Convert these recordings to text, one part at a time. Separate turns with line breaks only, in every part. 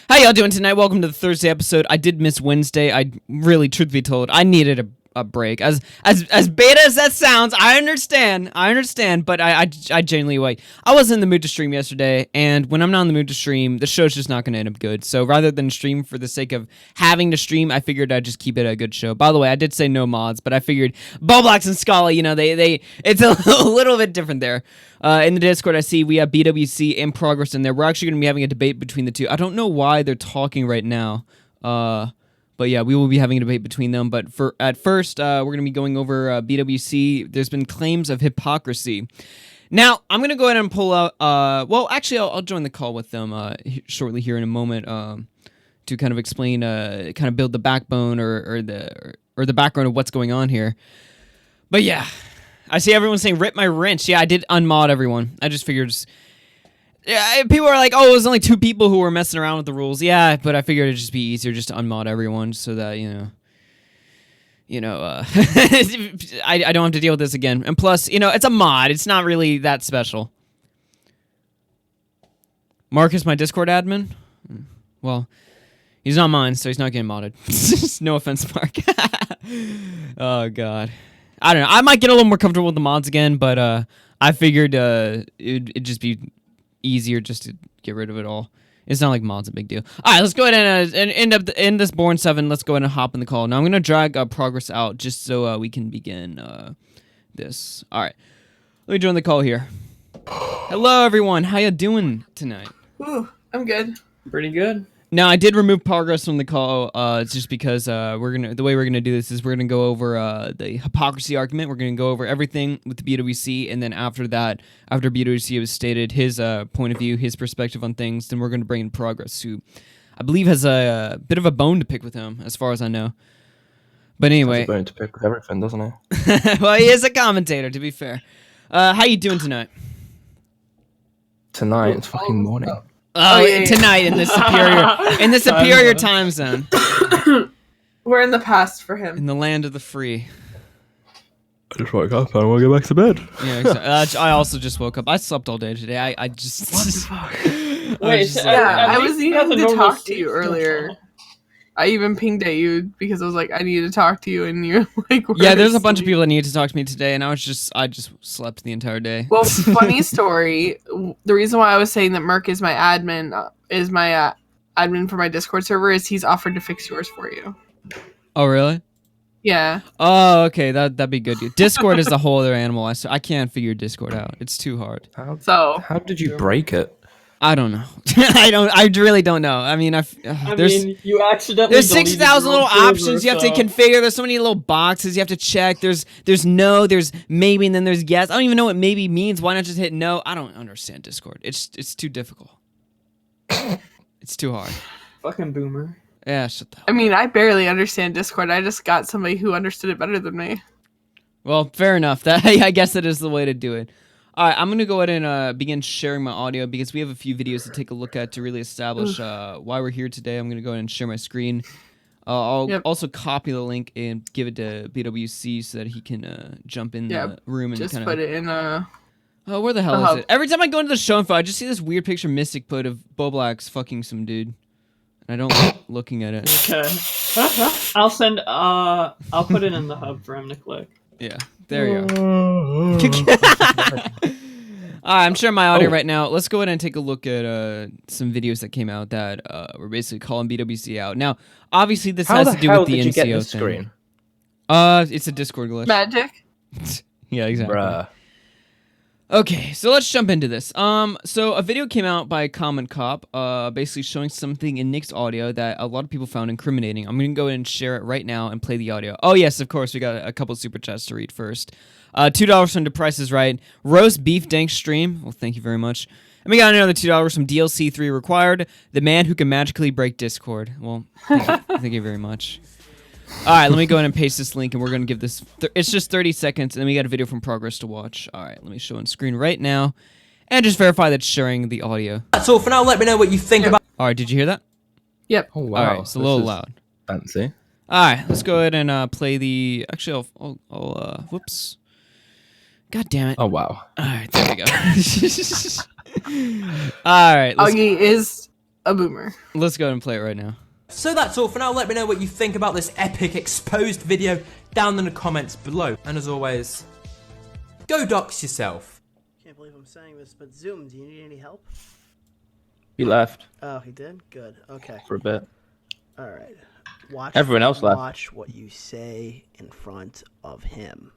How y'all doing tonight? Welcome to the Thursday episode. I did miss Wednesday. I really, truth be told, I needed a break. As beta as that sounds, I understand, but I genuinely wait. I wasn't in the mood to stream yesterday, and when I'm not in the mood to stream, the show's just not going to end up good. So rather than stream for the sake of having to stream, I figured I'd just keep it a good show. By the way, I did say no mods, but I figured Bowblax and Skully, you know, it's a little bit different there. In the Discord, I see we have BWC in progress in there. We're actually going to be having a debate between the two. I don't know why they're talking right now. But yeah, we will be having a debate between them. But at first, we're going to be going over BWC. There's been claims of hypocrisy. Now, I'm going to go ahead and pull out... well, actually, I'll join the call with them shortly here in a moment to kind of explain, kind of build the backbone or the background of what's going on here. But yeah, I see everyone saying, rip my wrench. Yeah, I did unmod everyone. I just figured... Yeah, people are like, oh, it was only 2 people who were messing around with the rules. Yeah, but I figured it'd just be easier just to unmod everyone so that, I don't have to deal with this again. And plus, it's a mod. It's not really that special. Mark is my Discord admin? Well, he's not mine, so he's not getting modded. No offense, Mark. Oh, God. I don't know. I might get a little more comfortable with the mods again, but I figured it'd just be... easier just to get rid of it all. It's not like mod's a big deal. All right, let's go ahead and end this Born 7. Let's go ahead and hop in the call. Now I'm going to drag progress out just so we can begin this. All right, let me join the call here. Hello, everyone. How you doing tonight?
Ooh, I'm good.
Pretty good.
Now, I did remove progress from the call. It's just because the way we're gonna do this is we're gonna go over the hypocrisy argument. We're gonna go over everything with the BWC, and then after that, after BWC has stated his point of view, his perspective on things, then we're gonna bring in progress, who I believe has a bit of a bone to pick with him, as far as I know. But anyway,
has a bone to pick with everything, doesn't he?
Well, he is a commentator, to be fair. How you doing tonight?
Tonight, it's fucking morning.
Oh, yeah. Tonight in the superior time zone.
We're in the past for him.
In the land of the free.
I just woke up and I want to go back to bed.
Yeah, exactly. I also just woke up. I slept all day today. I just...
What the fuck?
I was needing to talk to you earlier. I even pinged at you because I was like, I need to talk to you, and you're like,
yeah, there's a bunch of people that needed to talk to me today, and I just slept the entire day.
Well, funny story. The reason why I was saying that Merc is my admin, admin for my Discord server, is he's offered to fix yours for you.
Oh, really?
Yeah.
Oh, okay. That'd be good. Discord is a whole other animal. I can't figure Discord out. It's too hard.
How did you break it?
I don't know. I really don't know. I mean,
you accidentally.
There's 6,000 little options you have to configure. There's so many little boxes you have to check. There's no, there's maybe, and then there's yes. I don't even know what maybe means. Why not just hit no? I don't understand Discord. It's too difficult. It's too hard.
Fucking boomer.
Yeah, shut the hell up.
I mean, I barely understand Discord. I just got somebody who understood it better than me.
Well, fair enough. I guess that is the way to do it. All right, I'm going to go ahead and begin sharing my audio because we have a few videos to take a look at to really establish why we're here today. I'm going to go ahead and share my screen. I'll also copy the link and give it to BWC so that he can jump in the room and
just
kind
put it in
Oh, where the hell is it? Every time I go into the show info, I just see this weird picture Mystic put of Bowblax fucking some dude. And I don't like looking at it.
Okay. I'll put it in the hub for him to click.
Yeah, there you go. I'm sharing my audio right now. Let's go ahead and take a look at some videos that came out that were basically calling BWC out. Now, obviously, this has to do with the NCO thing.
Screen?
It's a Discord glitch.
Magic.
Yeah, exactly.
Bruh.
Okay, so let's jump into this. So a video came out by Comment Cop, basically showing something in Nick's audio that a lot of people found incriminating. I'm gonna go ahead and share it right now and play the audio. Oh yes, of course, we got a couple super chats to read first. $2 from The Price is Right. Roast Beef Dank Stream. Well, thank you very much. And we got another $2 from DLC 3 Required. The man who can magically break Discord. Well, thank you very much. All right, let me go ahead and paste this link, and we're going to give this... it's just 30 seconds, and then we got a video from Progress to watch. All right, let me show on screen right now, and just verify that it's sharing the audio.
That's all for now. Let me know what you think about...
All right, did you hear that?
Yep.
Oh, wow.
All right, it's a little loud.
Fancy.
All right, let's go ahead and play the... Actually, I'll whoops. God damn it.
Oh, wow.
All right, there we go. All right.
Augie is a boomer.
Let's go ahead and play it right now.
So that's all for now. Let me know what you think about this epic exposed video down in the comments below. And as always, go dox yourself.
Can't believe I'm saying this, but Zoom, do you need any help?
He left
Oh, he did? Good. Okay.
for a bit.
All right. Watch.
Everyone else left.
Watch what you say in front of him.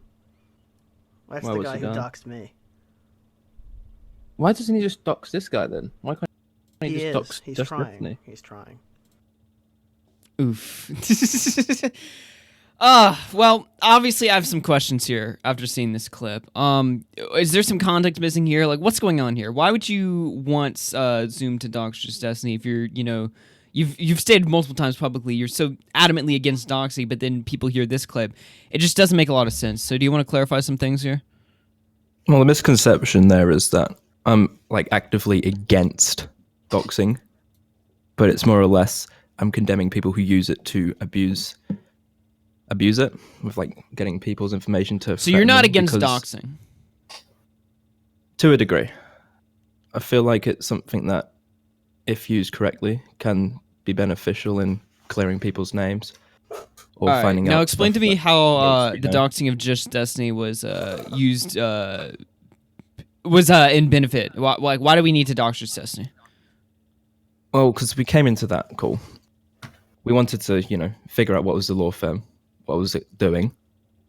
That's
Where
the
was
guy
he
who
going?
doxed me.
Why doesn't he just dox this guy then? Why can't he
He
just
is.
dox
He's
just
trying.
Destiny?
He's trying.
Oof. Well, obviously I have some questions here after seeing this clip. Is there some context missing here? Like, what's going on here? Why would you want Zoom to dox just Destiny if you're, you've stated multiple times publicly you're so adamantly against doxing, but then people hear this clip, it just doesn't make a lot of sense. So, do you want to clarify some things here?
Well, the misconception there is that I'm like actively against doxing, but it's more or less I'm condemning people who use it to abuse it with like getting people's information to.
So you're not
threaten them
against
because-
doxing?
To a degree. I feel like it's something that, if used correctly, can be beneficial in clearing people's names or
All right,
finding out.
now explain to
stuff
me
that
how
needs to
the
be known.
doxing of just Destiny was used was in benefit. Why do we need to dox just Destiny?
Well, because we came into that call. We wanted to, figure out what was the law firm, what was it doing,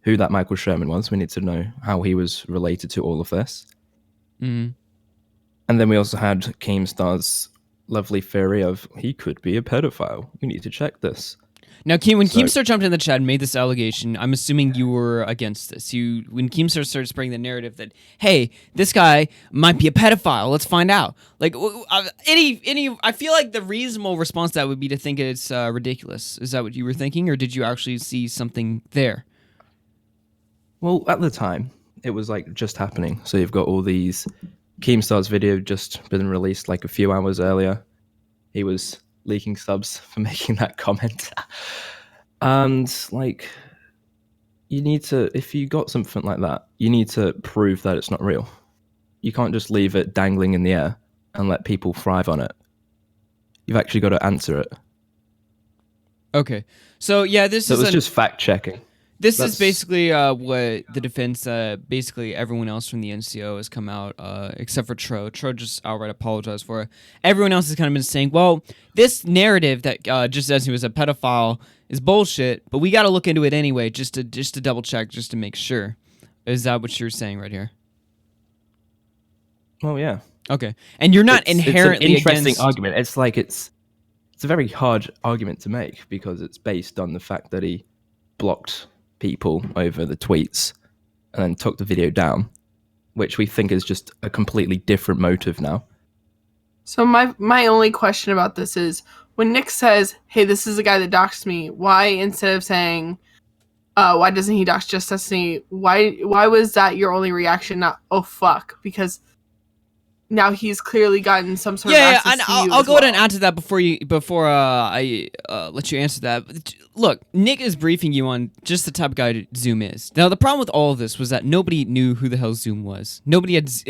who that Michael Sherman was. We need to know how he was related to all of this.
Mm-hmm.
And then we also had KEEMSTAR's lovely theory of he could be a pedophile. We need to check this.
Now, when
So-
KEEMSTAR jumped in the chat and made this allegation, I'm assuming you were against this. When KEEMSTAR started spreading the narrative that, hey, this guy might be a pedophile, let's find out. Like, I feel like the reasonable response to that would be to think it's ridiculous. Is that what you were thinking, or did you actually see something there?
Well, at the time, it was like just happening. So you've got all these KEEMSTAR's video just been released like a few hours earlier. He was leaking subs for making that comment. And like, you need to, if you got something like that, you need to prove that it's not real. You can't just leave it dangling in the air and let people thrive on it. You've actually got to answer it.
Okay. So, yeah, this
So it
is
was just fact checking.
This is
That's-
basically what the defense, basically everyone else from the NCO has come out, except for Tro. Tro just outright apologized for it. Everyone else has kind of been saying, well, this narrative that just says he was a pedophile is bullshit, but we got to look into it anyway, just to double check, just to make sure. Is that what you're saying right here?
Well, yeah.
Okay. And you're not inherently
it's an interesting
against...
argument. It's like it's a very hard argument to make because it's based on the fact that he blocked people over the tweets and then took the video down, which we think is just a completely different motive now.
So my only question about this is when Nick says, "Hey, this is the guy that doxed me," why instead of saying, "Why doesn't he dox just Destiny?" Why was that your only reaction? Not "Oh fuck," because now he's clearly gotten some sort of access
and
to you
I'll
as
go ahead and
well.
add to that before I let you answer that. Look, Nick is briefing you on just the type of guy Zoom is. Now, the problem with all of this was that nobody knew who the hell Zoom was.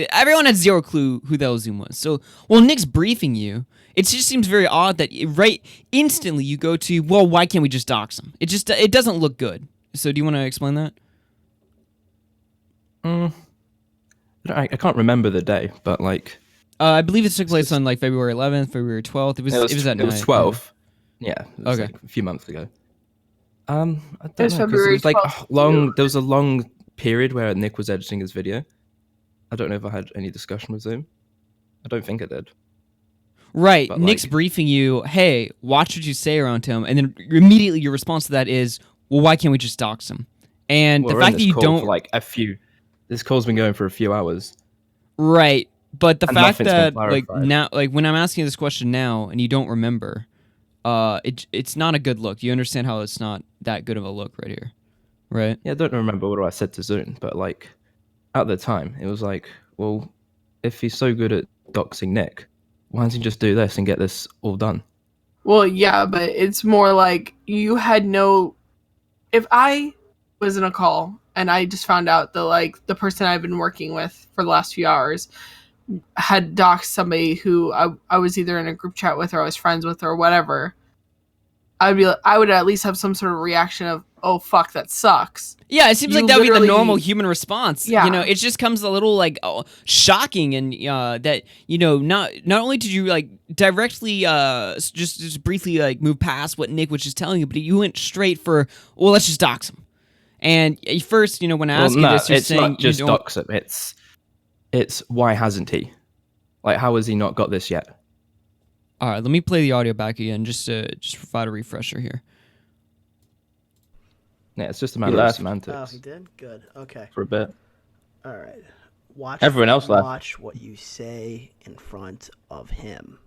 Everyone had zero clue who the hell Zoom was. So, while Nick's briefing you, it just seems very odd that instantly you go to, well, why can't we just dox him? It doesn't look good. So, do you want to explain that?
I can't remember the day, but like
I believe it took place on like February 11th, February 12th. It was that night.
it was 12. Yeah, it was
Okay.
like a few months ago. I don't
It was
know, 'cause
February
it was like
12th.
there was a long period where Nick was editing his video. I don't know if I had any discussion with Zoom. I don't think I did.
Right.
But,
Nick's
like-
briefing you, hey, watch what you say around him. And then immediately your response to that is, well, why can't we just dox him? And
Well,
the
we're in
fact that
this
you
call
don't...
for like this call's been going for a few hours.
Right. But the
And
fact
nothing's been
that, like,
clarified.
now, like, when I'm asking you this question now and you don't remember, it's not a good look. You understand how it's not that good of a look right here. Right?
Yeah, I don't remember what I said to Zoom, but like at the time, it was like, well, if he's so good at doxing Nick, why doesn't he just do this and get this all done?
Well, yeah, but it's more like you had no. If I was in a call and I just found out that like the person I've been working with for the last few hours had doxed somebody who I was either in a group chat with or I was friends with or whatever, I would at least have some sort of reaction of, oh fuck, that sucks.
Yeah, it seems
You
like that would be the
literally-
normal human response.
Yeah.
You know, it just comes a little like shocking, and that, you know, not only did you like directly just briefly like move past what Nick was just telling you, but you went straight for, well, let's just dox him. And first, you know, when I ask you this, you're
it's
saying
not just
you don't.
dox him. It's why hasn't he? Like, how has he not got this yet?
All right, let me play the audio back again, just to provide a refresher here.
Yeah, it's just a matter of
left.
semantics.
Oh, he did? Good. Okay.
For a bit.
All right. Watch.
Everyone else left.
Watch what you say in front of him.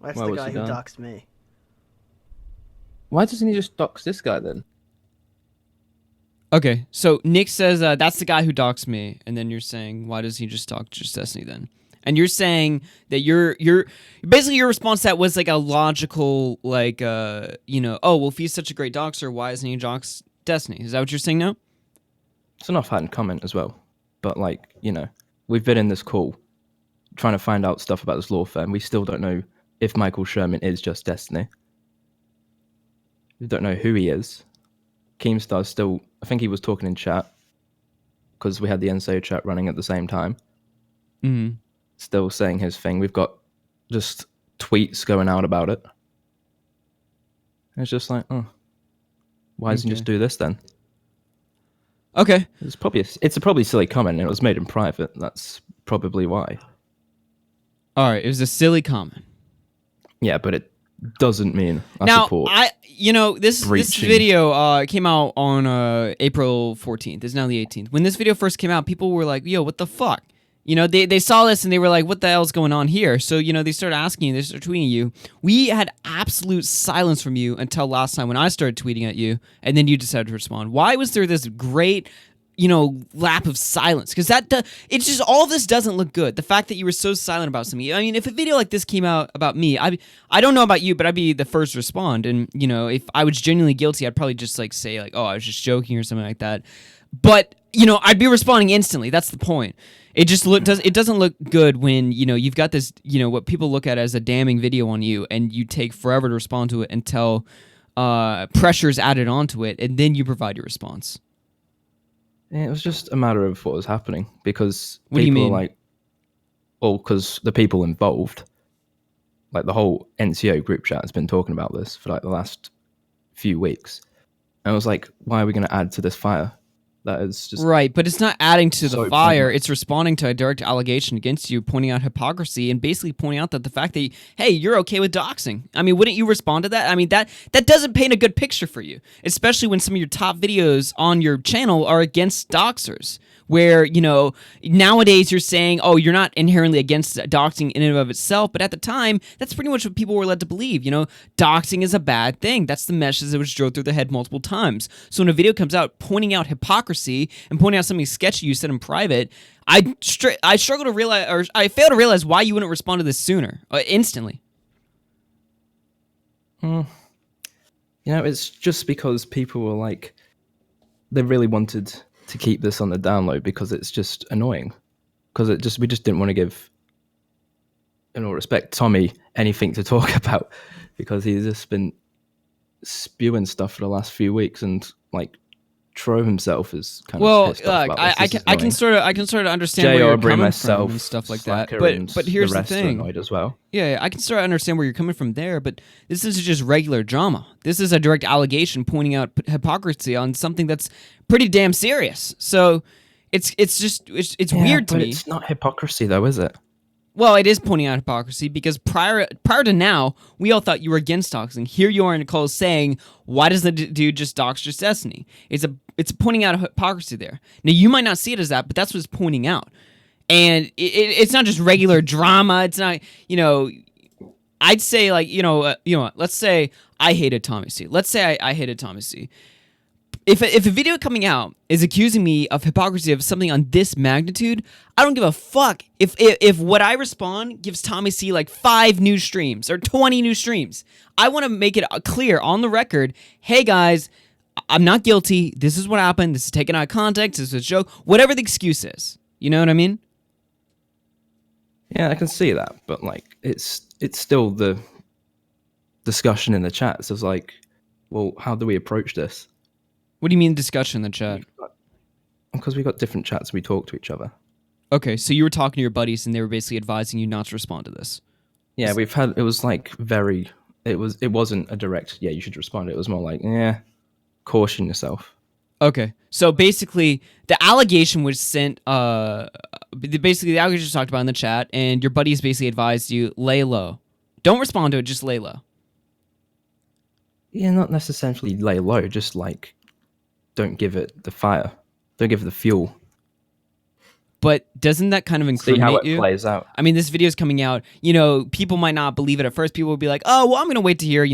That's
Why
the
was
guy
he
who
gone?
doxed me.
Why doesn't he just dox this guy then?
Okay, so Nick says that's the guy who doxed me, and then you're saying, why does he just dox just Destiny then? And you're saying that you're basically your response to that was like a logical, like you know, oh well, if he's such a great doxer, why isn't he dox Destiny? Is that what you're saying now?
It's an offhand comment as well, but like, you know, we've been in this call trying to find out stuff about this law firm. We still don't know if Michael Sherman is just Destiny. We don't know who he is. Keemstar still, I think he was talking in chat because we had the NSO chat running at the same time.
Mm-hmm.
Still saying his thing. We've got just tweets going out about it. It's just like, oh, why doesn't he just do this then?
Okay.
It's probably a silly comment, and it was made in private. That's probably why.
All right, it was a silly comment.
Yeah, but it doesn't mean I
Now,
support.
this
breaching.
video came out on April 14th. It's now the 18th. When this video first came out, people were like, yo, what the fuck? You know, they saw this and they were like, what the hell's going on here? So, you know, they started asking you, they started tweeting you. We had absolute silence from you until last time when I started tweeting at you, and then you decided to respond. Why was there this great, you know, lap of silence? Because it's just, all of this doesn't look good. The fact that you were so silent about something. I mean, if a video like this came out about me, I don't know about you, but I'd be the first to respond. And, you know, if I was genuinely guilty, I'd probably just like say like, oh, I was just joking or something like that. But, you know, I'd be responding instantly. That's the point. It just doesn't look good when, you know, you've got this, you know, what people look at as a damning video on you, and you take forever to respond to it until pressure is added onto it, and then you provide your response.
Yeah, it was just a matter of what was happening because
What do you
people
mean?
were like, well, because the people involved, like the whole NCO group chat has been talking about this for like the last few weeks. And I was like, why are we going to add to this fire? That is just
Right, but it's not adding to the
so
fire.
pointless.
It's responding to a direct allegation against you, pointing out hypocrisy, and basically pointing out that the fact that, hey, you're okay with doxing. I mean, wouldn't you respond to that? I mean, that doesn't paint a good picture for you, especially when some of your top videos on your channel are against doxers. Where, you know, nowadays you're saying, oh, you're not inherently against doxing in and of itself, but at the time, that's pretty much what people were led to believe. You know, doxing is a bad thing. That's the message that was drove through their head multiple times. So when a video comes out pointing out hypocrisy and pointing out something sketchy you said in private, I struggle to realize, or I fail to realize why you wouldn't respond to this sooner, instantly.
You know, it's just because people were like, they really wanted to keep this on the download because it's just annoying. Because we just didn't want to give, in all respect, Tommy anything to talk about because he's just been spewing stuff for the last few weeks, and like Tro himself is kind of pissed off
look,
about this.
I can sort of understand where
J.
you're
Aubrey,
coming
myself,
from and stuff like that.
Slacker, and
But here's the
rest are
thing.
annoyed as well.
Yeah, I can sort of understand where you're coming from there, but this isn't just regular drama. This is a direct allegation pointing out hypocrisy on something that's pretty damn serious. So it's weird to
but
me.
It's not hypocrisy though, is it?
Well, it is pointing out hypocrisy because prior to now, we all thought you were against doxing. Here you are in a call saying, why does the dude just dox just Destiny? It's pointing out hypocrisy there. Now, you might not see it as that, but that's what it's pointing out. And it's not just regular drama. It's not, you know, I'd say like, you know, let's say I hated Tommy C. Let's say I hated Tommy C. If a video coming out is accusing me of hypocrisy of something on this magnitude, I don't give a fuck if what I respond gives Tommy C like 5 new streams or 20 new streams. I want to make it clear on the record, hey guys, I'm not guilty. This is what happened. This is taken out of context. This is a joke. Whatever the excuse is. You know what I mean?
Yeah, I can see that, but like it's still the discussion in the chat. So it's like, well, how do we approach this?
What do you mean discussion in the chat?
Because we got different chats, we talk to each other.
Okay, so you were talking to your buddies and they were basically advising you not to respond to this.
Yeah, it was like it wasn't a direct, yeah, you should respond. It was more like, yeah, caution yourself.
Okay, so basically the allegation was sent, basically the allegation was talked about in the chat, and your buddies basically advised you, lay low. Don't respond to it, just lay low.
Yeah, not necessarily lay low, just like, don't give it the fire. Don't give it the fuel.
But doesn't that kind of
See
incriminate
how it
you?
plays out.
I mean, this video is coming out. You know, people might not believe it at first. People will be like, "Oh, well, I'm gonna wait to hear,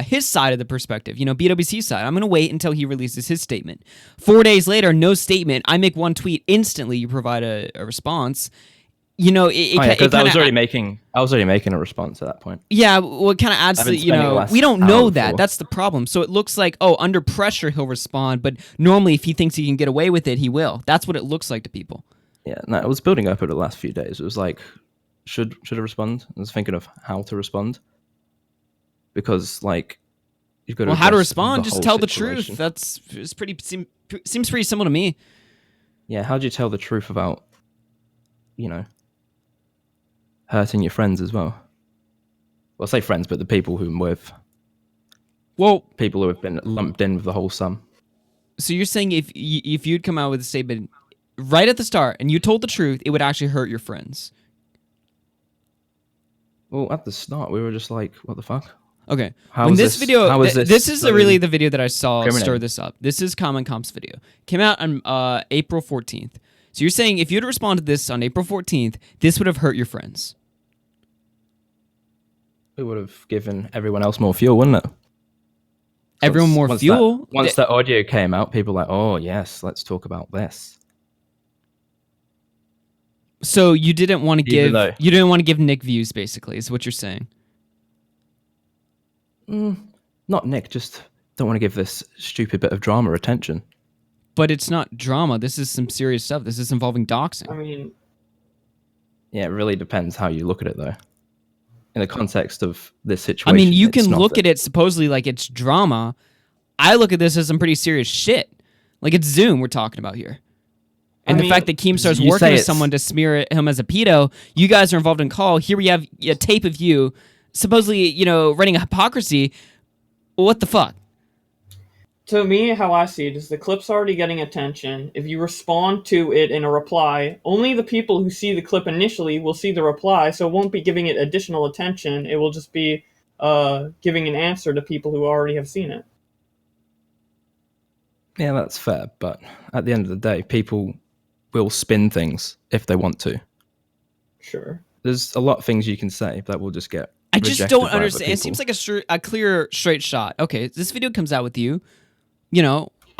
his side of the perspective. You know, BWC's side. I'm gonna wait until he releases his statement." 4 days later, no statement. I make one tweet instantly. You provide a response. You know,
Because I was already making a response at that point.
Yeah, well, it kind of adds
I've
to,
been spending the last
we don't
hour
know that.
before.
That's the problem. So it looks like, oh, under pressure he'll respond, but normally if he thinks he can get away with it, he will. That's what it looks like to people.
Yeah, no, it was building up over the last few days. It was like, should I respond? I was thinking of how to respond. Because, like, you've got to
Well, how to
address
respond?
the
Just
whole
tell the
situation.
truth. Seems pretty simple to me.
Yeah, how do you tell the truth about, hurting your friends as well? Well, I say friends, but the people who I'm with.
Well,
People who have been lumped in with the whole sum.
so you're saying if you'd come out with a statement right at the start and you told the truth, it would actually hurt your friends.
Well, at the start, we were just like, what the fuck?
Okay.
How
when
is
this
this-
video,
how is
this is
so
really the video that I saw stir
incriminating?
this up. This is Common Comp's video. Came out on April 14th. So you're saying if you'd responded to this on April 14th, this would have hurt your friends.
It would have given everyone else more fuel, wouldn't it?
Everyone more
once
fuel?
Once that audio came out, people were like, oh, yes, let's talk about this.
So you didn't want to
Even though-
give Nick views, basically, is what you're saying.
Not Nick, just don't want to give this stupid bit of drama attention.
But it's not drama. This is some serious stuff. This is involving doxing.
I mean,
Yeah, it really depends how you look at it, though. In the context of this
I
situation.
mean, you
it's
can
not
look
that-
at it supposedly like it's drama. I look at this as some pretty serious shit. Like it's Zoom we're talking about here. And
I
the
mean,
fact that Keemstar's
you
working
say
with
it's-
someone to smear him as a pedo, you guys are involved in call. Here we have a tape of you supposedly, running a hypocrisy. What the fuck?
to me, how I see it is the clip's already getting attention. If you respond to it in a reply, only the people who see the clip initially will see the reply, so it won't be giving it additional attention. It will just be giving an answer to people who already have seen it.
Yeah, that's fair. But at the end of the day, people will spin things if they want to.
Sure.
There's a lot of things you can say that will just get
I just
rejected
don't
by other
understand. It
people.
seems like a clear, straight shot. Okay, this video comes out with you.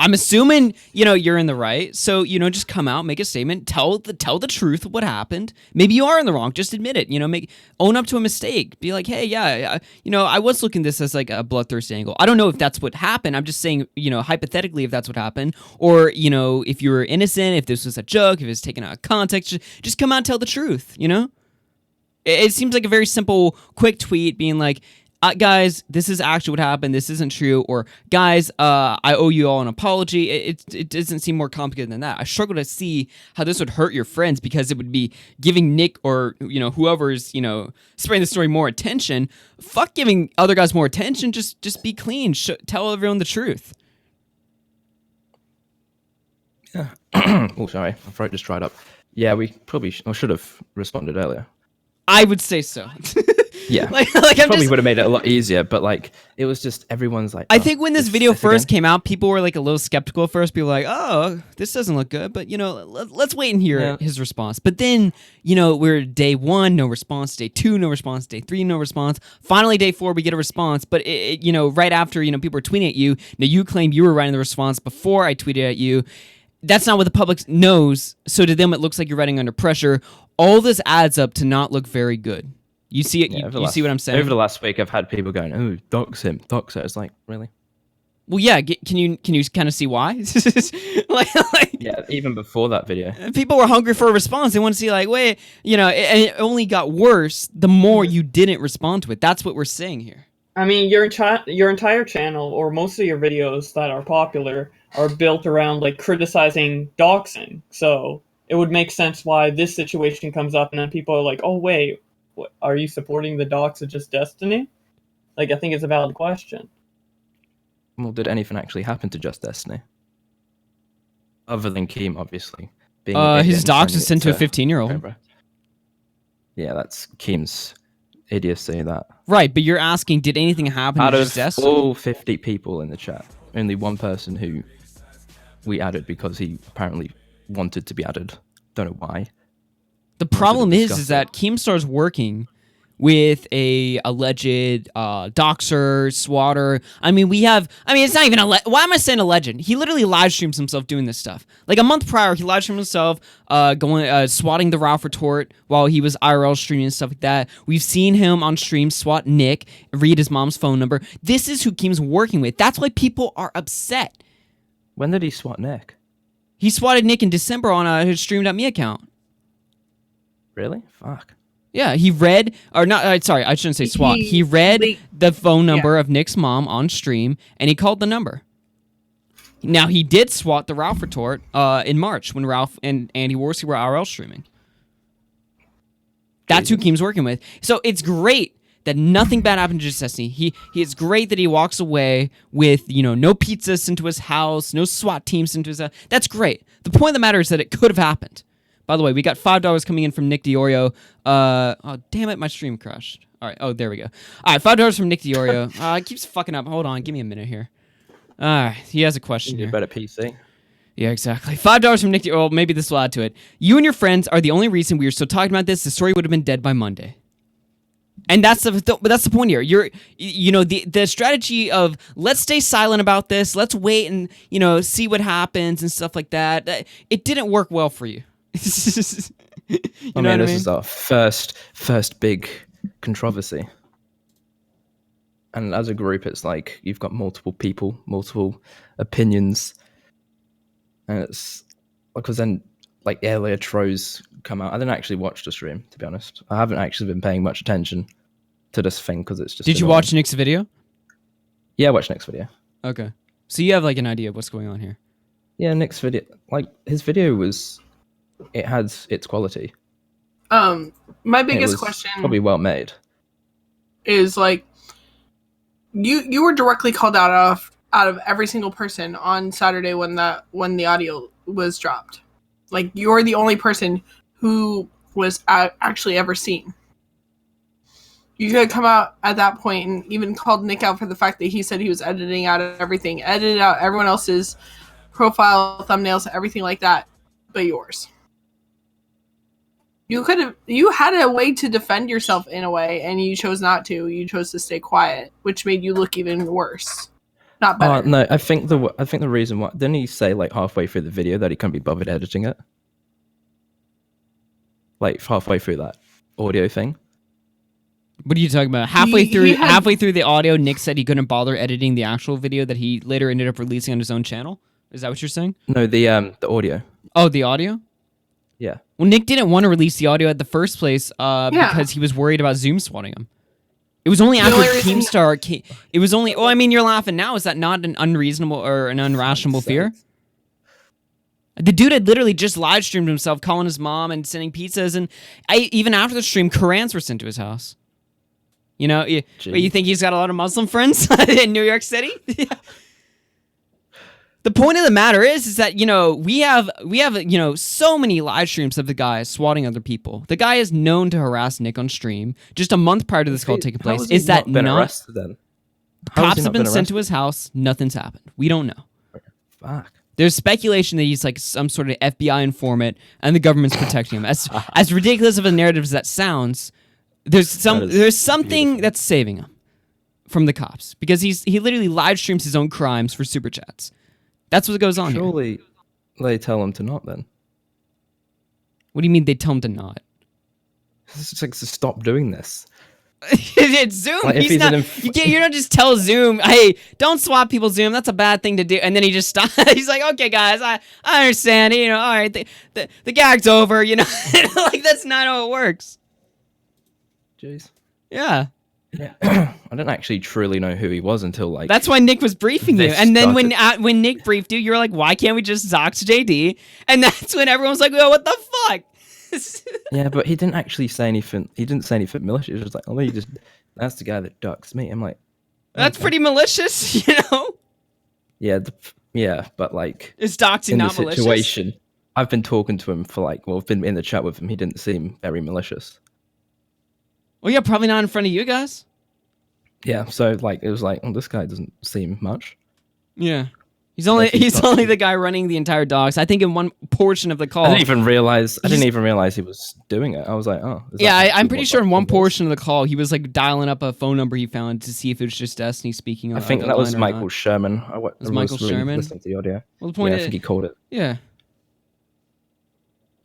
I'm assuming, you're in the right. So, just come out, make a statement, tell the truth of what happened. Maybe you are in the wrong. Just admit it. Own up to a mistake. Be like, hey, yeah, I was looking at this as like a bloodthirsty angle. I don't know if that's what happened. I'm just saying, hypothetically, if that's what happened, or if you were innocent, if this was a joke, if it was taken out of context, just come out and tell the truth. It seems like a very simple, quick tweet being like, guys, this is actually what happened. This isn't true. Or, guys, I owe you all an apology. It doesn't seem more complicated than that. I struggle to see how this would hurt your friends because it would be giving Nick or, whoever's, spreading the story more attention. Fuck giving other guys more attention. Just be clean. Tell everyone the truth.
Yeah. Oh, sorry. My throat just dried up. Yeah, we probably should have responded earlier.
I would say so.
Yeah.
I'm
Probably
just,
would have made it a lot easier, but it was just everyone's like.
I
"Oh,
think when this video first
again?"
came out, people were like a little skeptical at first. People were like, oh, this doesn't look good. But, let's wait and hear his response. But then, we're day 1, no response. Day 2, no response. Day 3, no response. Finally, day 4, we get a response. But, right after, people were tweeting at you. Now, you claim you were writing the response before I tweeted at you. That's not what the public knows. So to them, it looks like you're writing under pressure. All this adds up to not look very good. You see it.
Yeah,
You see what I'm saying?
Over the last week, I've had people going, "Oh, dox him, dox her." It's like, really?
Well, yeah. Can you kind of see why? like,
Yeah, even before that video.
people were hungry for a response. They want to see, like, wait, and it only got worse the more you didn't respond to it. That's what we're saying here.
I mean, your entire channel, or most of your videos that are popular, are built around like criticizing doxing. So it would make sense why this situation comes up, and then people are like, "Oh wait, what, are you supporting the dox of Just Destiny?" Like, I think it's a valid question.
Well, did anything actually happen to Just Destiny? Other than Keem, obviously. Being an idiot
His
and
dox
sending
is sent
it
to a 15-year-old.
Cobra. Yeah, that's Keem's idiocy, that.
Right, but you're asking, did anything happen
Out
to
of
Just Destiny?
all 50 people in the chat, only one person who we added because he apparently wanted to be added. Don't know why.
The problem
discuss
is that KEEMSTAR's working with a alleged doxer, swatter. I mean, it's not even why am I saying alleged? He literally live streams himself doing this stuff. Like a month prior, he live streamed himself swatting the Ralph retort while he was IRL streaming and stuff like that. We've seen him on stream swat Nick, read his mom's phone number. This is who Keem's working with. That's why people are upset.
When did he swat Nick?
He swatted Nick in December on his Stream.me account.
Really? Fuck.
Yeah, he read, or not, sorry, I shouldn't say swat. He read the phone number of Nick's mom on stream, and he called the number. Now, he did swat the Ralph retort in March when Ralph and Andy Worsley were IRL streaming. That's who Keem's working with. So it's great that nothing bad happened to Just Destiny. It's great that he walks away with, no pizza sent to his house, no SWAT teams sent to his house. That's great. The point of the matter is that it could have happened. By the way, we got $5 coming in from Nick DeOrio. Oh, damn it, my stream crashed. All right, oh, there we go. All right, $5 from Nick DeOrio. It keeps fucking up. Hold on, give me a minute here. All right, he has a question here.
Better PC.
Yeah, exactly. $5 from Nick DeOrio. Well, maybe this will add to it. You and your friends are the only reason we are still talking about this. The story would have been dead by Monday. And that's the point here. The strategy of let's stay silent about this. Let's wait and see what happens and stuff like that. It didn't work well for you. This
is our first big controversy, and as a group, it's like you've got multiple people, multiple opinions, and it's because then like earlier Troz come out. I didn't actually watch the stream, to be honest. I haven't actually been paying much attention to this thing because it's just.
Did you watch Nick's video?
Yeah, I watched Nick's video.
Okay, so you have like an idea of what's going on here.
Yeah, Nick's video, like his video was. It had its quality.
My biggest question
probably well made
is like you were directly called out of every single person on Saturday when the audio was dropped. Like you're the only person who was actually ever seen. You could come out at that point and even called Nick out for the fact that he said he was edited out everyone else's profile, thumbnails, everything like that, but yours. You had a way to defend yourself in a way, and you chose not to. You chose to stay quiet, which made you look even worse. Not better.
No, I think the reason why didn't he say like halfway through the video that he couldn't be bothered editing it? Like halfway through that audio thing.
What are you talking about? Halfway through the audio, Nick said he couldn't bother editing the actual video that he later ended up releasing on his own channel. Is that what you're saying?
No, the audio.
Oh, the audio?
Yeah.
Well, Nick didn't want to release the audio at the first place because he was worried about Zoom swatting him. It was only after KEEMSTAR came. It was only. Oh, I mean, you're laughing now. Is that not an unreasonable or an unrational fear? The dude had literally just live streamed himself, calling his mom and sending pizzas, and even after the stream, Korans were sent to his house. You think he's got a lot of Muslim friends in New York City? The point of the matter is that, we have so many live streams of the guy swatting other people. The guy is known to harass Nick on stream just a month prior to this call taking place. Is that
not been arrested then?
Cops have been sent to his house. Nothing's happened. We don't know.
Fuck.
There's speculation that he's like some sort of FBI informant and the government's protecting him. As ridiculous of a narrative as that sounds, there's something that's saving him from the cops because he literally live streams his own crimes for super chats. That's what goes on
Surely
here.
They tell him to not then.
What do you mean they tell him to not?
It's like to stop doing this.
It's Zoom.
Like, if
he's not. You don't just tell Zoom, "Hey, don't swap people's Zoom. That's a bad thing to do." And then he just stops. He's like, "Okay, guys, I understand. You know, all right, the gag's over. You know, like that's not how it works."
Jeez.
Yeah.
Yeah. I didn't actually truly know who he was until like.
That's why Nick was briefing you,
this
and then
started.
when Nick briefed you, you were like, "Why can't we just dox JD?" And that's when everyone was like, "Oh, what the fuck?"
Yeah, but he didn't actually say anything. He didn't say anything malicious. He was just like, "Oh, you just that's the guy that doxed me." I'm like,
That's
okay.
pretty malicious, you know.
Yeah, yeah, but like
Is doxing
in the
not malicious?
situation, I've been talking to him for like, well, I've been in the chat with him. He didn't seem very malicious.
Well, yeah, probably not in front of you guys.
Yeah, so like it was like, oh, this guy doesn't seem much.
Yeah. He's only the guy running the entire docs. I think in one portion of the call.
I didn't even realize he was doing it. I was like, oh.
Yeah, I'm pretty sure in one portion of the call he was like dialing up a phone number he found to see if it was just Destiny speaking.
I think that was Michael Sherman.
Was Michael Sherman
listening to the audio.
Well, the point
I think he called it.
Yeah.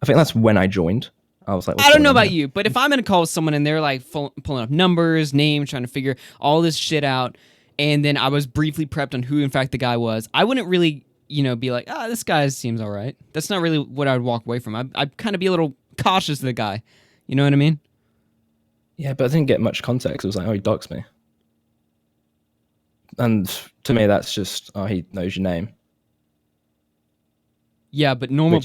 I think that's when I joined. I was like,
I don't know about you, but if I'm in a call with someone and they're like pulling up numbers, names, trying to figure all this shit out, and then I was briefly prepped on who in fact the guy was, I wouldn't really, be like, this guy seems all right. That's not really what I would walk away from. I'd kind of be a little cautious of the guy. You know what I mean?
Yeah, but I didn't get much context. It was like, oh, he doxed me. And to me, that's just, oh, he knows your name.
Yeah, but normal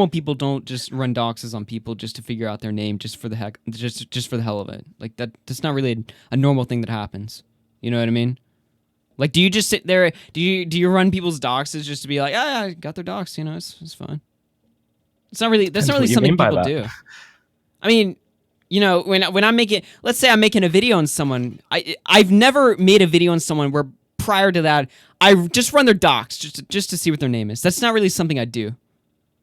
people don't just run doxes on people just to figure out their name just for the heck, just for the hell of it. Like that's not really a normal thing that happens. You know what I mean? Like, do you just sit there? Do you run people's doxes just to be like, I got their dox? You know, it's fine. It's not really. That's not really something people do. I mean, when I'm making, let's say I'm making a video on someone. I've never made a video on someone where prior to that I just run their docs just to see what their name is. That's not really something I do.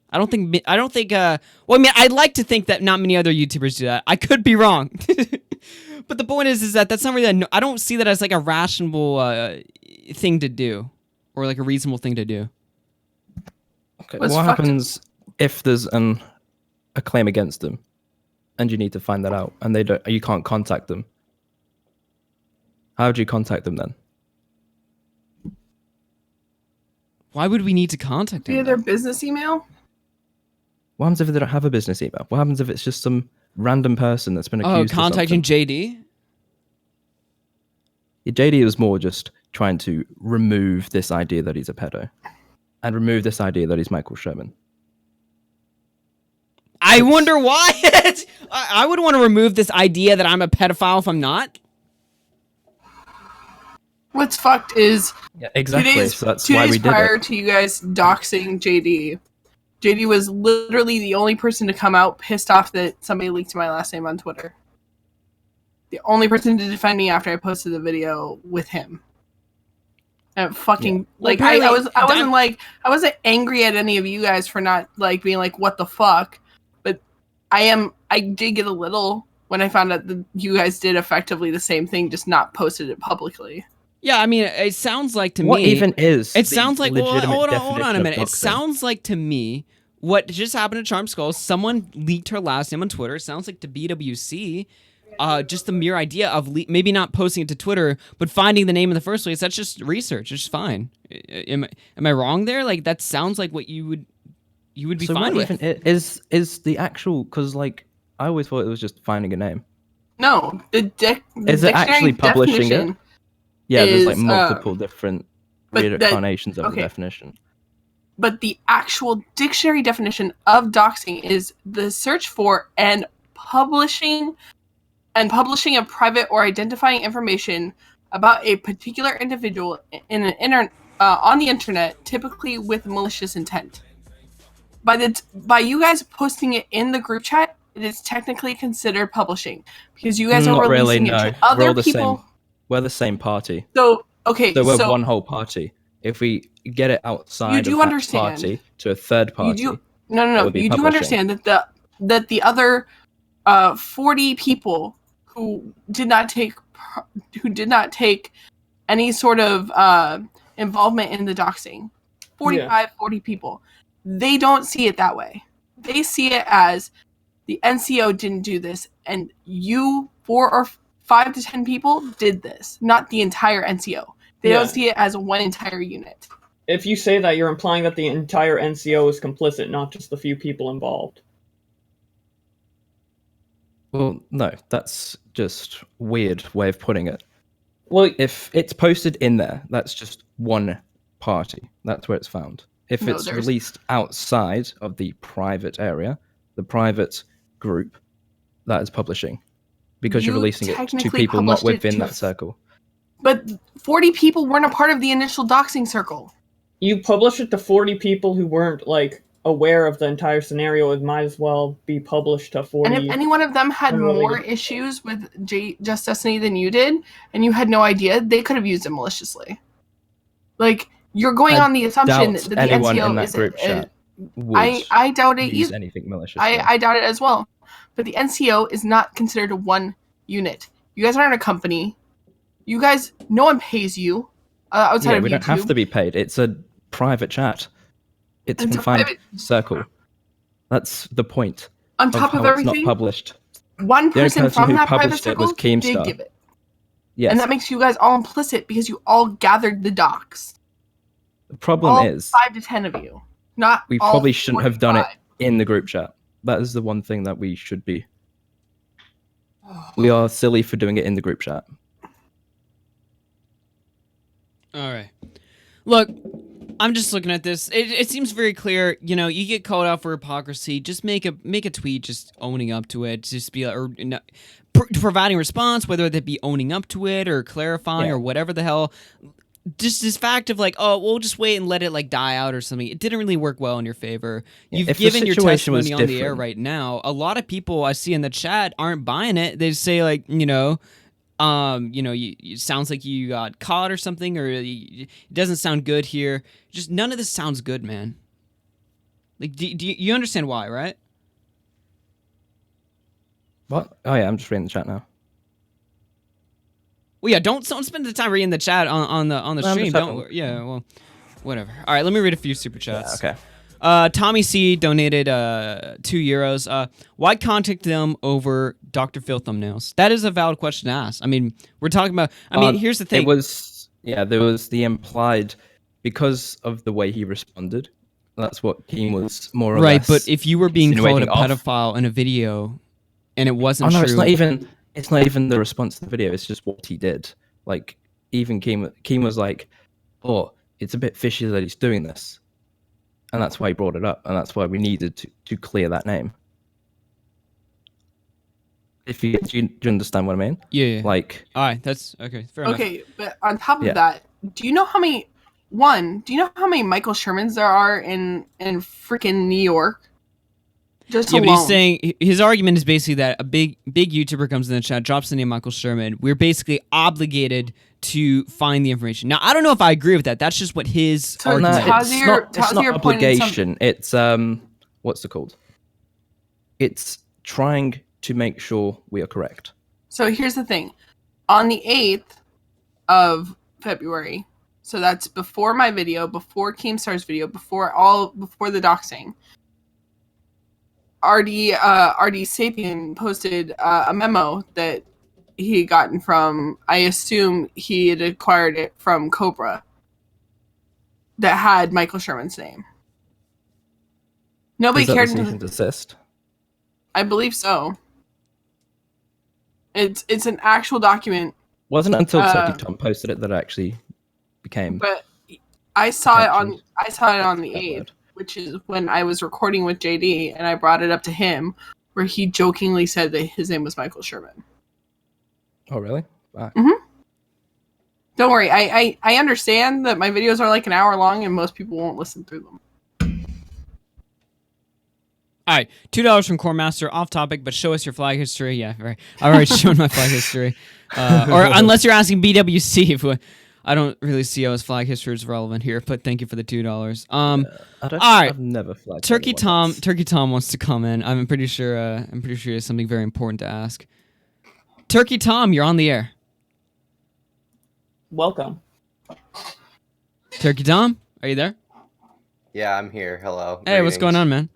I don't think. Well, I mean, I'd like to think that not many other YouTubers do that. I could be wrong. But the point is that that's not really. I don't see that as like a rational thing to do, or like a reasonable thing to do.
Okay. What happens if there's a claim against them, and you need to find that out, and you can't contact them? How do you contact them then?
Why would we need to contact them?
Via their business email?
What happens if they don't have a business email? What happens if it's just some random person that's been accused?
Contacting JD?
Yeah, JD was more just trying to remove this idea that he's a pedo, and remove this idea that he's Michael Sherman.
I wonder why. I would want to remove this idea that I'm a pedophile if I'm not.
What's fucked is
exactly. So that's
two
why
days
we did
prior
it.
to you guys doxing JD, JD was literally the only person to come out pissed off that somebody leaked my last name on Twitter. The only person to defend me after I posted the video with him. And fucking like I wasn't angry at any of you guys for not like being like what the fuck, but I did get a little when I found out that you guys did effectively the same thing, just not posted it publicly.
Yeah, I mean, it sounds like to me.
What even is?
It sounds like. Well, hold on a minute.
It
sounds like to me what just happened to Charm Skull. Someone leaked her last name on Twitter. It sounds like to BWC. Just the mere idea of maybe not posting it to Twitter, but finding the name in the first place. That's just research. It's fine. Am I wrong there? Like that sounds like what you would be
so
fine
what
with.
Even is the actual? Because like I always thought it was just finding a name.
No, the
is it actually publishing it? Yeah, there's like multiple different reincarnations of the definition.
But the actual dictionary definition of doxing is the search for and publishing of private or identifying information about a particular individual in on the internet, typically with malicious intent. By you guys posting it in the group chat, it is technically considered publishing because you guys are releasing it to other people.
We're the same party.
So we're
one whole party. If we get it outside of that party to a third party,
you do understand that the other 40 people who did not take any sort of involvement in the doxing, 40 people, they don't see it that way. They see it as the NCO didn't do this, and you 4 5 to 10 people did this, not the entire NCO. They don't see it as one entire unit.
If you say that, you're implying that the entire NCO is complicit, not just the few people involved.
Well, no, that's just weird way of putting it.
Well,
If it's posted in there, that's just one party. That's where it's found. If
No,
it's
there's-
released outside of the private area, the private group, that is publishing. Because you're
You
releasing it to
technically
people not
published it
within
to-
that circle.
But 40 people weren't a part of the initial doxing circle.
you publish it to 40 people who weren't, like, aware of the entire scenario. It might as well be published to 40.
And if any one of them had
unrelated.
more issues with Just Destiny than you did, and you had no idea, they could have used it maliciously. Like, you're going
I
on the assumption that
Doubt
the
anyone
NCO
in that
is
group chat would
I doubt it
use
either.
anything maliciously.
I doubt it as well. But the NCO is not considered one unit. You guys aren't a company. You guys, no one pays you outside of
we
YouTube.
don't have to be paid. It's a private chat. It's
It's a
confined
private-
circle. That's the point.
On top of
how it's not
everything,
published.
one
The only
person
person
from
who
that private
published it was
circle did
KEEMSTAR.
give it.
Yes.
And that makes you guys all implicit because you all gathered the docs.
The problem
All
is
5 to 10 of you. Not
we
all
probably shouldn't have done it
45.
in the group chat. That is the one thing that we should be. We are silly for doing it in the group chat.
All right. Look, I'm just looking at this. It seems very clear. You know, you get called out for hypocrisy. Just make a tweet, just owning up to it. Just be providing response, whether that be owning up to it or clarifying or whatever the hell. Just this fact of like, oh, we'll just wait and let it like die out or something. It didn't really work well in your favor. You've
if the
given your
situation was
testimony on the air
different-
right now. A lot of people I see in the chat aren't buying it. They say like, it sounds like you got caught or something, or it doesn't sound good here. Just none of this sounds good, man. Like, do you understand why, right?
What? Oh yeah, I'm just reading the chat now.
Well, yeah, don't spend the time reading the chat on the
I'm
stream.
just having-
Well, whatever. All right, let me read a few super chats.
Yeah, okay.
Tommy C donated €2. Why contact them over Dr. Phil thumbnails? That is a valid question to ask. I mean, we're talking about. Here's the thing.
There was the implied because of the way he responded. That's what Keem was more or
right,
less.
but if you were being called a
insinuating off.
pedophile in a video, and it
Oh
wasn't
no,
true,
it's not even the response to the video. It's just what he did. Like even Keem was like, "Oh, it's a bit fishy that he's doing this," and that's why he brought it up, and that's why we needed to clear that name. Do you understand what I mean?
Yeah.
Like,
all right, that's okay. Fair enough.
Okay, but on top of
Yeah.
that, do you know how many Michael Shermans there are in freaking New York? Just
Yeah, but
alone.
he's saying his argument is basically that a big YouTuber comes in the chat, drops the name Michael Sherman. We're basically obligated to find the information. Now, I don't know if I agree with that. That's just what his
So
argument is.
Tozier-
it's not
Tozier pointed some-
obligation. It's what's it called? It's trying to make sure we are correct.
So here's the thing. On the 8th of February, so that's before my video, before KEEMSTAR's video, before the doxing, RD Sapien posted a memo that he had gotten from, I assume he had acquired it from Cobra, that had Michael Sherman's name. Nobody
Is that
cared.
the cease and desist?
I believe so. It's an actual document,
Wasn't it until Turkey Tom posted it that it actually became.
but I saw it
Attention.
on the
That
8th,
word.
which is when I was recording with JD, and I brought it up to him, where he jokingly said that his name was Michael Sherman.
Oh really? Wow.
Don't worry, I understand that my videos are like an hour long, and most people won't listen through them.
All right, $2 from Core Master, off topic, but show us your flag history. Yeah, right. I've already shown my flag history. Or unless you're asking BWC, I don't really see how his flag history is relevant here. But thank you for the $2.
I don't.
all right.
I've never flagged
Turkey
anyone else.
Tom wants to come in. I'm pretty sure he has something very important to ask. Turkey Tom, you're on the air.
Welcome.
Turkey Tom, are you there?
Yeah, I'm here. Hello.
Hey, what's going on, man?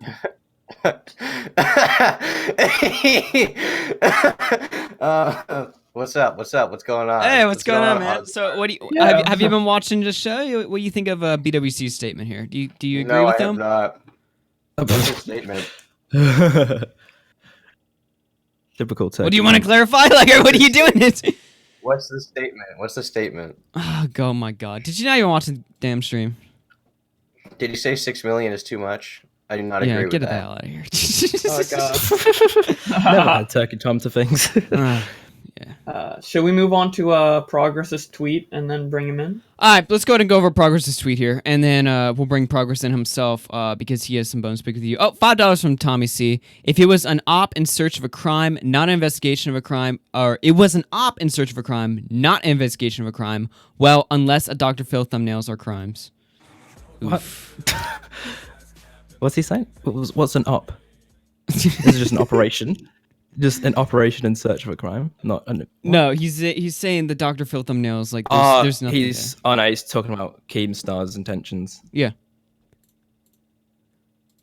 What's up? What's up? What's going on?
Hey, what's going on, man?
Oz?
So, what do you
Yeah.
have you been watching the show? What do you think of BWC's statement here? Do you agree
No,
with
I have
them?
not. What's his statement?
Typical tech.
What do you want to clarify? Like, what are you doing?
What's the statement? What's the statement?
Oh my god! Did you not even watch the damn stream?
Did he say 6 million is too much? I do not agree
Yeah,
with
get the
that.
hell out of here.
Oh god.
Never had turkey time to things.
Should we move on to Progress's tweet and then bring him in?
All right, let's go ahead and go over Progress's tweet here, and then we'll bring Progress in himself because he has some bones to pick with you. Oh, $5 from Tommy C. If it was an op in search of a crime, not an investigation of a crime, or it was an op in search of a crime, not an investigation of a crime, well, unless a Dr. Phil thumbnails are crimes.
What? What's he saying? What's an op? This is just an operation. Just an operation in search of a crime, not an.
No, he's saying the Dr. Phil thumbnails like there's nothing.
He's
there.
no, he's talking about KEEMSTAR's intentions.
Yeah.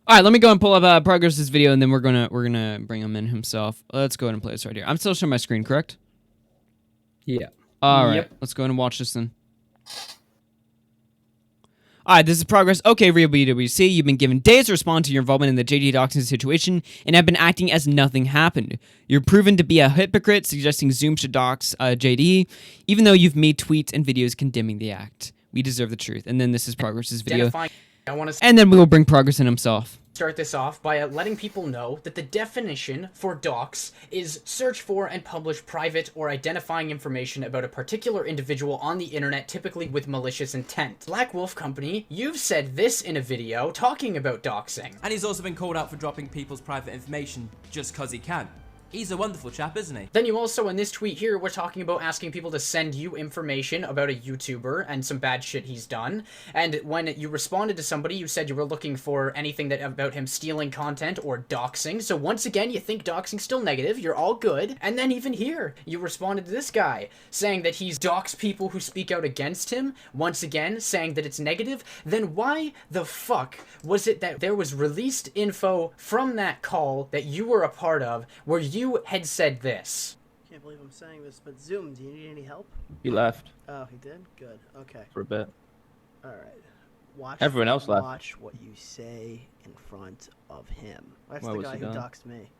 All right, let me go and pull up Progress's video, and then we're gonna bring him in himself. Let's go ahead and play this right here. I'm still showing my screen, correct?
Yeah.
All right,
Yep.
let's go ahead and watch this then. All right, this is Progress. Okay, Real BWC, you've been given days to respond to your involvement in the JD doxing situation and have been acting as nothing happened. You're proven to be a hypocrite, suggesting Zoom should dox JD, even though you've made tweets and videos condemning the act. We deserve the truth. And then this is Progress's video.
I want to
And then we will bring Progress in himself.
start this off by letting people know that the definition for dox is search for and publish private or identifying information about a particular individual on the internet, typically with malicious intent. BlackWolfCompany, you've said this in a video talking about doxing.
And he's also been called out for dropping people's private information just cause he can. He's a wonderful chap, isn't he?
Then you also, in this tweet here, we're talking about asking people to send you information about a YouTuber and some bad shit he's done. And when you responded to somebody, you said you were looking for anything that about him stealing content or doxing. So once again, you think doxing's still negative. You're all good. And then even here, you responded to this guy saying that he's doxed people who speak out against him. Once again, saying that it's negative. Then why the fuck was it that there was released info from that call that you were a part of where you had said this?
Can't believe I'm saying this, but Zoom, do you need any help?
He left
Oh, he did? Good. Okay.
for a bit.
All right. Watch.
Everyone else left.
Watch what you say in front of him. That's
Where
the
was
guy
he
who
going?
doxed me.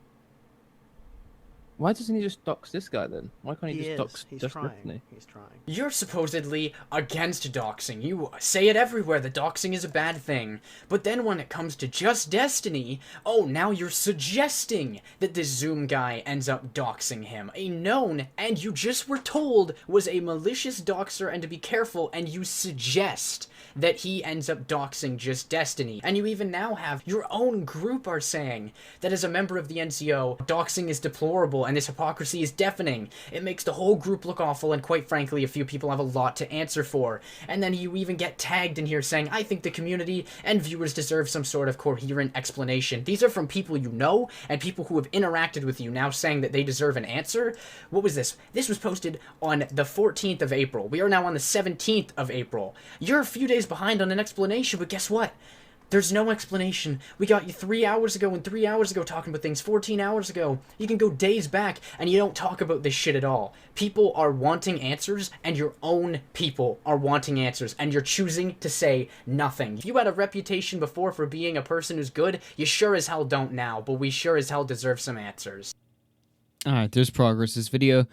Why doesn't he just dox this guy then? Why can't he,
He
just
is.
dox
He's
just
trying.
Tiffany?
He's trying.
You're supposedly against doxing. You say it everywhere that doxing is a bad thing. But then when it comes to Just Destiny, oh, now you're suggesting that this Zoom guy ends up doxing him. A known, and you just were told, was a malicious doxer and to be careful, and you suggest that he ends up doxing Just Destiny. And you even now have your own group are saying that as a member of the NCO, doxing is deplorable and this hypocrisy is deafening. It makes the whole group look awful, and quite frankly, a few people have a lot to answer for. And then you even get tagged in here saying, I think the community and viewers deserve some sort of coherent explanation. These are from people you know and people who have interacted with you now saying that they deserve an answer. What was this? This was posted on the 14th of April. We are now on the 17th of April. You're a few days behind on an explanation, but guess what? There's no explanation. We got you 3 hours ago and 3 hours ago talking about things, 14 hours ago. You can go days back and you don't talk about this shit at all. People are wanting answers, and your own people are wanting answers, and you're choosing to say nothing. If you had a reputation before for being a person who's good, you sure as hell don't now, but we sure as hell deserve some answers.
All right, there's Progress. This video.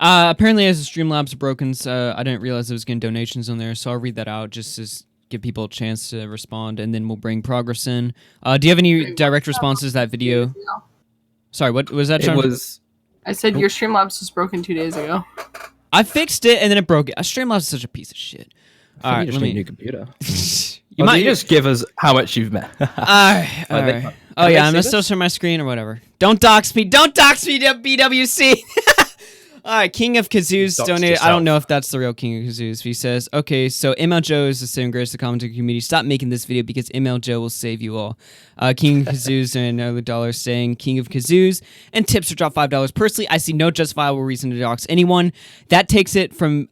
Apparently, as the Streamlabs are broken, I didn't realize I was getting donations on there, so I'll read that out just to give people a chance to respond, and then we'll bring Progress in. Do you have any direct responses to that video? Sorry, what was that?
It was.
I said your Streamlabs was broken 2 days ago.
I fixed it, and then it broke it. Streamlabs is such a piece of shit. All right,
You just need a new computer.
You might
just give us how much you've met.
all right. Oh yeah, I'm gonna still share my screen or whatever. Don't dox me. Don't dox me, BWC. All right, King of Kazoos
Doxed
donated. I
yourself.
don't know if that's the real King of Kazoos. He says, okay, so ML Joe is the same grace to the commentary community. Stop making this video because ML Joe will save you all. King of Kazoos and another dollar saying King of Kazoos and tips to drop $5. Personally, I see no justifiable reason to dox anyone. That takes it from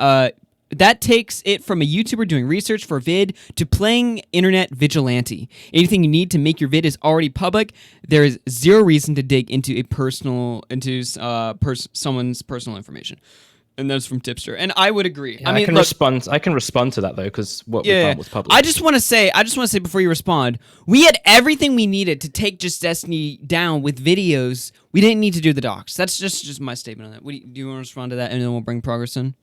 that takes it from a YouTuber doing research for a vid to playing internet vigilante. Anything you need to make your vid is already public. There is zero reason to dig into someone's personal information. And that's from Tipster, and I would agree.
Yeah,
I mean,
I can respond to that though, because what we found was public.
I just want to say before you respond, we had everything we needed to take Just Destiny down with videos. We didn't need to do the docs. That's just my statement on that. Do you want to respond to that, and then we'll bring progress in?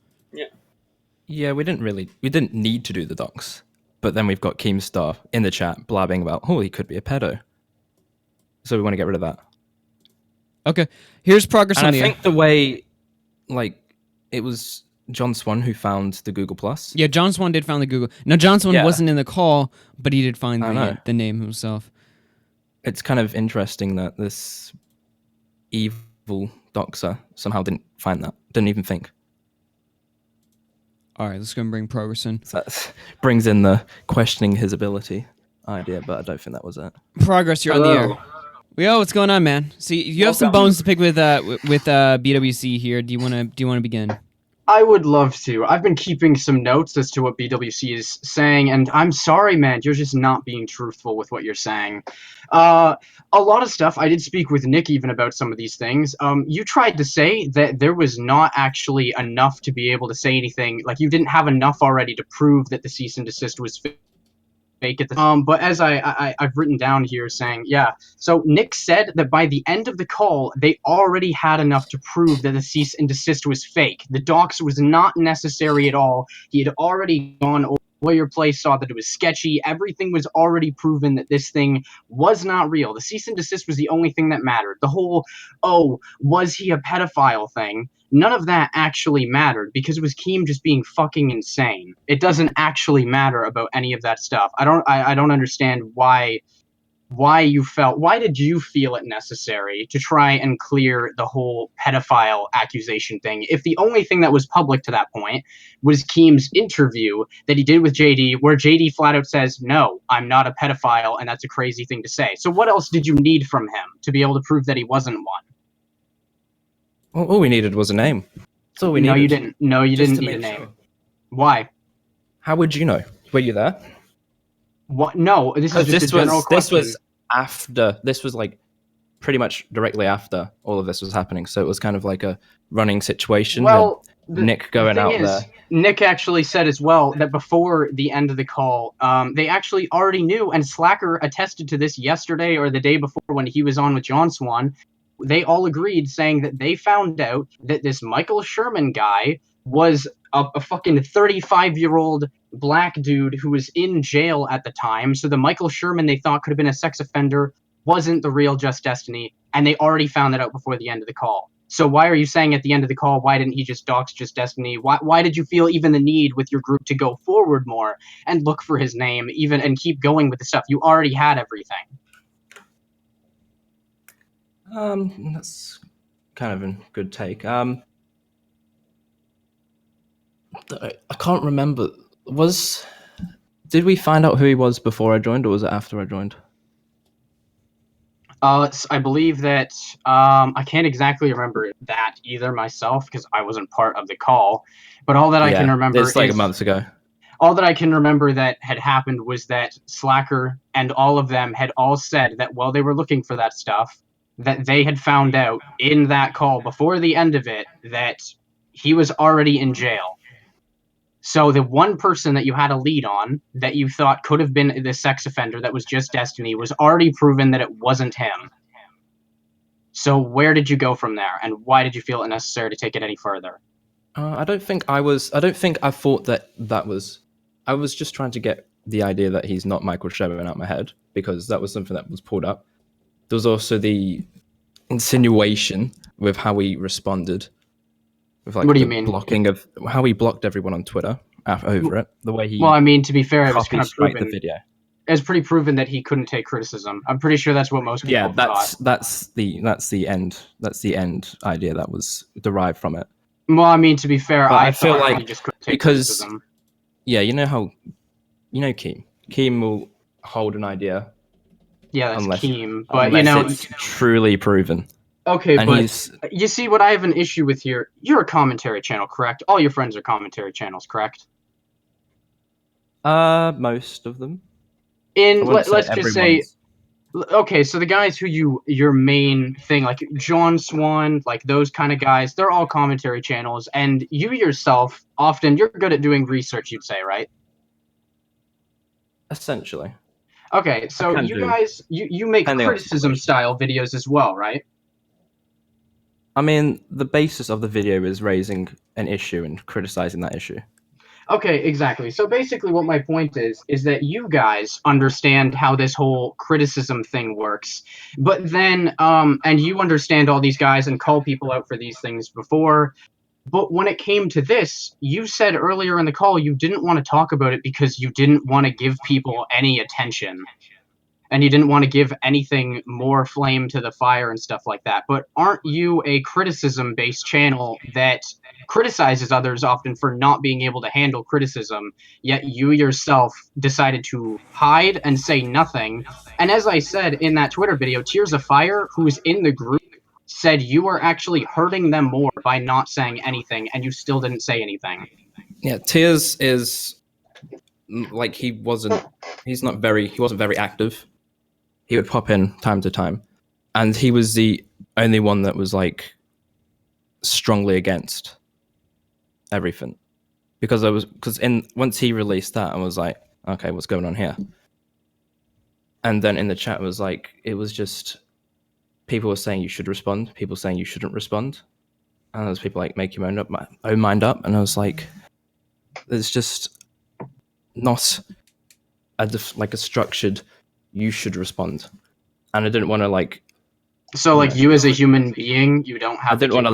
Yeah, we didn't need to do the docs, but then we've got KEEMSTAR in the chat blabbing about, he could be a pedo, so we want to get rid of that.
Okay, here's progress
and
on
I
the
think the way, it was John Swan who found the Google Plus.
Yeah, John Swan did find the Google. Now, John Swan wasn't in the call, but he did find the name himself.
It's kind of interesting that this evil doxer somehow didn't find that. Didn't even think.
All right, let's go and bring progress in.
So that brings in the questioning his ability idea, but I don't think that was it.
Progress, you're on the air. Yo, what's going on, man? See, you have some bones to pick with BWC here. Do you want to begin?
I would love to. I've been keeping some notes as to what BWC is saying, and I'm sorry, man, you're just not being truthful with what you're saying. A lot of stuff, I did speak with Nick even about some of these things. You tried to say that there was not actually enough to be able to say anything, like you didn't have enough already to prove that the cease and desist was fake at the but as I've written down here saying, so Nick said that by the end of the call, they already had enough to prove that the cease and desist was fake. The docs was not necessary at all. He had already gone over Lawyer Place, saw that it was sketchy. Everything was already proven that this thing was not real. The cease and desist was the only thing that mattered. The whole, was he a pedophile thing? None of that actually mattered because it was Keem just being fucking insane. It doesn't actually matter about any of that stuff. I don't understand why did you feel it necessary to try and clear the whole pedophile accusation thing if the only thing that was public to that point was Keem's interview that he did with JD, where JD flat out says, no, I'm not a pedophile, and that's a crazy thing to say. So what else did you need from him to be able to prove that he wasn't one?
Well, all we needed was a name. That's all we needed.
No, you didn't. No, you didn't need a name. Sure. Why?
How would you know? Were you there?
What? No, this is just a general question.
This was after. This was like pretty much directly after all of this was happening. So it was kind of like a running situation.
Well,
Nick going out there.
Nick actually said as well that before the end of the call, they actually already knew, and Slacker attested to this yesterday or the day before when he was on with John Swan. They all agreed, saying that they found out that this Michael Sherman guy was a fucking 35-year-old black dude who was in jail at the time. So the Michael Sherman they thought could have been a sex offender wasn't the real Just Destiny, and they already found that out before the end of the call. So why are you saying at the end of the call, why didn't he just dox Just Destiny? Why did you feel even the need with your group to go forward more and look for his name even and keep going with the stuff? You already had everything.
That's kind of a good take. I can't remember. Did we find out who he was before I joined, or was it after I joined?
I believe that I can't exactly remember that either myself because I wasn't part of the call. But all that I can remember
it's like a month ago.
All that I can remember that had happened was that Slacker and all of them had all said that while they were looking for that stuff, that they had found out in that call before the end of it that he was already in jail. So the one person that you had a lead on that you thought could have been the sex offender that was Just Destiny was already proven that it wasn't him. So where did you go from there, and why did you feel it necessary to take it any further?
I don't think I thought that was. I was just trying to get the idea that he's not Michael Sherman out of my head because that was something that was pulled up. There was also the insinuation with how he responded. With like
what do you mean?
Blocking of how he blocked everyone on Twitter over it. The way he.
Well, I mean, to be fair, it was kind of proven.
The video.
It was pretty proven that he couldn't take criticism. I'm pretty sure that's what most people thought.
That's the end. That's the end idea that was derived from it.
Well, I mean, to be fair,
I feel like
he just couldn't take criticism.
Yeah, Keem. Keem will hold an idea.
Yeah, that's Keem.
But,
unless
it's truly proven.
Okay,
And
but
he's
you see what I have an issue with here? You're a commentary channel, correct? All your friends are commentary channels, correct?
most of them. I wouldn't say
Let's just say,
everyone's.
okay, so the guys who your main thing, like John Swan, like those kind of guys, they're all commentary channels, and you yourself, often, you're good at doing research, you'd say, right?
Essentially.
Okay, so
can
you
do.
guys, you make
Depending on
criticism style videos as well, right?
I mean, the basis of the video is raising an issue and criticizing that issue.
Okay, exactly. So basically what my point is that you guys understand how this whole criticism thing works. But then and you understand all these guys and call people out for these things before. But when it came to this, you said earlier in the call you didn't want to talk about it because you didn't want to give people any attention. And you didn't want to give anything more flame to the fire and stuff like that. But aren't you a criticism-based channel that criticizes others often for not being able to handle criticism, yet you yourself decided to hide and say nothing? And as I said in that Twitter video, Tears of Fire, who's in the group, said you were actually hurting them more by not saying anything, and you still didn't say anything.
Yeah, Tears is like he wasn't very active. He would pop in time to time, and he was the only one that was like strongly against everything, because once he released that, I was like, okay, what's going on here? And then in the chat, it was just people were saying you should respond, people saying you shouldn't respond, and there was people like make your own mind up, and I was like, there's just not a structured you should respond, and I didn't want to
So like you as a human being, you don't have.
I didn't want
to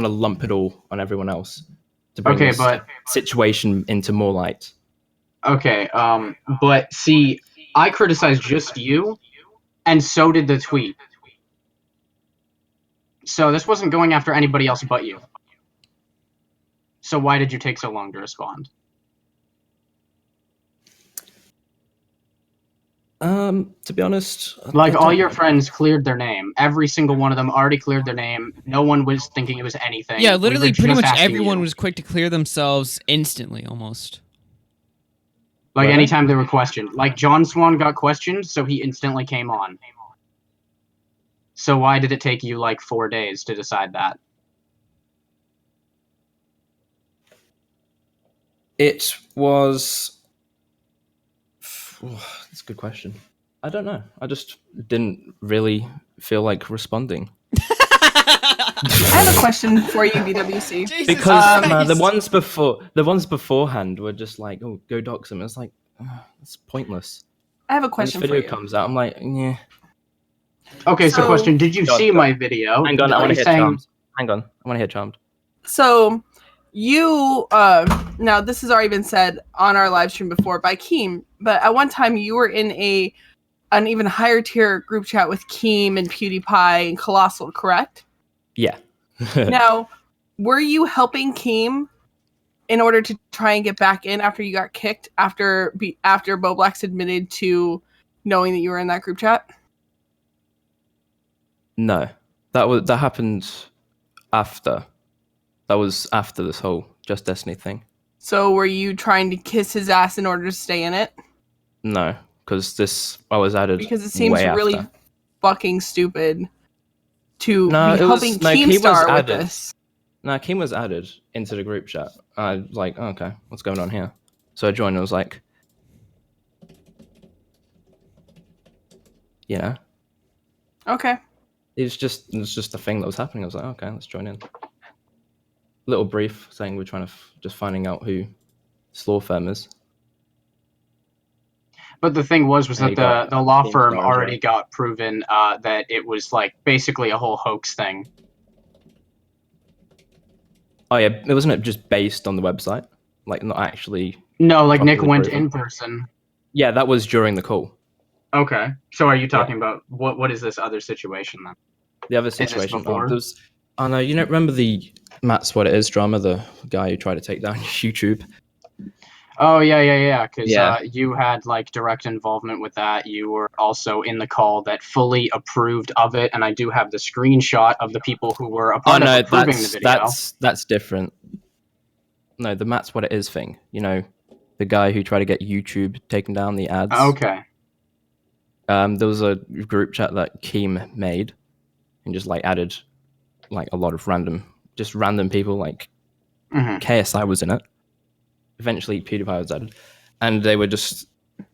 to lump it all on everyone else to bring this situation into more light.
Okay, but see, I criticized just you, and so did the tweet. So this wasn't going after anybody else but you. So why did you take so long to respond?
To be honest,
like all your friends cleared their name. Every single one of them already cleared their name. No one was thinking it was anything.
Yeah, literally, pretty much everyone
you.
was quick to clear themselves instantly, almost.
Like anytime they were questioned. Like John Swan got questioned, so he instantly came on. So why did it take you like 4 days to decide that?
It was. That's a good question. I don't know. I just didn't really feel like responding.
I have a question for you, BWC.
Jesus
because the ones beforehand were just like, "Oh, go dox him." It's like, it's pointless.
I have a question
when this
for you.
video comes out, I'm like, yeah.
Okay, so question: did you see my video?
Hang on, I want to hear Charmed. Hang on, I want to hear Charmed.
So, you now this has already been said on our live stream before by Keem, but at one time you were in an even higher tier group chat with Keem and PewDiePie and Colossal, correct?
Yeah.
Now, were you helping Keem in order to try and get back in after you got kicked after Bowblax admitted to knowing that you were in that group chat?
No, that happened after. That was after this whole Just Destiny thing.
So were you trying to kiss his ass in order to stay in it?
No, because I was added.
Because it seems
way
really
after.
fucking stupid to be helping KEEMSTAR with this.
No, Keem was added into the group chat. I was like, oh, okay, what's going on here? So I joined and I was like, you know.
Okay.
It was just a thing that was happening. I was like, okay, let's join in. Little brief saying we're trying to just finding out who Slawfirm is.
But the thing was that the law firm already got proven that it was like basically a whole hoax thing.
Oh yeah, it wasn't just based on the website, like not actually.
No, like Nick went in person.
Yeah, that was during the call.
Okay, so are you talking about what is this other situation then?
The other situation. Oh no, you don't remember the Matt's What It Is drama, the guy who tried to take down YouTube?
Oh yeah. Because
Yeah.
you had like direct involvement with that. You were also in the call that fully approved of it, and I do have the screenshot of the people who were a part of approving the video.
That's different. No, the Matt's what it is thing. You know, the guy who tried to get YouTube taken down the ads.
Okay.
There was a group chat that Keem made, and just like added like a lot of random people. Like KSI was in it. Eventually, PewDiePie was added, and they were just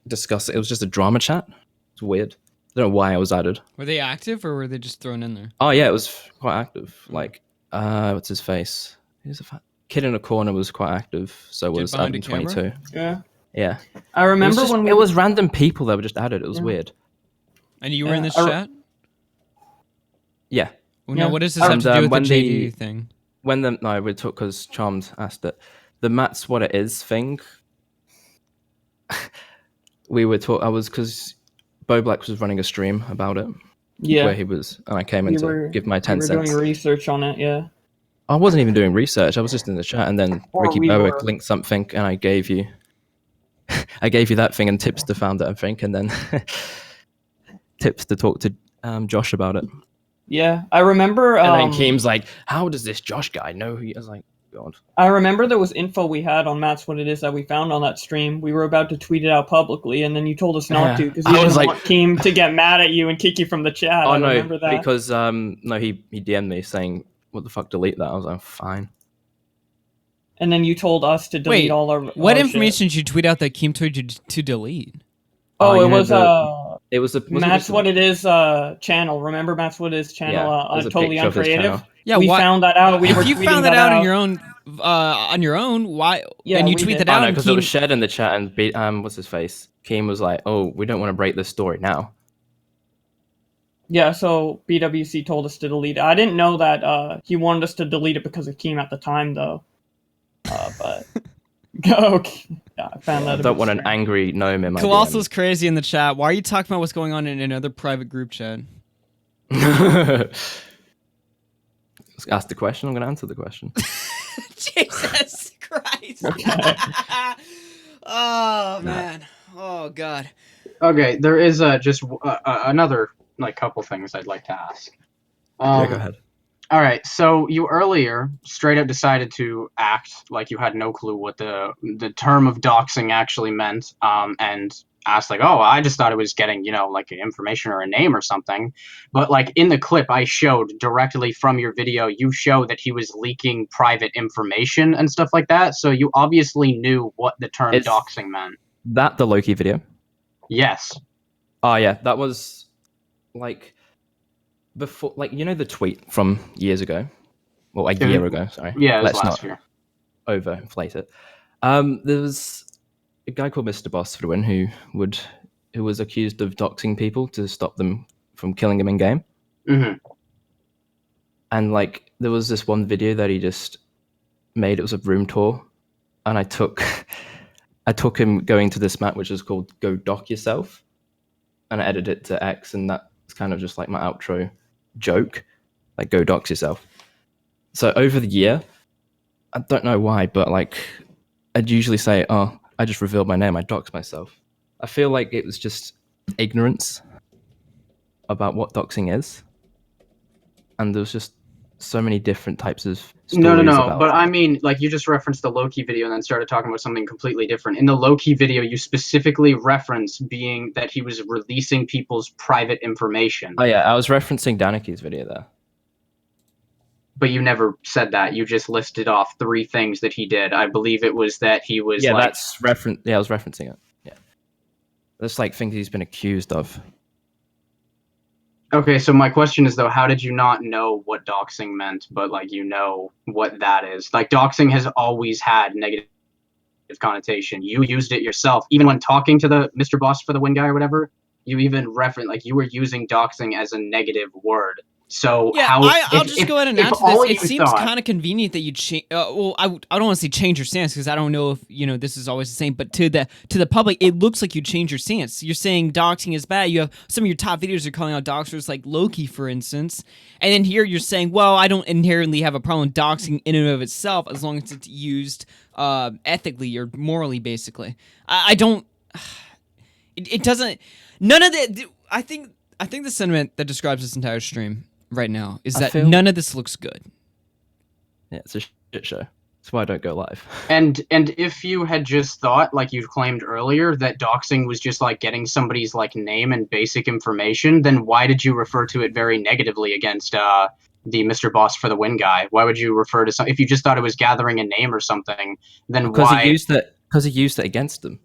discussing. It was just a drama chat. It's weird. I don't know why I was added.
Were they active or were they just thrown in there?
Oh yeah, it was quite active. Like, what's his face? Who's a kid in a corner was quite active. So was Adam 22. Yeah.
I remember when
it was random people that were just added. It was weird.
And you were in this chat?
Yeah.
Well, now, what does this have to do with the JD thing?
We took because Charmed asked it. The Matt's what it is thing. We were I was because Bowblax was running a stream about it.
Yeah.
Where he was, and I came in to give my 10 cents.
Doing research on it, yeah.
I wasn't even doing research. I was just in the chat, and then Ricky Bowick linked something, and I gave you that thing and tips to found it, I think, and then tips to talk to Josh about it.
Yeah, I remember.
And then Keem's like, "How does this Josh guy know who he is?" Like, God.
I remember there was info we had on Matt's what it is that we found on that stream. We were about to tweet it out publicly, and then you told us not to because you didn't want Keem to get mad at you and kick you from the chat.
Oh,
I remember that.
Because he DM'd me saying, "What the fuck, delete that?" I was like, "Fine."
And then you told us to delete all our.
What information did you tweet out that Keem told you to delete?
Oh, it was
the
Matt's what it is channel. Remember Matt's what it is channel? Totally uncreative.
Yeah,
we found that out.
If you found that out on your own, why?
Yeah,
and you tweet that out
because it was shared in the chat, and what's his face? Keem was like, "Oh, we don't want to break this story now."
Yeah, so BWC told us to delete it. I didn't know that he wanted us to delete it because of Keem at the time, though. But okay. Yeah, I found that.
I don't want an angry gnome in my
Colossal's crazy in the chat. Why are you talking about what's going on in another private group chat?
Ask the question. I'm going to answer the question.
Jesus Christ!
Okay.
Oh man! Oh God!
Okay, there is just another couple things I'd like to ask.
Yeah, go ahead.
All right, so you earlier straight up decided to act like you had no clue what the term of doxing actually meant, and asked like, "Oh, I just thought it was getting like information or a name or something." But like in the clip I showed directly from your video, you show that he was leaking private information and stuff like that. So you obviously knew what the term doxing meant.
That the Loki video?
Yes.
Oh yeah, that was like before, like the tweet from years ago, well, a year ago. Sorry.
Yeah, it was
let's
last
not
year.
Overinflate it. There was a guy called Mr. Boss for the win who was accused of doxing people to stop them from killing him in game.
Mm-hmm.
And like there was this one video that he just made. It was a room tour, and I took him going to this map which is called "Go Dock Yourself," and I edited it to X, and that's kind of just like my outro joke, like "Go dox yourself." So over the year, I don't know why, but like I'd usually say, "Oh, I just revealed my name. I doxed myself." I feel like it was just ignorance about what doxing is, and there was just so many different types of stories.
No. But I mean, like you just referenced the Loki video and then started talking about something completely different. In the Loki video, you specifically referenced being that he was releasing people's private information.
Oh yeah, I was referencing Daniki's video there.
But you never said that. You just listed off 3 things that he did. I believe it was that he was
Yeah, that's Yeah, I was referencing it. Yeah. That's like things he's been accused of.
Okay, so my question is though, how did you not know what doxing meant, but like what that is? Like doxing has always had negative connotation. You used it yourself, even when talking to the Mr. Boss for the win guy or whatever. You even referenced like you were using doxing as a negative word. So
yeah, I'll just go ahead and answer this. It seems kind of convenient that you change. Well, I don't want to say change your stance because I don't know if this is always the same. But to the public, it looks like you change your stance. You're saying doxing is bad. You have some of your top videos are calling out doxers, like Loki, for instance. And then here you're saying, well, I don't inherently have a problem with doxing in and of itself as long as it's used ethically or morally, basically. I don't. It doesn't. None of the. I think the sentiment that describes this entire stream right now is that none of this looks good.
Yeah, it's a shit show. That's why I don't go live.
And if you had just thought, like you claimed earlier, that doxing was just like getting somebody's like name and basic information, then why did you refer to it very negatively against the Mr. Boss for the Win guy? Why would you refer to if you just thought it was gathering a name or something? Then why?
Because he used it against them.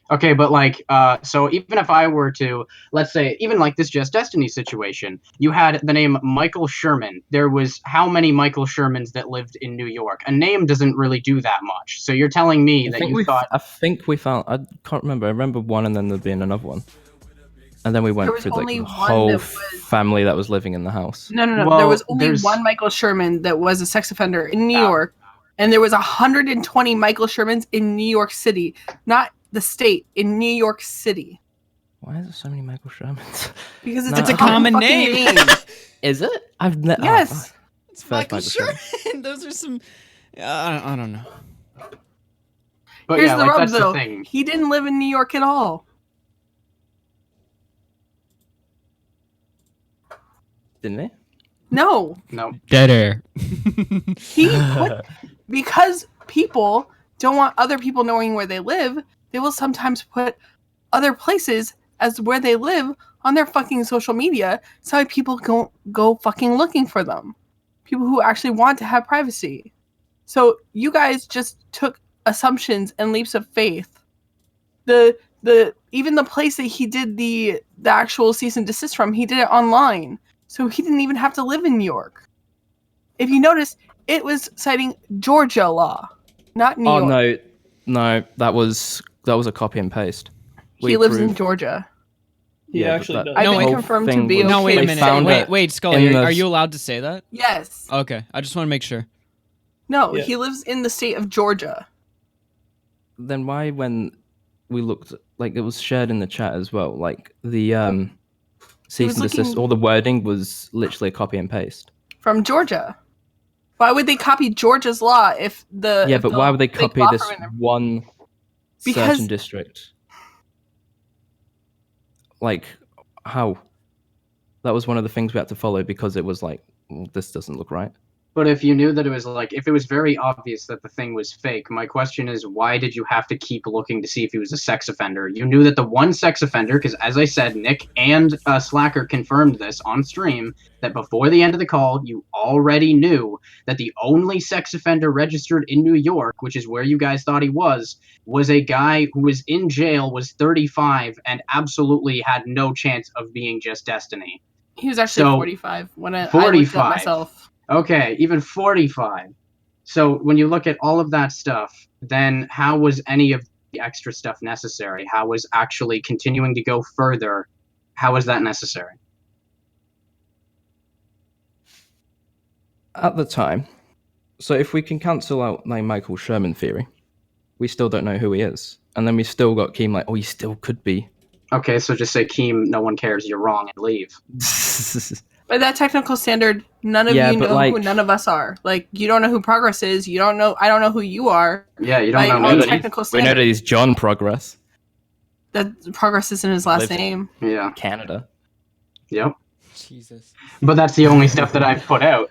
Okay, but like, so even if I were to, let's say, even like this Just Destiny situation, you had the name Michael Sherman. There was how many Michael Shermans that lived in New York? A name doesn't really do that much. So you're telling me that you thought...
I think we found... I can't remember. I remember one and then there being another one. And then we went through like the whole family that was living in the house.
No. Well, there was only one Michael Sherman that was a sex offender in New York. And there was 120 Michael Shermans in New York City. Not... the state in New York City.
Why is there so many Michael Shermans?
Because it's a common name.
Is it? I've never.
Yes,
it's Michael Sherman. Those are some. I don't know.
But
here's
yeah,
the
like,
rub,
that's
though.
the thing.
He didn't live in New York at all.
Didn't he?
No.
Dead air.
Because people don't want other people knowing where they live, they will sometimes put other places as where they live on their fucking social media so people go fucking looking for them. People who actually want to have privacy. So you guys just took assumptions and leaps of faith. Even the place that he did the actual cease and desist from, he did it online. So he didn't even have to live in New York. If you notice, it was citing Georgia law. Not New York.
No, that was a copy and paste.
He lives in Georgia.
He actually does.
I've been confirmed to be okay.
No, wait a minute. Wait, Skully, are you allowed to say that?
Yes.
Okay, I just want to make sure.
No, he lives in the state of Georgia.
Then why, when we looked, like it was shared in the chat as well, like the cease and desist, all the wording was literally a copy and paste
from Georgia. Why would they copy Georgia's law if the...
Yeah, but why would they copy this one certain district? Like, how? That was one of the things we had to follow because it was like, well, this doesn't look right.
But if you knew that it was like, if it was very obvious that the thing was fake, my question is, why did you have to keep looking to see if he was a sex offender? You knew that the one sex offender, because as I said, Nick and Slacker confirmed this on stream, that before the end of the call, you already knew that the only sex offender registered in New York, which is where you guys thought he was a guy who was in jail, was 35, and absolutely had no chance of being Just Destiny.
He was actually 45 when I looked at myself.
Okay, even 45. So when you look at all of that stuff, then how was any of the extra stuff necessary? How was actually continuing to go further? How was that necessary?
At the time, so if we can cancel out my Michael Sherman theory, we still don't know who he is. And then we still got Keem like, oh, he still could be.
Okay, so just say, Keem, no one cares, you're wrong, and leave.
By that technical standard, none of you know who none of us are. Like, you don't know who Progress is. You don't know. I don't know who you are.
Yeah, you don't know.
Technical
we know that he's John Progress.
That Progress isn't his last name.
Yeah.
Canada.
Yep.
Jesus.
But that's the only stuff that I've put out.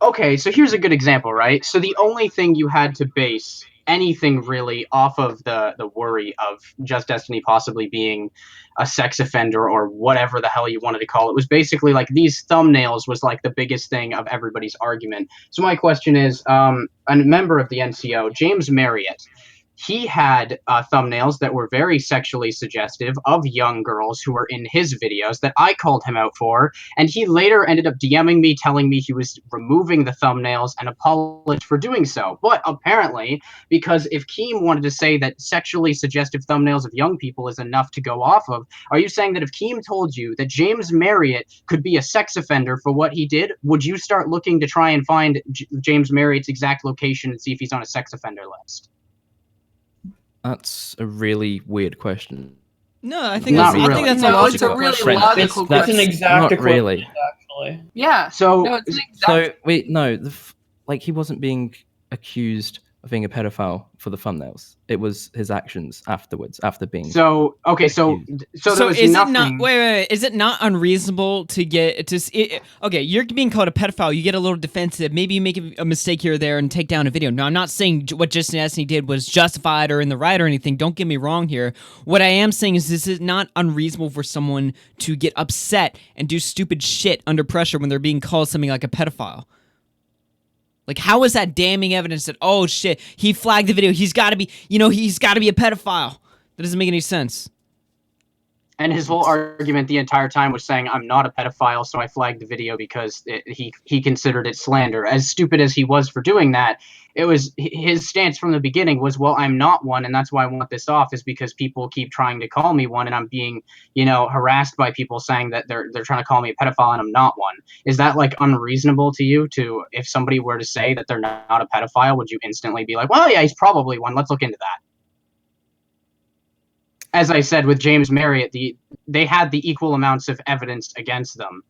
Okay, so here's a good example, right? So the only thing you had to base anything really off of the worry of Just Destiny possibly being a sex offender or whatever the hell you wanted to call it was basically like these thumbnails was like the biggest thing of everybody's argument. So my question is, a member of the NCO, James Marriott, he had thumbnails that were very sexually suggestive of young girls who were in his videos that I called him out for, and he later ended up DMing me telling me he was removing the thumbnails and apologized for doing so. But apparently, because if Keem wanted to say that sexually suggestive thumbnails of young people is enough to go off of, are you saying that if Keem told you that James Marriott could be a sex offender for what he did, would you start looking to try and find James Marriott's exact location and see if he's on a sex offender list?
That's a really weird question.
No, I think that's a logical question.
Logical
that's an exact
Not really.
Actually. Yeah.
So,
no, it's an exact...
wait, no, like he wasn't being accused of being a pedophile for the thumbnails. It was his actions afterwards, after being.
So okay, so there was
is
nothing.
it not? Wait. Is it not unreasonable to get to? Okay, you're being called a pedophile. You get a little defensive. Maybe you make a mistake here or there and take down a video. Now, I'm not saying what Justin Destiny did was justified or in the right or anything. Don't get me wrong here. What I am saying is this is not unreasonable for someone to get upset and do stupid shit under pressure when they're being called something like a pedophile. Like, how is that damning evidence that, oh shit, he flagged the video, he's gotta be, he's gotta be a pedophile? That doesn't make any sense.
And his whole argument the entire time was saying, I'm not a pedophile, so I flagged the video because he considered it slander. As stupid as he was for doing that, it was his stance from the beginning was, well, I'm not one, and that's why I want this off, is because people keep trying to call me one, and I'm being, harassed by people saying that they're trying to call me a pedophile and I'm not one. Is that, like, unreasonable to you? To if somebody were to say that they're not a pedophile, would you instantly be like, well, yeah, he's probably one, let's look into that? As I said with James Marriott, they had the equal amounts of evidence against them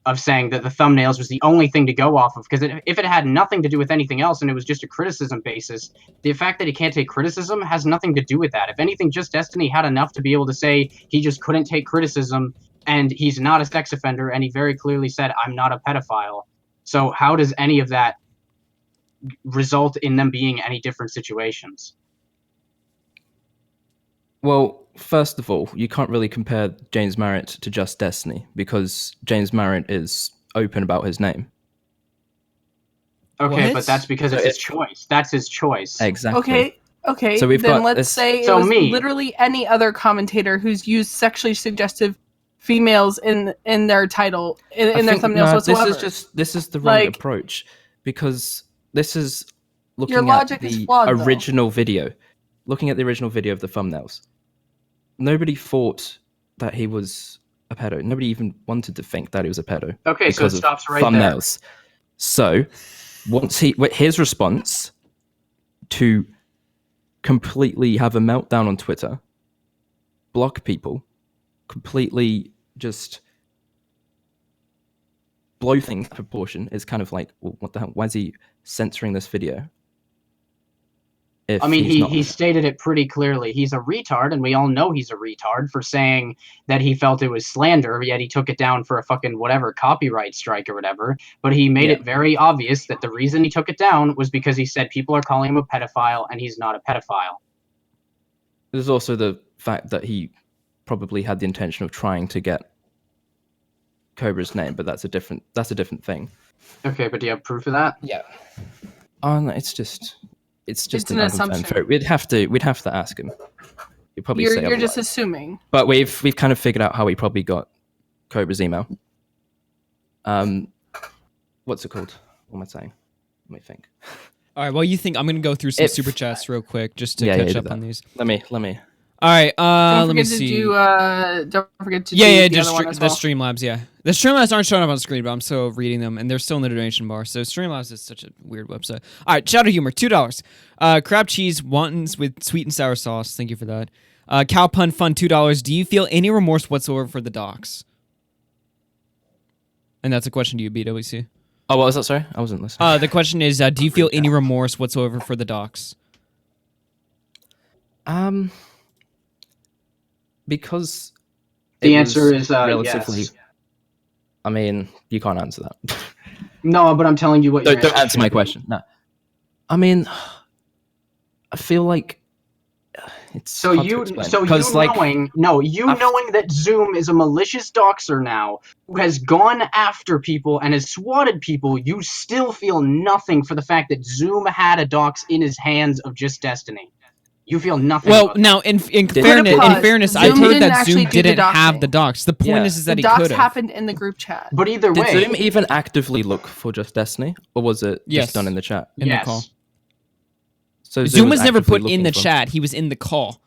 of saying that the thumbnails was the only thing to go off of, because if it had nothing to do with anything else and it was just a criticism basis, the fact that he can't take criticism has nothing to do with that. If anything, Just Destiny had enough to be able to say he just couldn't take criticism and he's not a sex offender, and he very clearly said, I'm not a pedophile. So how does any of that result in them being any different situations?
Well, first of all, you can't really compare James Marriott to Just Destiny because James Marriott is open about his name.
Okay,
What?
but that's because it's his choice. That's his choice.
Exactly.
Okay.
So we've
then
got
let's
this-
say it
So
was
me.
literally any other commentator who's used sexually suggestive females in their title in their thumbnails whatsoever.
This is the wrong
Like-
approach, because this is looking
Your
at
logic is
the
flawed, though.
original video. Looking at the original video of the thumbnails. Nobody thought that he was a pedo. Nobody even wanted to think that he was a pedo.
Okay, so it
because of
stops right
thumbnails. So, once his response to completely have a meltdown on Twitter, block people, completely just blow things out of proportion is kind of like, well, what the hell? Why is he censoring this video?
I mean, he stated it pretty clearly. He's a retard, and we all know he's a retard for saying that he felt it was slander, yet he took it down for a fucking whatever copyright strike or whatever. But he made it very obvious that the reason he took it down was because he said people are calling him a pedophile, and he's not a pedophile.
There's also the fact that he probably had the intention of trying to get Cobra's name, but that's a different thing.
Okay, but do you have proof of that?
Yeah. Oh, no, it's just
an assumption.
We'd have to ask him. He'd probably say
You're just
otherwise.
assuming.
But we've kind of figured out how he probably got Cobra's email. What's it called? What am I saying? Let me think.
All right, well, you think I'm gonna go through some super chats real quick just to catch up on these.
Let me.
All right,
Don't
let me
forget to
see.
don't forget to do
Yeah,
the
just
other one as
the
well.
Streamlabs. Yeah, the Streamlabs aren't showing up on screen, but I'm still reading them, and they're still in the donation bar. So Streamlabs is such a weird website. All right, Shadow Humor, $2. Crab cheese wontons with sweet and sour sauce. Thank you for that. Cow pun fun, $2. Do you feel any remorse whatsoever for the docs? And that's a question to you, BWC.
Oh, what was that? Sorry, I wasn't listening.
The question is, do you feel any remorse whatsoever for the docs?
Because
The
it
answer
was
is
relatively.
yes.
I mean, you can't answer that.
No, but I'm telling you what.
Don't answer my question. No. I mean, I feel like it's hard to explain.
Knowing that Zoom is a malicious doxer now, who has gone after people and has swatted people, you still feel nothing for the fact that Zoom had a dox in his hands of Just Destiny. You feel nothing.
Well,
about
now in fairness, I've
Zoom
heard
didn't
that
actually
Zoom
do the
didn't have
doxing.
the docs. The point is that
The
he
docs
could have.
happened in the group chat.
But either
Did
way,
Zoom even actively look for Just Destiny, or was it
Yes.
just done in the chat?
In
yes.
the call.
So
Zoom was never
actively
put in the
looking for-
chat. He was in the call.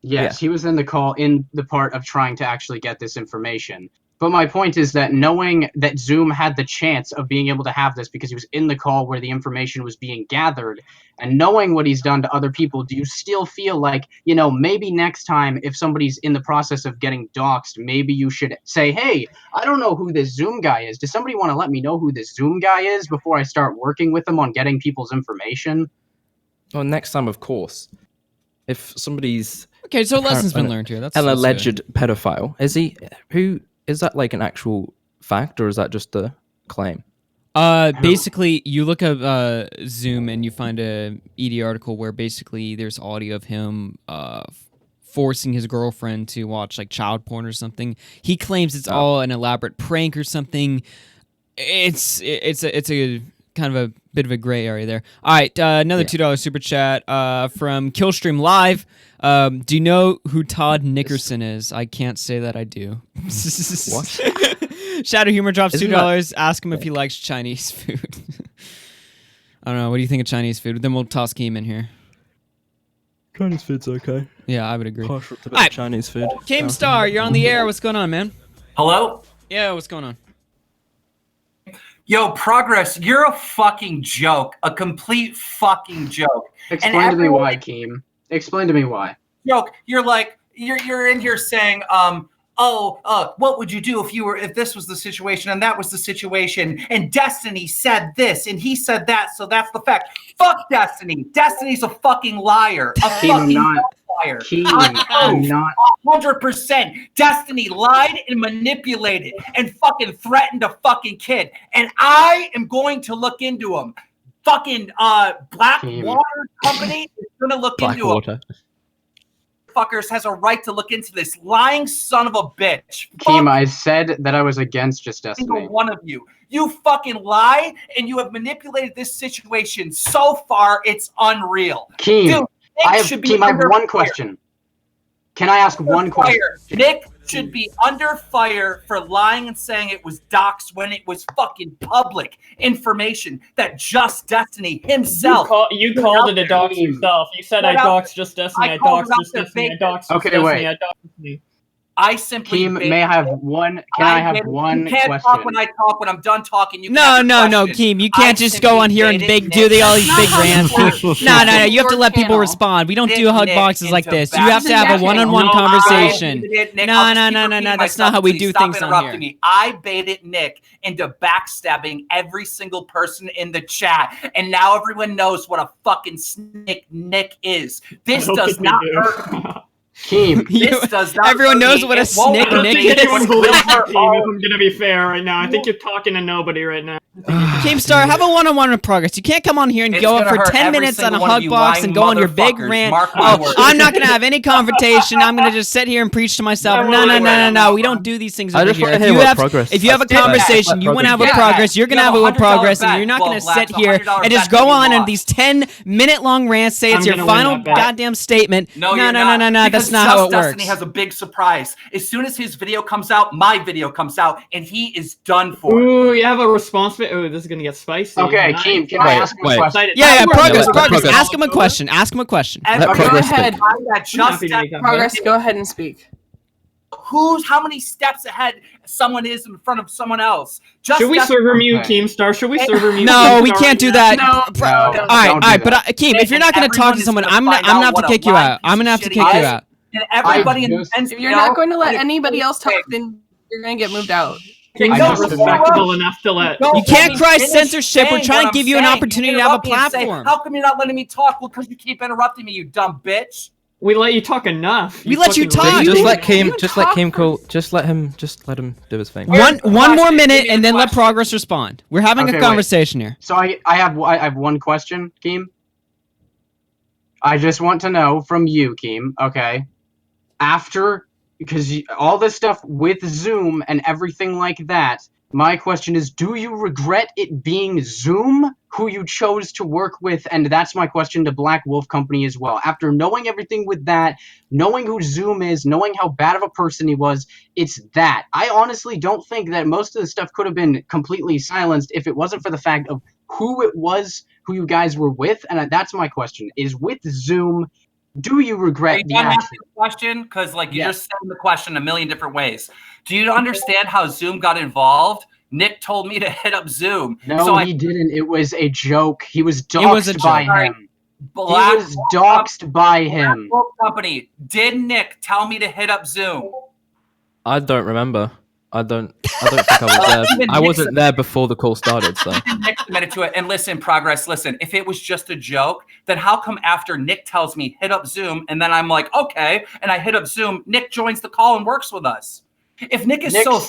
Yes, he was in the call in the part of trying to actually get this information. But my point is that knowing that Zoom had the chance of being able to have this because he was in the call where the information was being gathered, and knowing what he's done to other people, do you still feel like, maybe next time if somebody's in the process of getting doxxed, maybe you should say, hey, I don't know who this Zoom guy is. Does somebody want to let me know who this Zoom guy is before I start working with them on getting people's information?
Well, next time, of course, if somebody's
Okay, so lessons been learned here. That's
an
good.
alleged pedophile, is that like an actual fact or is that just a claim?
Basically, you look up Zoom and you find a ED article where basically there's audio of him forcing his girlfriend to watch like child porn or something. He claims it's all an elaborate prank or something. It's a kind of a bit of a gray area there. All right, another $2 super chat from Killstream Live. Do you know who Todd Nickerson is? I can't say that I do.
What?
Shadow Humor drops
Isn't
$2. Ask him if he likes Chinese food. I don't know. What do you think of Chinese food? Then we'll toss Keem in here.
Chinese food's okay.
Yeah, I would agree.
Partial to a bit of Chinese food.
KEEMSTAR, you're on the air. What's going on, man?
Hello?
Yeah, what's going on?
Yo, Progress, you're a fucking joke. A complete fucking joke.
Explain to me why, Keem. Explain to me why.
Joke. You're like, you're in here saying, what would you do if this was the situation and that was the situation and Destiny said this and he said that, so that's the fact. Fuck Destiny. Destiny's a fucking liar. A fucking liar.
I'm not.
100%. Destiny lied and manipulated and fucking threatened a fucking kid. And I am going to look into him. Fucking BlackWolfCompany is going to look into him. Fuckers has a right to look into this lying son of a bitch.
Keem, I said that I was against just Destiny.
Single one of you. You fucking lie, and you have manipulated this situation so far, it's unreal.
Keem, I have one question. Can I ask one question?
Nick should be under fire for lying and saying it was doxed when it was fucking public information that Just Destiny himself.
You called it a dox yourself. You said I doxed Just Destiny. I doxed Just Destiny. I doxed Just Destiny. I doxed Destiny.
I simply
Keem, may I have one? Can I have one
You can't
question?
talk when I talk. When I'm done talking, you
No, Keem. You can't just go on here and do all these big rants. No. You have to let people respond. We don't do hug boxes like this. You have to have a one-on-one conversation. No. That's not how we do things on here.
I baited Nick into backstabbing every single person in the chat, and now everyone knows what a fucking snake Nick is. This does not hurt.
Keem,
this does not.
Everyone knows what a snick Nick is.
Anyone believes her, if I'm gonna be fair right now. I think you're talking to nobody right now.
KEEMSTAR, have a one-on-one with Progress. You can't come on here and go up for 10 minutes on a hug box and go on your big rant. Oh, I'm not going to have any confrontation. I'm going to just sit here and preach to myself. No. We don't do these things over here. If you have a conversation you want to have with Progress, you're going to have it with Progress, and you're not going to sit here and just go on in these 10-minute long rants, say it's your final goddamn statement. No. That's not how it works.
Destiny has a big surprise. As soon as his video comes out, my video comes out, and he is done for.
Ooh, you have a response. Oh, this is gonna get spicy.
Okay, Keem, can I ask him a question?
Yeah, Progress. Ask him a question. Go
ahead. Progress, go ahead and speak.
How many steps ahead someone is in front of someone else?
Should we server mute KEEMSTAR? Should we server mute?
No, we can't do that. All right, but Keem, if you're not gonna talk to someone, I'm gonna have to kick you out. I'm gonna have to kick you out.
And everybody
if you're not going to let anybody else talk, then you're gonna get moved out.
You're not respectable enough to let.
You can't cry censorship. We're trying to give you an opportunity to have a platform.
How come you're not letting me talk? Well, because you keep interrupting me, you dumb bitch.
We let you talk enough.
We let you talk.
Just let him do his thing.
One more minute, and then let Progress respond. We're having a conversation here.
So I have one question, Keem. I just want to know from you, Keem. Okay, because all this stuff with Zoom and everything like that, my question is, do you regret it being Zoom who you chose to work with? And that's my question to BlackWolfCompany as well. After knowing everything with that, knowing who Zoom is, knowing how bad of a person he was, it's that. I honestly don't think that most of the stuff could have been completely silenced if it wasn't for the fact of who it was, who you guys were with. And that's my question, is with Zoom, do you regret the action?
The question? Because you just said the question a million different ways. Do you understand how Zoom got involved? Nick told me to hit up Zoom.
No, he didn't. It was a joke. He was doxed by him. He was doxed by him.
Company. Did Nick tell me to hit up Zoom?
I don't remember. I don't think I was there. I wasn't there before the call started, so.
Nick committed to it. And listen, Progress, listen, if it was just a joke, then how come after Nick tells me hit up Zoom, and then I'm like, okay, and I hit up Zoom, Nick joins the call and works with us? If Nick is so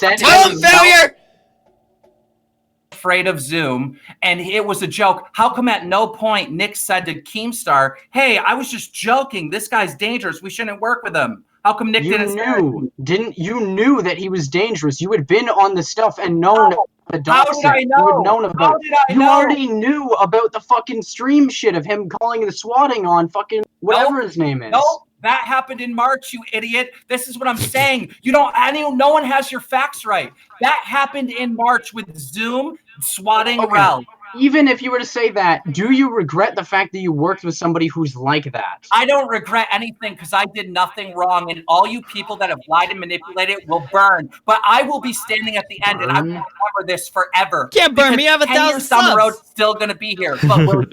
afraid of Zoom and it was a joke, how come at no point Nick said to Keemstar, hey, I was just joking, this guy's dangerous, we shouldn't work with him? How come Nick didn't say it?
You knew that he was dangerous. You had been on the stuff and known the doxing.
How did I know?
You had known about
How did I know?
You already knew about the fucking stream shit of him calling the swatting on fucking whatever his name is.
Nope. That happened in March, you idiot. This is what I'm saying. No one has your facts right. That happened in March with Zoom swatting Rel.
Even if you were to say that, do you regret the fact that you worked with somebody who's like that?
I don't regret anything because I did nothing wrong, and all you people that have lied and manipulated will burn. But I will be standing at the end, and I will remember this forever.
Can't burn me. I have 1,000
years down the road, still gonna be here, but we're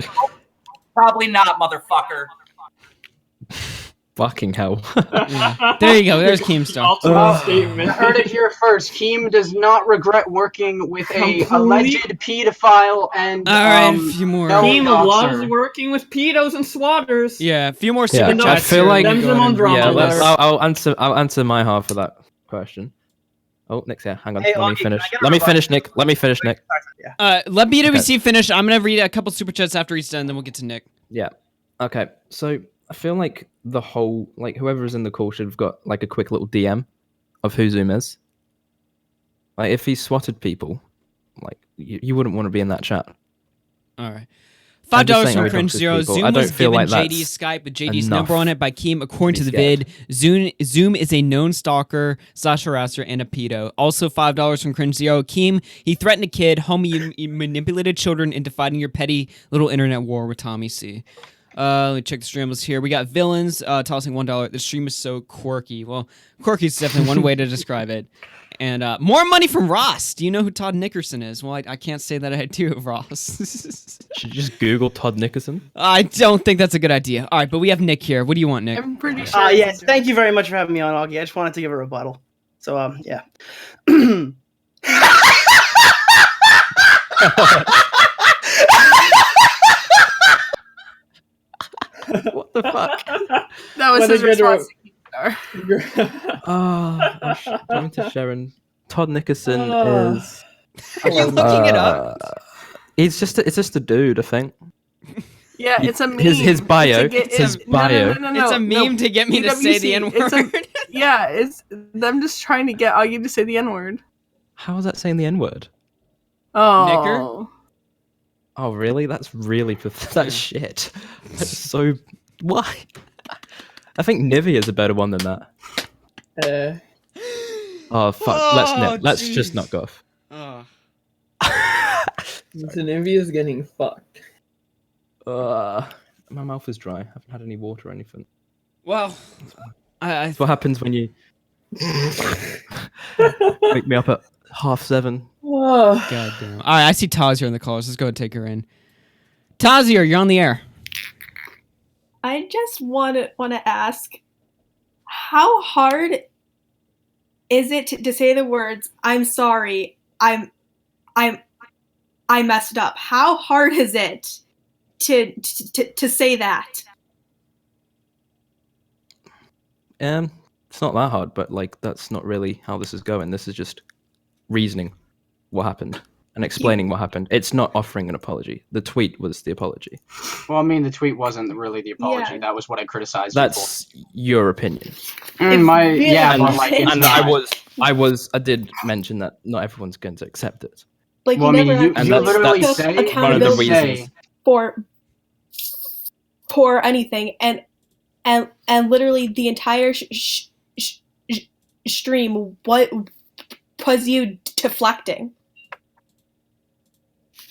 probably not, motherfucker.
Fucking hell.
There you go. There's Keemstar.
I heard it here first. Keem does not regret working with a alleged pedophile and
a few more.
Keem loves working with pedos and swatters.
Yeah, a few more super chats.
I feel like
I'll
answer my half of that question. Oh, Nick's here. Hang on.
Hey,
Let me finish. Let me finish, Nick. Let
BWC finish. I'm gonna read a couple super chats after he's done, then we'll get to Nick.
Yeah. Okay. So I feel like the whole, like, whoever is in the call should have got like a quick little DM of who Zoom is. Like, if he swatted people, like, you wouldn't want to be in that chat.
All right. $5 from Cringe Zero. Zoom was given JD's Skype with JD's number on it by Keem. According to the vid, Zoom is a known stalker / harasser and a pedo. Also $5 from Cringe Zero. Keem, he threatened a kid. Homie, you manipulated children into fighting your petty little internet war with Tommy C. Let me check the stream list here. We got villains tossing $1. The stream is so quirky. Well, quirky is definitely one way to describe it. And more money from Ross. Do you know who Todd Nickerson is? Well, I can't say that I do, Ross.
Should you just Google Todd Nickerson?
I don't think that's a good idea. All right, but we have Nick here. What do you want, Nick?
I'm pretty sure.
Yes, thank you very much for having me on, Augie. I just wanted to give a rebuttal. So, yeah.
What the fuck?
That was his response.
Going to Sharon. Todd Nickerson is.
Are you looking it up?
It's just a dude, I think.
Yeah, it's a meme.
His bio. His bio.
No,
it's a meme to get me to say the N-word.
Yeah, it's them just trying to get Augie to say the N-word.
How is that saying the N-word?
Oh.
Nicker?
Oh, really? That's really that's shit. That's so... Why? I think Nivea is a better one than that. Oh, fuck. Let's just knock off.
Nivea is getting fucked.
My mouth is dry. I haven't had any water or anything.
Well,
That's what happens when you wake me up at 7:30.
God damn. All right, I see Tozier in the call. Let's go and take her in. Tozier, you're on the air.
I just want to ask, how hard is it to say the words "I'm sorry, I messed up"? How hard is it to say that?
It's not that hard, but like that's not really how this is going. This is just reasoning what happened and explaining what happened. It's not offering an apology. The tweet was the apology.
Well, I mean, the tweet wasn't really the apology. Yeah. That was what I criticized.
That's your opinion.
I
did mention that not everyone's going to accept it.
Like, well, you literally
that's
say
one of the reasons
for anything, and literally the entire stream, what was you deflecting?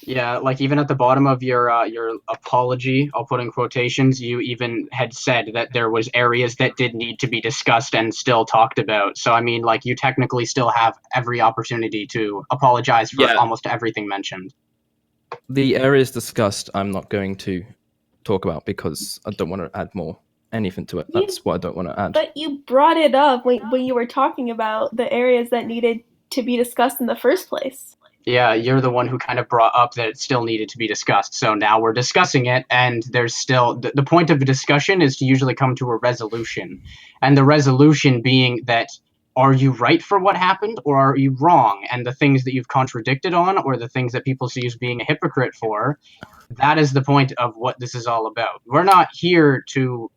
Yeah, like even at the bottom of your apology, I'll put in quotations, you even had said that there was areas that did need to be discussed and still talked about. So I mean, like, you technically still have every opportunity to apologize for almost everything mentioned.
The areas discussed, I'm not going to talk about because I don't want to add more anything to it. That's what I don't want to add.
But you brought it up when you were talking about the areas that needed to be discussed in the first place.
Yeah, you're the one who kind of brought up that it still needed to be discussed. So now we're discussing it, and there's still the point of a discussion is to usually come to a resolution. And the resolution being that are you right for what happened or are you wrong? And the things that you've contradicted on or the things that people see you as being a hypocrite for, that is the point of what this is all about. We're not here to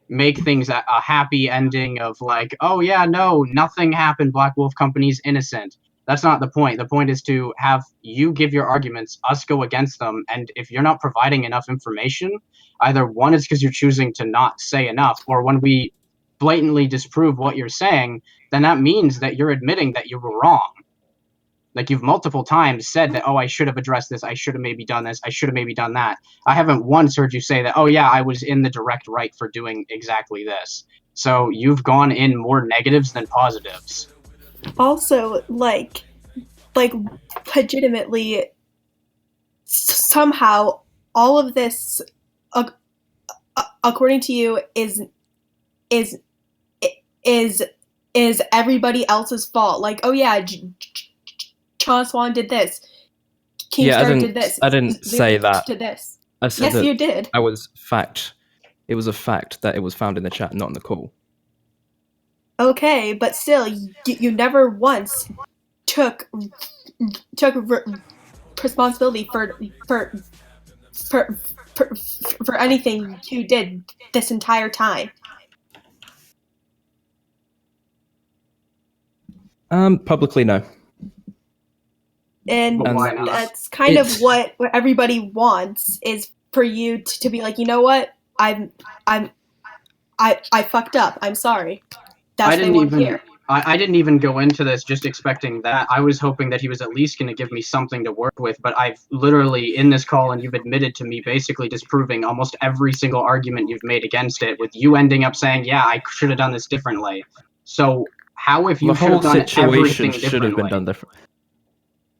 make things a happy ending of like, oh yeah, no, nothing happened, BlackWolfCompany's innocent. That's not the point. The point is to have you give your arguments, us go against them, and if you're not providing enough information, either one is because you're choosing to not say enough, or when we blatantly disprove what you're saying, then that means that you're admitting that you were wrong. Like, you've multiple times said that, oh, I should have addressed this, I should have maybe done this, I should have maybe done that. I haven't once heard you say that, oh yeah, I was in the direct right for doing exactly this. So you've gone in more negatives than positives.
Also, like legitimately, somehow all of this, according to you, is everybody else's fault. Like, oh yeah, John Swan did this. KEEMSTAR did this.
I didn't say that.
Did this.
I said
yes,
that
you did.
It was a fact that it was found in the chat, not in the call.
Okay, but still, you never once took responsibility for anything you did this entire time.
Publicly, no.
And that's kind of what everybody wants, is for you to be like, you know what, I fucked up. I'm sorry. That's what they want to hear.
I didn't even go into this just expecting that. I was hoping that he was at least going to give me something to work with, but I've literally, in this call, and you've admitted to me basically disproving almost every single argument you've made against it, with you ending up saying, yeah, I should have done this differently. So how, if you should have done everything
should have been done differently?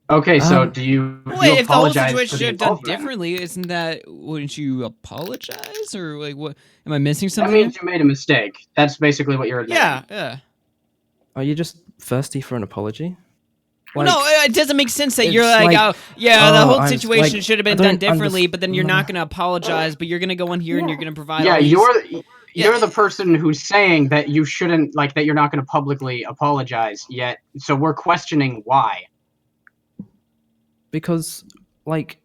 Okay, so do you
Wait, if the whole
apologize
situation
for the
should have done
involvement?
differently, isn't that, wouldn't you apologize? Or like, what, am I missing something?
That means you made a mistake. That's basically what you're admitting.
Yeah.
Are you just thirsty for an apology?
Like, no, it doesn't make sense that you're like, oh, yeah, the whole situation should have been done differently, but then you're not going to apologize, but you're going to go in here and you're going to provide all these...
You're the person who's saying that you shouldn't, like, that you're not going to publicly apologize yet, so we're questioning why.
Because, like,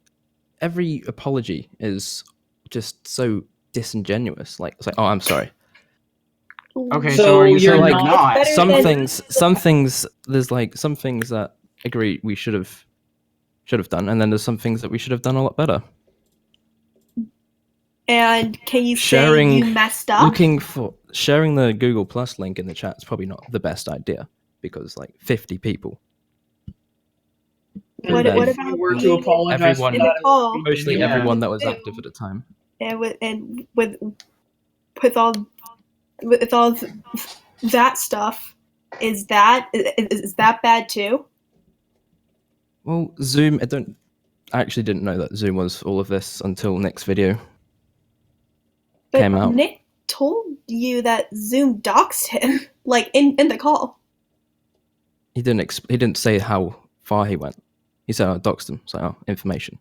every apology is just so disingenuous. Like, it's like, oh, I'm sorry.
Okay, so are you saying
like
not?
Some things, there's like some things that agree we should have done, and then there's some things that we should have done a lot better.
And can you say you messed up?
Sharing the Google Plus link in the chat is probably not the best idea, because like 50 people.
What about
to apologize?
Everyone, mostly everyone that was active at the time.
And with all that stuff, is that bad too?
Well, Zoom. I actually didn't know that Zoom was all of this until Nick's video came out.
Nick told you that Zoom doxed him, like in the call.
He didn't say how far he went. He said, "I doxed him." So, information.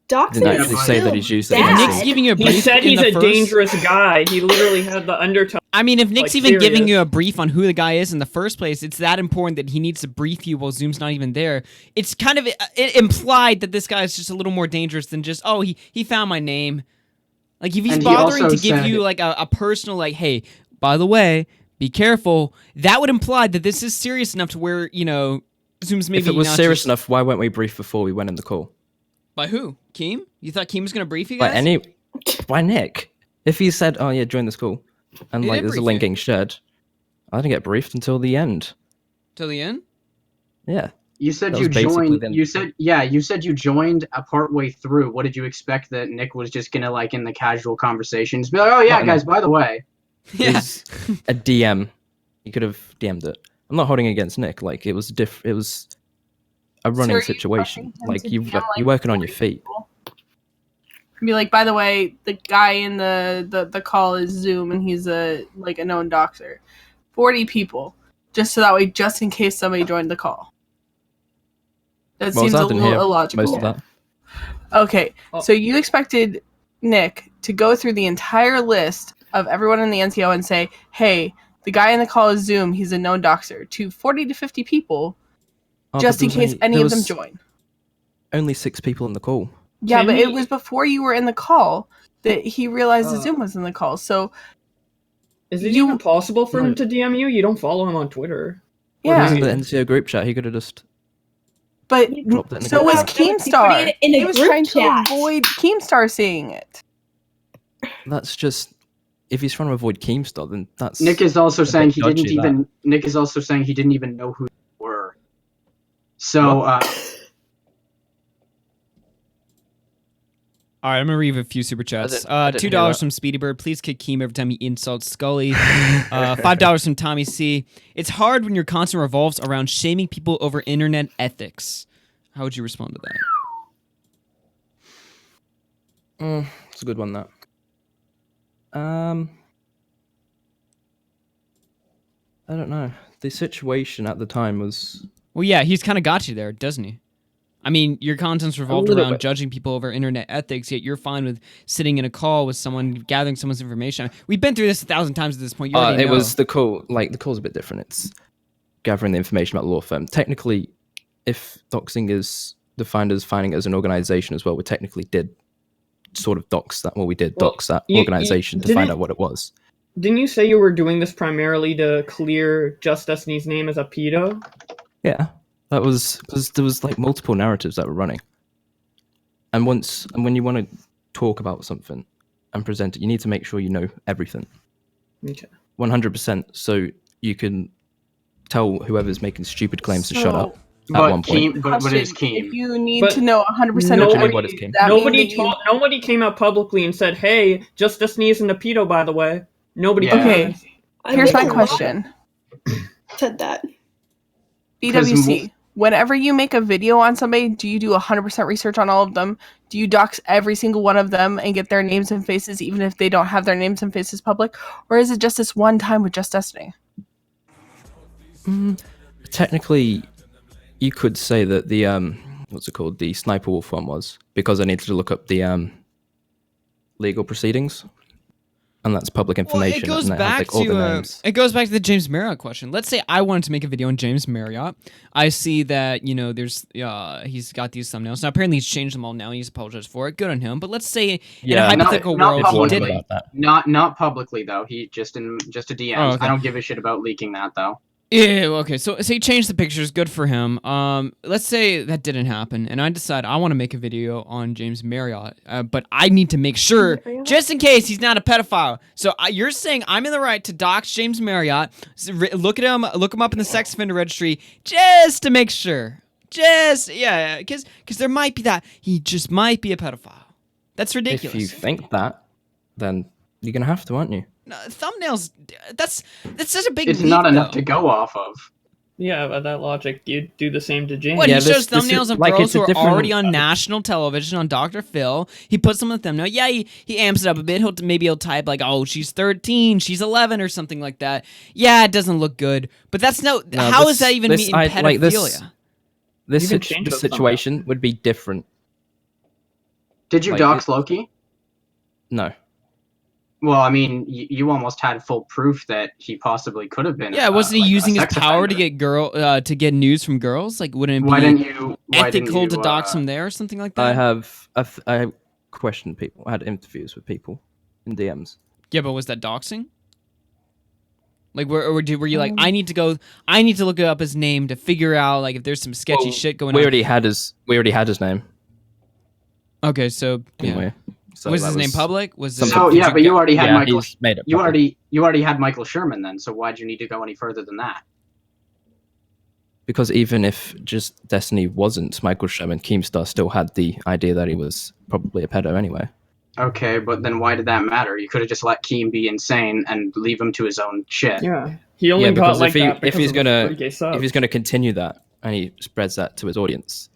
Doxing
didn't actually say that he's used it.
If Nick's giving you a brief,
he said he's a dangerous guy. He literally had the undertone.
I mean, if Nick's
like,
even giving you a brief on who the guy is in the first place, it's that important that he needs to brief you while Zoom's not even there. It's kind of implied that this guy is just a little more dangerous than just, oh, he found my name. Like, if he's bothering to give you like a personal, like, hey, by the way, be careful, that would imply that this is serious enough to where, you know, Zoom's maybe.
If it was
not
serious
just...
enough, why weren't we briefed before we went in the call?
By who? Keem? You thought Keem was gonna brief you guys?
By Nick. If he said, "Oh yeah, join this call," and like there's a link getting shared, I didn't get briefed until the end.
Till the end?
Yeah.
You said you joined. You said you joined a part way through. What did you expect that Nick was just gonna like in the casual conversations be like, "Oh yeah, guys, by the way."
Yeah.
A DM. You could have DM'd it. I'm not holding it against Nick. Like it was It was a running situation. Like you're working on your feet.
Be like, by the way, the guy in the call is Zoom, and he's a known doxer. 40 people, just so that way, just in case somebody joined the call. That
Well,
seems
I
a
didn't
little
hear
illogical.
most of that.
Okay, so you expected Nick to go through the entire list of everyone in the NCO and say, hey, the guy in the call is Zoom, he's a known doxer, to 40 to 50 people, just in case any of them join.
Only 6 people in the call.
Yeah, but it was before you were in the call that he realized the Zoom was in the call. So,
is it even possible for him to DM you? You don't follow him on Twitter.
Yeah.
In the NCO group chat, he could have just.
But
dropped it in the
so
group
was
chat.
KEEMSTAR.
In a
He was
group
trying
chat.
to avoid KEEMSTAR seeing it.
That's just. If he's trying to avoid KEEMSTAR, then that's.
Nick is also
a
saying
bit
he didn't
dodgy, that.
even. Nick is also saying he didn't even know who they were. So.
All right, I'm gonna read a few super chats.
I didn't hear
$2
that.
from Speedy Bird. Please kick Keem every time he insults Skully. $5 from Tommy C. It's hard when your content revolves around shaming people over internet ethics. How would you respond to that?
It's a good one, that. I don't know. The situation at the time was.
Well, yeah, he's kind of got you there, doesn't he? I mean, your content's revolved
little
around
bit.
judging people over internet ethics, yet you're fine with sitting in a call with someone, gathering someone's information. We've been through this 1,000 times at this point. You already
It
know.
was the call. Like, the call's a bit different. It's gathering the information about the law firm. Technically, if doxing is defined as finding it as an organization as well, we technically did sort of dox that. Well, we did dox that organization to find out what it was.
Didn't you say you were doing this primarily to clear Just Destiny's name as a pedo?
Yeah, that was because there was like multiple narratives that were running. And when you want to talk about something and present it, you need to make sure you know everything.
Okay.
100%, so you can tell whoever's making stupid claims to shut up.
But
At one point.
what is Keem?
If you need
But
to know 100%
Nobody,
of
nobody came out publicly and said, "Hey, Just Destiny isn't a pedo, by the way." Nobody.
Yeah.
Okay, here's my question.
Said that.
BWC, whenever you make a video on somebody, do you do 100% research on all of them? Do you dox every single one of them and get their names and faces even if they don't have their names and faces public? Or is it just this one time with Just Destiny?
Technically, you could say that the what's it called, the Sniper Wolf one was because I needed to look up the legal proceedings, and that's public information.
It goes
and it has,
back
like, all the
to
names.
it goes back to the James Marriott question. Let's say I wanted to make a video on James Marriott. I see that there's he's got these thumbnails. Now apparently he's changed them all now. He's apologized for it. Good on him. But let's say in a hypothetical world he did it.
Not publicly though. He just a DMs.
Oh, okay.
I don't give a shit about leaking that though.
Yeah, okay. So he changed the pictures. Good for him. Let's say that didn't happen, and I decide I want to make a video on James Marriott, but I need to make sure, just in case he's not a pedophile. So you're saying I'm in the right to dox James Marriott, look him up in the sex offender registry, just to make sure. Because there might be that he just might be a pedophile. That's ridiculous.
If you think that, then you're gonna have to, aren't you?
No, thumbnails. That's such a big.
It's
leap,
not enough
though.
to go off of.
Yeah, by that logic, you'd do the same to James.
What, he shows thumbnails of
like,
girls
it's a
who are
different-
already on national television on Dr. Phil. He puts them on the thumbnail. Yeah, he amps it up a bit. Maybe he'll type like, oh, she's 13, she's 11 or something like that. Yeah, it doesn't look good. But that's how is that even meeting pedophilia?
Like this
You can change those
situation would be different.
Did you
Like,
dox Loki?
No.
Well, I mean, you almost had full proof that he possibly could have been.
Yeah, wasn't he
like, a
using his
sex
power to
offender.
get to get news from girls? Like, wouldn't it
Why
be
didn't you
ethical to dox him there or something like that?
I have questioned people. I had interviews with people in DMs.
Yeah, but was that doxing? Like, were you like, I need to look up his name to figure out like if there's some sketchy shit going on.
We already had his name.
Okay, so
Didn't
yeah.
we? So
was
that
his name
was
public? Was
something-
So yeah, but you already had
Yeah,
Michael.
he's made it
You
public.
already had Michael Sherman then. So why'd you need to go any further than that?
Because even if just Destiny wasn't Michael Sherman, KEEMSTAR still had the idea that he was probably a pedo anyway.
Okay, but then why did that matter? You could have just let Keem be insane and leave him to his own shit.
Yeah, he only got
because
like that
if
because
he's
of
gonna
30K subs.
if he's gonna continue that and he spreads that to his audience,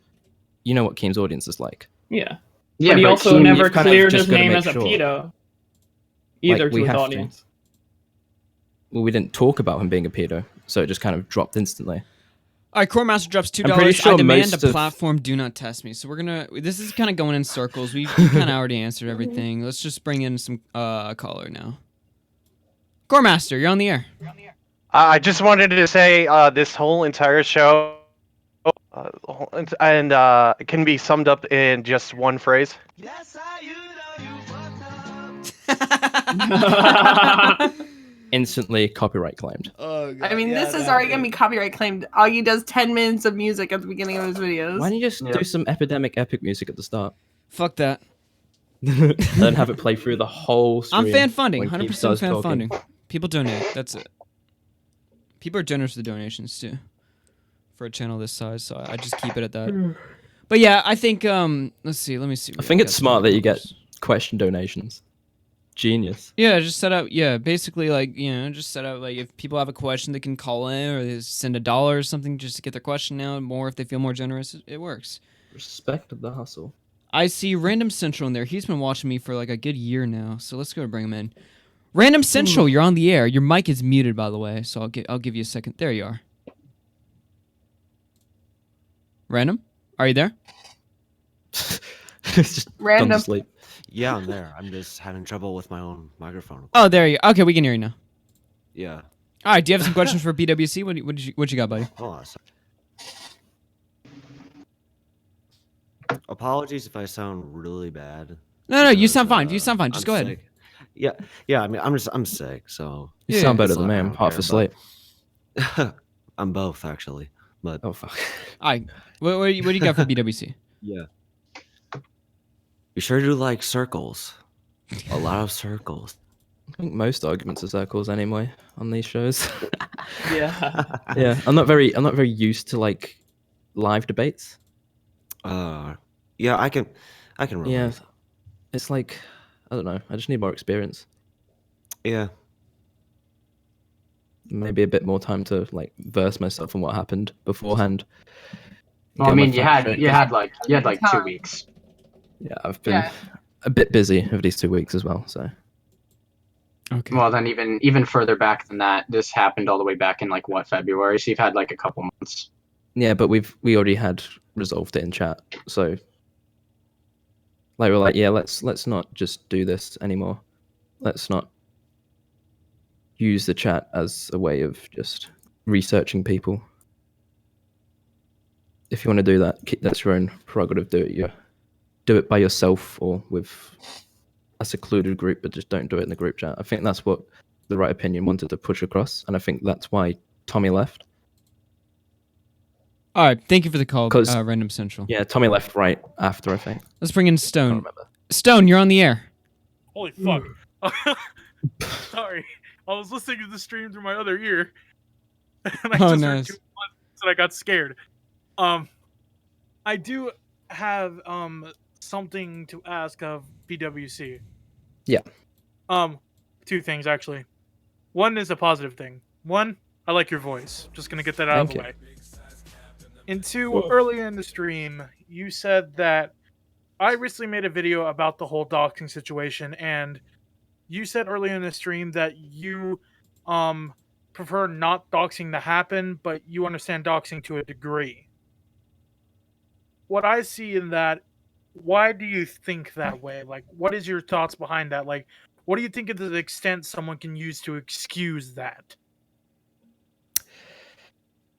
you know what Keem's audience is like.
Yeah.
Yeah,
but he
but
also
Keem,
never
you've kind of
cleared
just
his
gotta
name
make
as a
sure.
pedo. Either
Like,
to
we
his
have to.
audience.
Well, we didn't talk about him being a pedo, so it just kind of dropped instantly.
All right, Core Master drops $2.
I'm pretty sure
I demand
most
a
of-
platform. Do not test me. So we're gonna. This is kind of going in circles. We've kind of already answered everything. Let's just bring in some caller now. Core Master, you're on the air.
I just wanted to say this whole entire show can be summed up in just one phrase.
Instantly copyright claimed.
Oh, God.
I mean, this is already gonna be copyright claimed. Augie does 10 minutes of music at the beginning of his videos.
Why don't you just do some epidemic epic music at the start?
Fuck that.
Then have it play through the whole stream.
I'm fan funding.
when
100%
Keemstar's
fan
talking.
funding. People donate. That's it. People are generous with the donations too, for a channel this size. So I just keep it at that. But yeah, I think. Let's see. Let me see.
I think it's smart that you get question donations. Genius.
Yeah, just set up. Yeah, basically, like just set up like if people have a question, they can call in or they send $1 or something just to get their question out. More if they feel more generous, it works.
Respect the hustle.
I see Random Central in there. He's been watching me for like a good year now. So let's go and bring him in. Random Central, you're on the air. Your mic is muted, by the way. So I'll give you a second. There you are. Random, are you there?
Just
Random.
gone to sleep.
Yeah, I'm there. I'm just having trouble with my own microphone.
Oh, there you. Okay, we can hear you now.
Yeah.
All right. Do you have some questions for BWC? What you got, buddy?
Hold on a second. Apologies if I sound really bad.
No, you sound fine. You sound fine. Just
I'm
go ahead.
sick. Yeah. I mean, I'm sick, so.
You sound better
it's
than me.
not- I
I'm
don't
half
care,
asleep.
but- I'm both actually, but.
Oh fuck.
All right. What do you got for BWC?
Yeah. You sure do like circles. A lot of circles.
I think most arguments are circles anyway on these shows.
Yeah.
Yeah, I'm not very used to like live debates.
Yeah, I can relate.
Yeah, it's like I don't know. I just need more experience.
Yeah.
Maybe a bit more time to like verse myself on what happened beforehand.
Well, I
Get my
mean, you
facts
had
straight.
like 2 weeks.
Yeah, I've been a bit busy over these 2 weeks as well. So.
Okay.
Well, then even further back than that, this happened all the way back in like what, February. So you've had like a couple months.
Yeah, but we already had resolved it in chat. So like we're like, yeah, let's not just do this anymore. Let's not use the chat as a way of just researching people. If you want to do that, that's your own prerogative. Do it by yourself or with a secluded group, but just don't do it in the group chat. I think that's what the right opinion wanted to push across, and I think that's why Tommy left.
All right. Thank you for the call, Random Central.
Yeah, Tommy left right after, I think.
Let's bring in Stone. Stone, you're on the air.
Holy fuck. Sorry. I was listening to the stream through my other ear. And I just heard 2 months and I got scared. I do have something to ask of BWC.
Yeah.
2 things actually. One is a positive thing. One, I like your voice. Just gonna get that out of the way. And 2, earlier in the stream, you said that I recently made a video about the whole doxing situation, and you said earlier in the stream that you prefer not doxing to happen, but you understand doxing to a degree. What I see in that, why do you think that way? Like, what is your thoughts behind that? Like, what do you think of the extent someone can use to excuse that?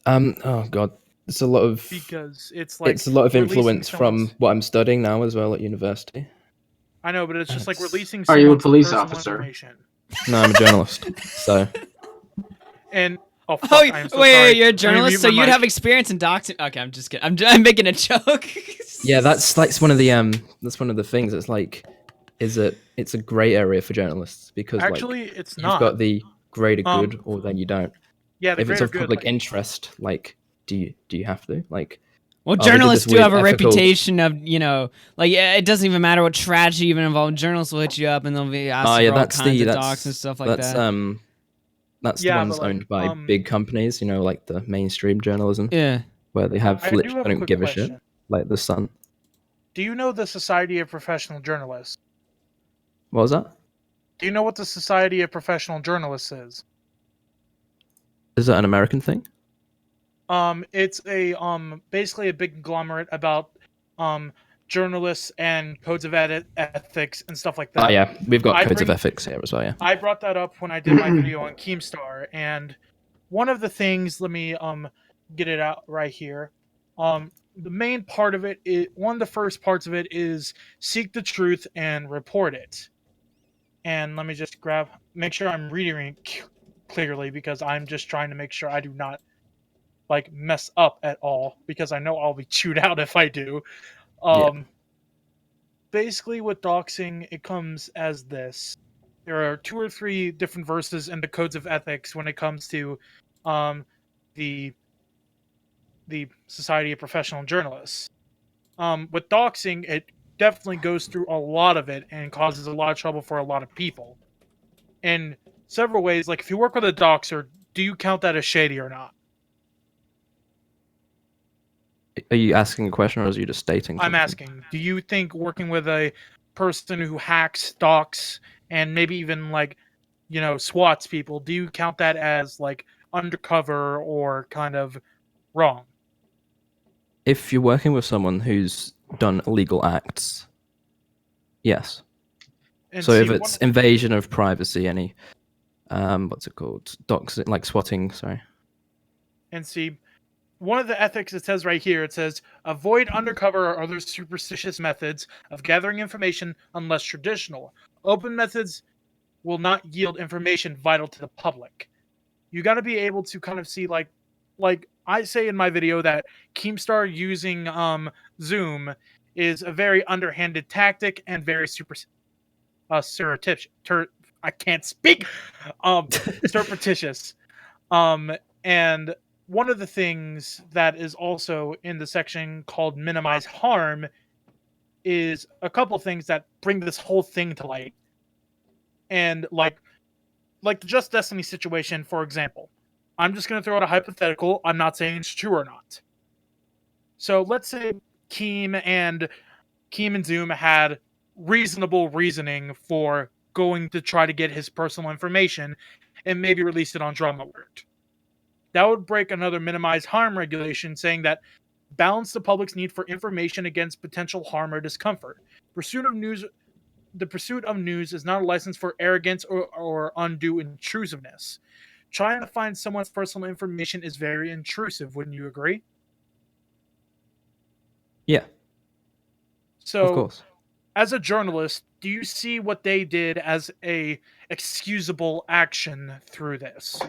Oh god, it's a lot of
because it's like
it's a lot of
releasing
influence from
someone's-
what I'm studying now as well at university.
I know, but it's just like releasing.
Are you a
someone's
police
personal
officer?
information.
No, I'm a journalist. So
And oh, fuck,
Oh,
I am so
wait,
sorry.
you're a
Let me
journalist,
mute
so
my
you'd
mic.
have experience in doxing. Okay, I'm just kidding. I'm making a joke.
yeah, that's one of the things. It's like, it's a grey area for journalists because
Actually,
like,
it's
you've
not.
got the greater
Um,
good, or then you don't.
Yeah, the
if it's
greater
of
good,
public
like-
interest, like, do you have to like?
Well,
oh, they did
journalists
this
do have a
weird ethical-
reputation of, like, it doesn't even matter what tragedy even involved. Journalists will hit you up and they'll be asking
Oh yeah,
for all
that's
kinds
the
of
that's
docs and stuff like
that's
that.
that's
Yeah,
the ones
but, like,
owned by big companies, like the mainstream journalism.
Yeah,
where they have
I do
literally
have a
don't
quick
give a
question.
shit, like the Sun.
Do you know the Society of Professional Journalists?
What was that?
Do you know what the Society of Professional Journalists is?
Is that an American thing?
It's a basically a big conglomerate about journalists and codes of ethics and stuff like that.
Oh yeah, we've got codes of ethics here as well. Yeah.
I brought that up when I did my video on KEEMSTAR, and one of the things, let me get it out right here. The main part of it is, one of the first parts of it is seek the truth and report it. And let me just make sure I'm reading it clearly, because I'm just trying to make sure I do not like mess up at all, because I know I'll be chewed out if I do. Basically with doxing, it comes as this. There are 2 or 3 different verses in the codes of ethics when it comes to the Society of Professional Journalists. With doxing, it definitely goes through a lot of it and causes a lot of trouble for a lot of people. In several ways, like if you work with a doxer, do you count that as shady or not?
Are you asking a question, or are you just stating?
I'm asking. Do you think working with a person who hacks, docs, and maybe even like, swats people, do you count that as like undercover or kind of wrong?
If you're working with someone who's done illegal acts, yes.
And
so if it's invasion of privacy, any what's it called? Doxing, like swatting, sorry.
And see, one of the ethics it says right here, it says, avoid undercover or other superstitious methods of gathering information unless traditional. Open methods will not yield information vital to the public. You got to be able to kind of see, like I say in my video, that KEEMSTAR using Zoom is a very underhanded tactic and very surreptitious. I can't speak. Surreptitious. And one of the things that is also in the section called minimize harm is a couple of things that bring this whole thing to light. And like the Just Destiny situation, for example. I'm just going to throw out a hypothetical. I'm not saying it's true or not. So let's say Keem and Zoom had reasonable reasoning for going to try to get his personal information and maybe release it on Drama Alert. That would break another minimize harm regulation, saying that balance the public's need for information against potential harm or discomfort. The pursuit of news is not a license for arrogance or undue intrusiveness. Trying to find someone's personal information is very intrusive, wouldn't you agree?
Yeah.
So,
of course.
As a journalist, do you see what they did as a excusable action through this?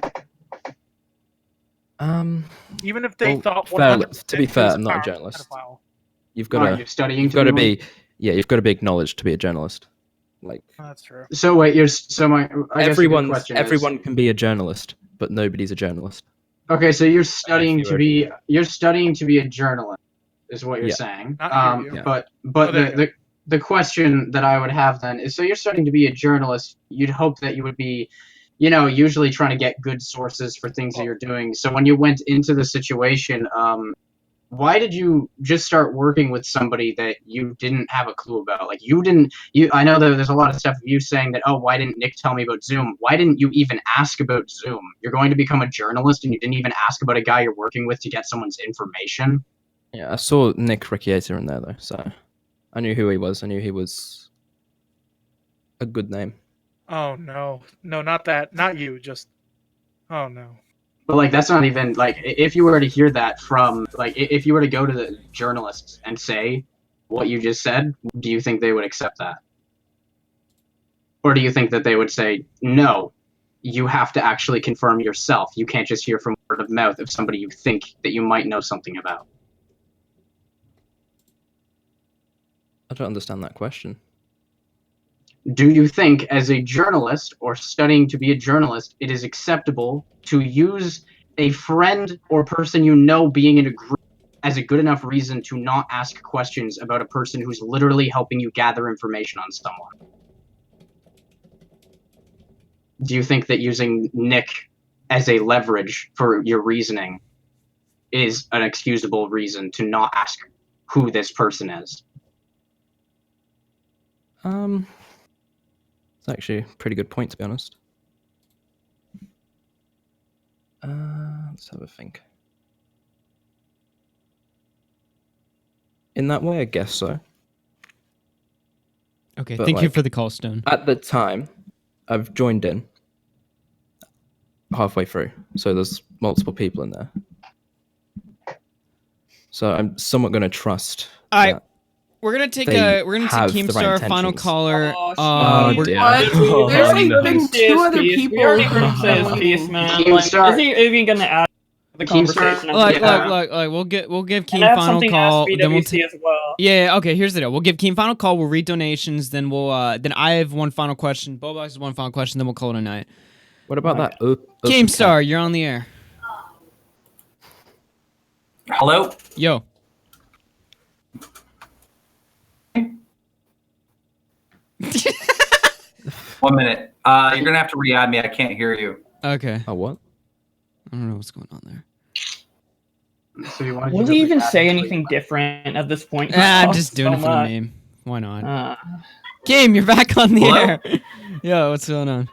Even if they thought 100%,
to be fair, I'm not a journalist. You've got to be acknowledged to be a journalist. Like
that's true.
So wait,
everyone can be a journalist, but nobody's a journalist.
Okay, so you're studying to be a journalist, is what you're saying. But the question that I would have then is, so you're studying to be a journalist. You'd hope that you would be, usually trying to get good sources for things that you're doing. So when you went into the situation, why did you just start working with somebody that you didn't have a clue about? Like I know that there's a lot of stuff of you saying that, oh, why didn't Nick tell me about Zoom? Why didn't you even ask about Zoom? You're going to become a journalist and you didn't even ask about a guy you're working with to get someone's information?
Yeah, I saw Nick Creator in there though, so I knew who he was. I knew he was a good name.
Oh no, not that, not you. Just, oh no.
But like, that's not even like, if you were to hear that from if you were to go to the journalists and say what you just said, do you think they would accept that? Or do you think that they would say, no, you have to actually confirm yourself. You can't just hear from word of mouth of somebody you think that you might know something about?
I don't understand that question.
Do you think, as a journalist or studying to be a journalist, it is acceptable to use a friend or person you know being in a group as a good enough reason to not ask questions about a person who's literally helping you gather information on someone? Do you think that using Nick as a leverage for your reasoning is an excusable reason to not ask who this person is?
It's actually a pretty good point, to be honest. Let's have a think. in that way, I guess so.
Okay,
But,
thank you
like,
for the call, Stone.
At the time, I've joined in halfway through, so there's multiple people in there. So I'm somewhat going to trust.
All right,
that
we're gonna take
they
Keemstar,
have the right
final
intentions.
caller.
Oh, dear.
What? There's like been two other
We
people.
already heard him say his piece, man. Like, is he even gonna add to the conversation?
Look, we'll give Keem
And I have
final
something to
call.
ask
Then we'll
BWC as well.
Yeah, okay. Here's the deal. We'll give Keem final call. We'll read donations. Then then I have one final question. Bowblax has one final question. Then we'll call it a night.
What about that?
Keemstar, you're on the air.
Hello?
Yo.
One minute. You're gonna have to re-add me. I can't hear you.
Okay.
Oh, what?
I don't know what's going on there.
So you want
Will he even say anything different at this point?
I'm just doing it for the name. Why not? Game, you're back on the
Hello?
air. Yo, what's going on?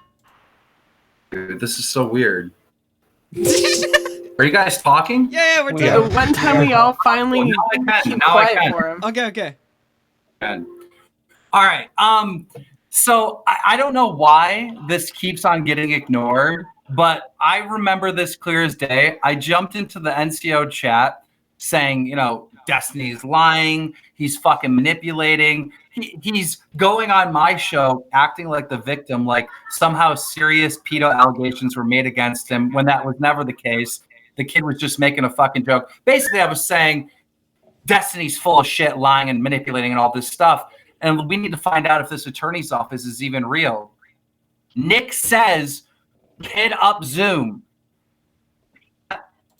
Dude, this is so weird. Are you guys talking?
Yeah, we're
Yeah, one time we all finally keep quiet for him.
Okay.
All right. So I don't know why this keeps on getting ignored, but I remember this clear as day. I jumped into the NCO chat saying, you know, Destiny's lying. He's fucking manipulating. He's going on my show acting like the victim, like somehow serious pedo allegations were made against him when that was never the case. The kid was just making a fucking joke. Basically, I was saying Destiny's full of shit, lying and manipulating and all this stuff. And we need to find out if this attorney's office is even real. Nick says, hit up Zoom.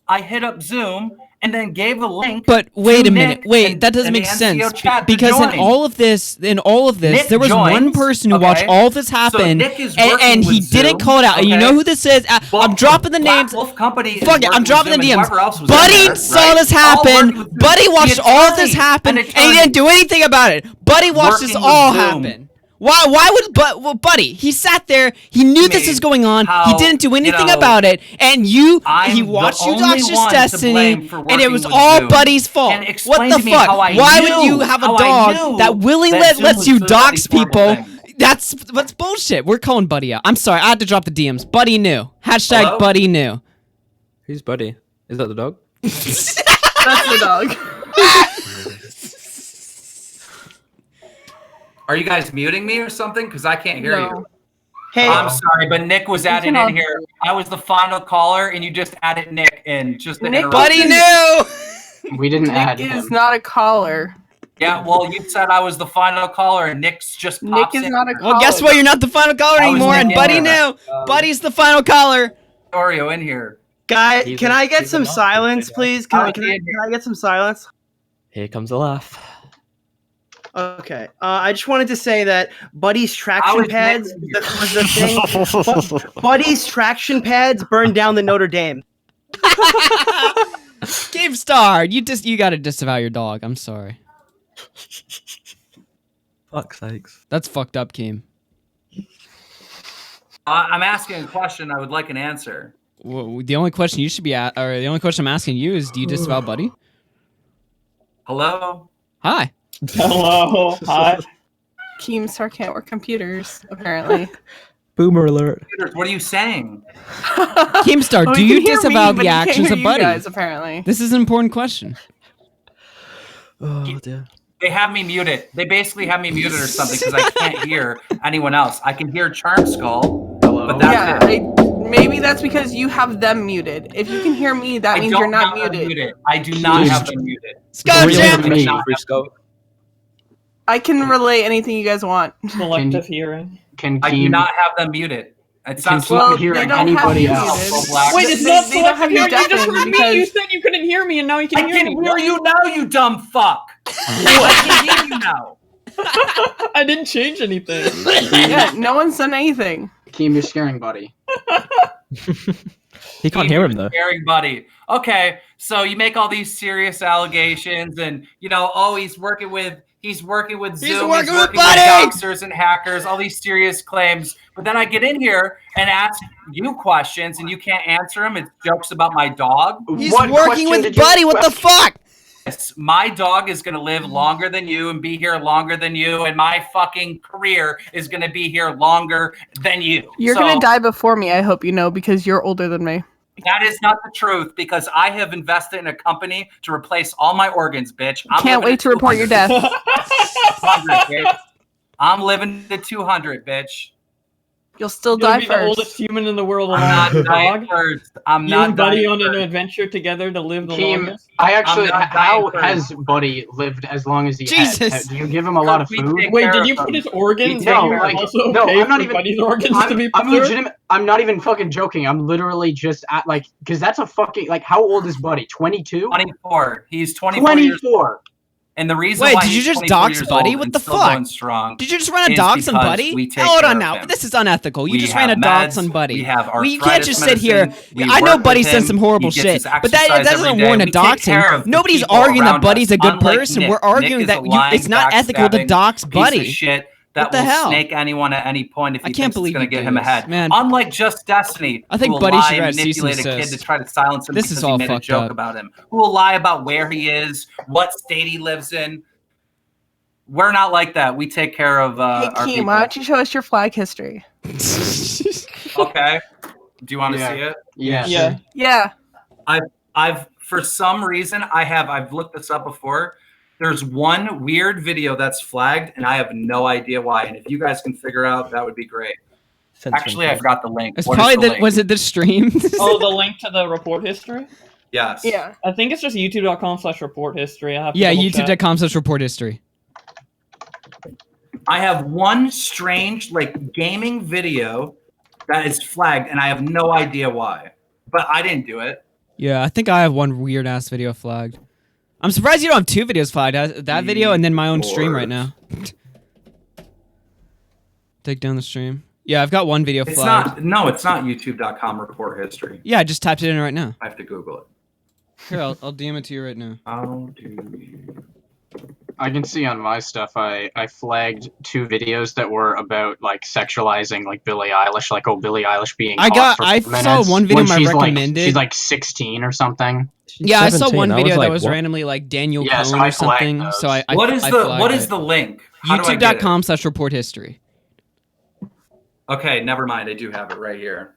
I hit up Zoom and then gave a link.
But wait
to
a minute.
Nick
Wait,
and-
that doesn't
and the
make
NCO
sense
chat to
because
join.
in all of this,
Nick
there was one
joins,
person who
okay?
watched all this
So
happen,
Nick is
and
working
he
with
didn't
Zoom,
call it out. And you
okay?
know who this is? I'm dropping the names.
BlackWolfCompany is
Fuck it, I'm
working with
dropping the
Zoom and
DMs.
whoever else was in
Buddy
there,
saw
right?
this
All working
happen.
with Zoom.
Buddy watched
The
all of this
attorney,
happen,
an
and he didn't do anything about it. Buddy watched this
Working
all
with Zoom.
happen. Why would Buddy? He sat there. He knew this was going on. He
how,
didn't do anything
you know,
about it. And
I'm
he
the
watched you
only
dox your
one to
Destiny,
blame for
and it
working
was
with
all
Zoom.
Buddy's fault.
And
What
explain
the
to me
fuck?
how I
Why would
knew-
you have a
how I
dog
knew
that willingly
that Zoom
lets
was
you
doing all
dox
these horrible
people?
things.
That's bullshit. We're calling Buddy out. I'm sorry. I had to drop the DMs. Buddy knew. Hashtag
Hello?
Buddy knew.
Who's Buddy? Is that the dog?
That's the dog.
Are you guys muting me or something? Because I can't hear you.
Hey,
I'm sorry, but Nick was added
can all-
in here. I was the final caller, and you just added Nick in. Just to
Nick
interrupt
Buddy
me.
knew.
We didn't add
Nick
him.
is not a caller.
Yeah, well, you said I was the final caller, and Nick's just
Nick
pops
is
in.
not a
Well,
caller.
guess what? You're not the final caller
I was
anymore, and
Nick
Buddy
Anyway.
knew. Buddy's the final caller.
DeOrio in here.
guys,
He's
can
a-
I get
he's
some
a monster,
silence,
guy.
please? Can I get some silence?
Here comes a laugh.
Okay. I just wanted to say that Buddy's
I
traction
was
pads
making
was the thing. Buddy's traction pads burned down the Notre Dame.
KEEMSTAR, you gotta disavow your dog. I'm sorry.
Fuck's sakes.
That's fucked up, Keem.
I'm asking a question. I would like an answer.
Well, the only question you should be or the only question I'm asking you is, do you disavow Buddy?
Hello?
Hi.
Hello. Hi.
Keemstar can't work computers, apparently.
Boomer alert.
What are you saying?
KEEMSTAR,
Well,
do
he
you
can hear
disavow
me, but
the
he can't
actions
hear
of
you
Buddy?
guys, apparently.
This is an important question.
Oh dear.
They have me muted. They basically have me muted or something because I can't hear anyone else. I can hear Charm Skull, but that's it.
Maybe that's because you have them muted. If you can hear me, that
I
means
don't
you're not
have them
muted.
I do not have them muted.
I can relay anything you guys want.
Selective hearing.
I do not have them muted. It's
Can
not
Keem
selective
hear
hearing.
anybody else?
Wait, it's
They-
not
they don't have
selective
you
hearing. You just
deafened
heard me.
because-
You said you couldn't hear me, and now you can
I
hear
can
me.
hear you now, you dumb fuck. I can hear you now.
I didn't change anything.
Yeah, no one's done anything.
Keem, you're scaring Buddy.
He can't hear him though.
Scaring Buddy. Okay, so you make all these serious allegations, and you know, oh, he's working with Zoom, he's working with
Buddy!
doxers and hackers, all these serious claims. But then I get in here and ask you questions, and you can't answer them. It's jokes about my dog.
He's working with Buddy. What the fuck?
my dog is going to live longer than you and be here longer than you, and my fucking career is going to be here longer than you.
You're going to die before me, I hope you know, because you're older than me.
That is not the truth, because I have invested in a company to replace all my organs, bitch.
Can't wait to report your death.
I'm living to 200, bitch.
You'll still
You'll
die
be
first.
the oldest human in the world.
I'm not dying first. I'm
You
not
and Buddy
dying
on an
first.
adventure together to live the
Keem,
longest.
I actually,
I'm not
how
dying first.
has Buddy lived as long as he
Jesus.
has? Do you give him a lot of
We
food?
take
Wait,
care
did
of
you
them.
put his organs?
We
No,
take care
like,
of
also
no,
pay
I'm not
for
even.
Buddy's organs to be
I'm
preserved?
legitimate. I'm not even fucking joking. I'm literally just at like, because that's a fucking like. How old is Buddy? 22.
24. He's 24 years old.
24.
And the reason
Wait,
why
did you
he's
just
24
dox
years
Buddy?
old
What
and
the
still
fuck?
going strong
Did you just run a
is
dox on
because
Buddy?
we take
Hold
care
on
of
now.
him.
This is unethical. You
We
just ran a
have
dox
meds,
on Buddy.
we have
You can't
arthritis
just sit here.
medicine, we
I know
work
Buddy
with
says
him,
some horrible
he gets
shit,
his
but that
exercise
doesn't
every day.
warrant a
We take care
doxing.
of
Nobody's
people
arguing that
around
Buddy's
us,
a good
unlike
person.
Nick.
We're arguing
Nick is
that
a lying,
it's not ethical to
backstabbing
dox
piece
Buddy.
of shit that
What the
will
hell?
snake anyone at any point if he
I can't
thinks it's
believe
going
you
to get
do
him
this.
ahead.
Man.
Unlike Just Destiny,
I think
who will
Buddy
lie
should
and
write cease and
manipulate a kid to
desist.
try to silence him
This
because
is
he
all
made a
fucked
joke
up.
about him. Who will lie about where he is, what state he lives in. We're not like that. We take care of
Hey,
our
Keem,
people.
why don't you show us your flag history?
Okay. Do you want to
Yeah.
see it?
Yeah.
Yeah.
I've for some reason I've looked this up before. There's one weird video that's flagged, and I have no idea why. And if you guys can figure out, that would be great. Actually, I've got the link.
It's
What is
probably
the link?
was it the stream?
Oh, the link to the report history?
Yes.
Yeah.
I think it's just youtube.com/report history. I have to
Yeah,
double check.
youtube.com/report history.
I have one strange gaming video that is flagged, and I have no idea why. But I didn't do it.
Yeah, I think I have one weird ass video flagged. I'm surprised you don't have two videos flagged. That video and then my own stream right now. Take down the stream. Yeah, I've got one video
It's
flagged.
it's not youtube.com report history.
Yeah, I just typed it in right now.
I have to Google it.
Here, I'll DM it to you right now.
How do you...
I can see on my stuff I flagged 2 videos that were about sexualizing Billie Eilish, Billie Eilish being hot for
I
4
saw
minutes
one video
when
my
she's
recommended.
she's 16 or something.
Yeah, I saw one video that was
what?
randomly Daniel
Yeah, so
Cohn
I
or something.
flagged
So I
What is
flagged
the
it.
link? How do I get it?
YouTube.com/report history.
Okay, never mind. I do have it right here.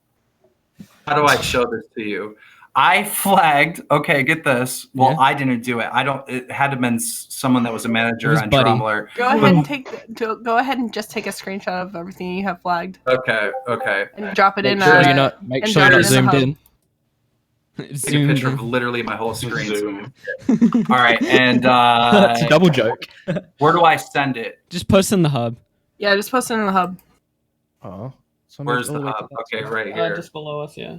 How do I show this to you? I flagged. Okay, get this. Well, I didn't do it. It had to have been someone that was a manager on Drumler.
Go ahead and go ahead and just take a screenshot of everything you have flagged
Okay.
and drop it in.
Make sure you're not zoomed in.
Take a picture of literally my whole screen. All right, and
That's a double joke.
Where do I send it?
Just post in the hub.
Yeah, just post it in the hub.
Oh.
Where's the hub? Okay, right here.
Just below us, yeah.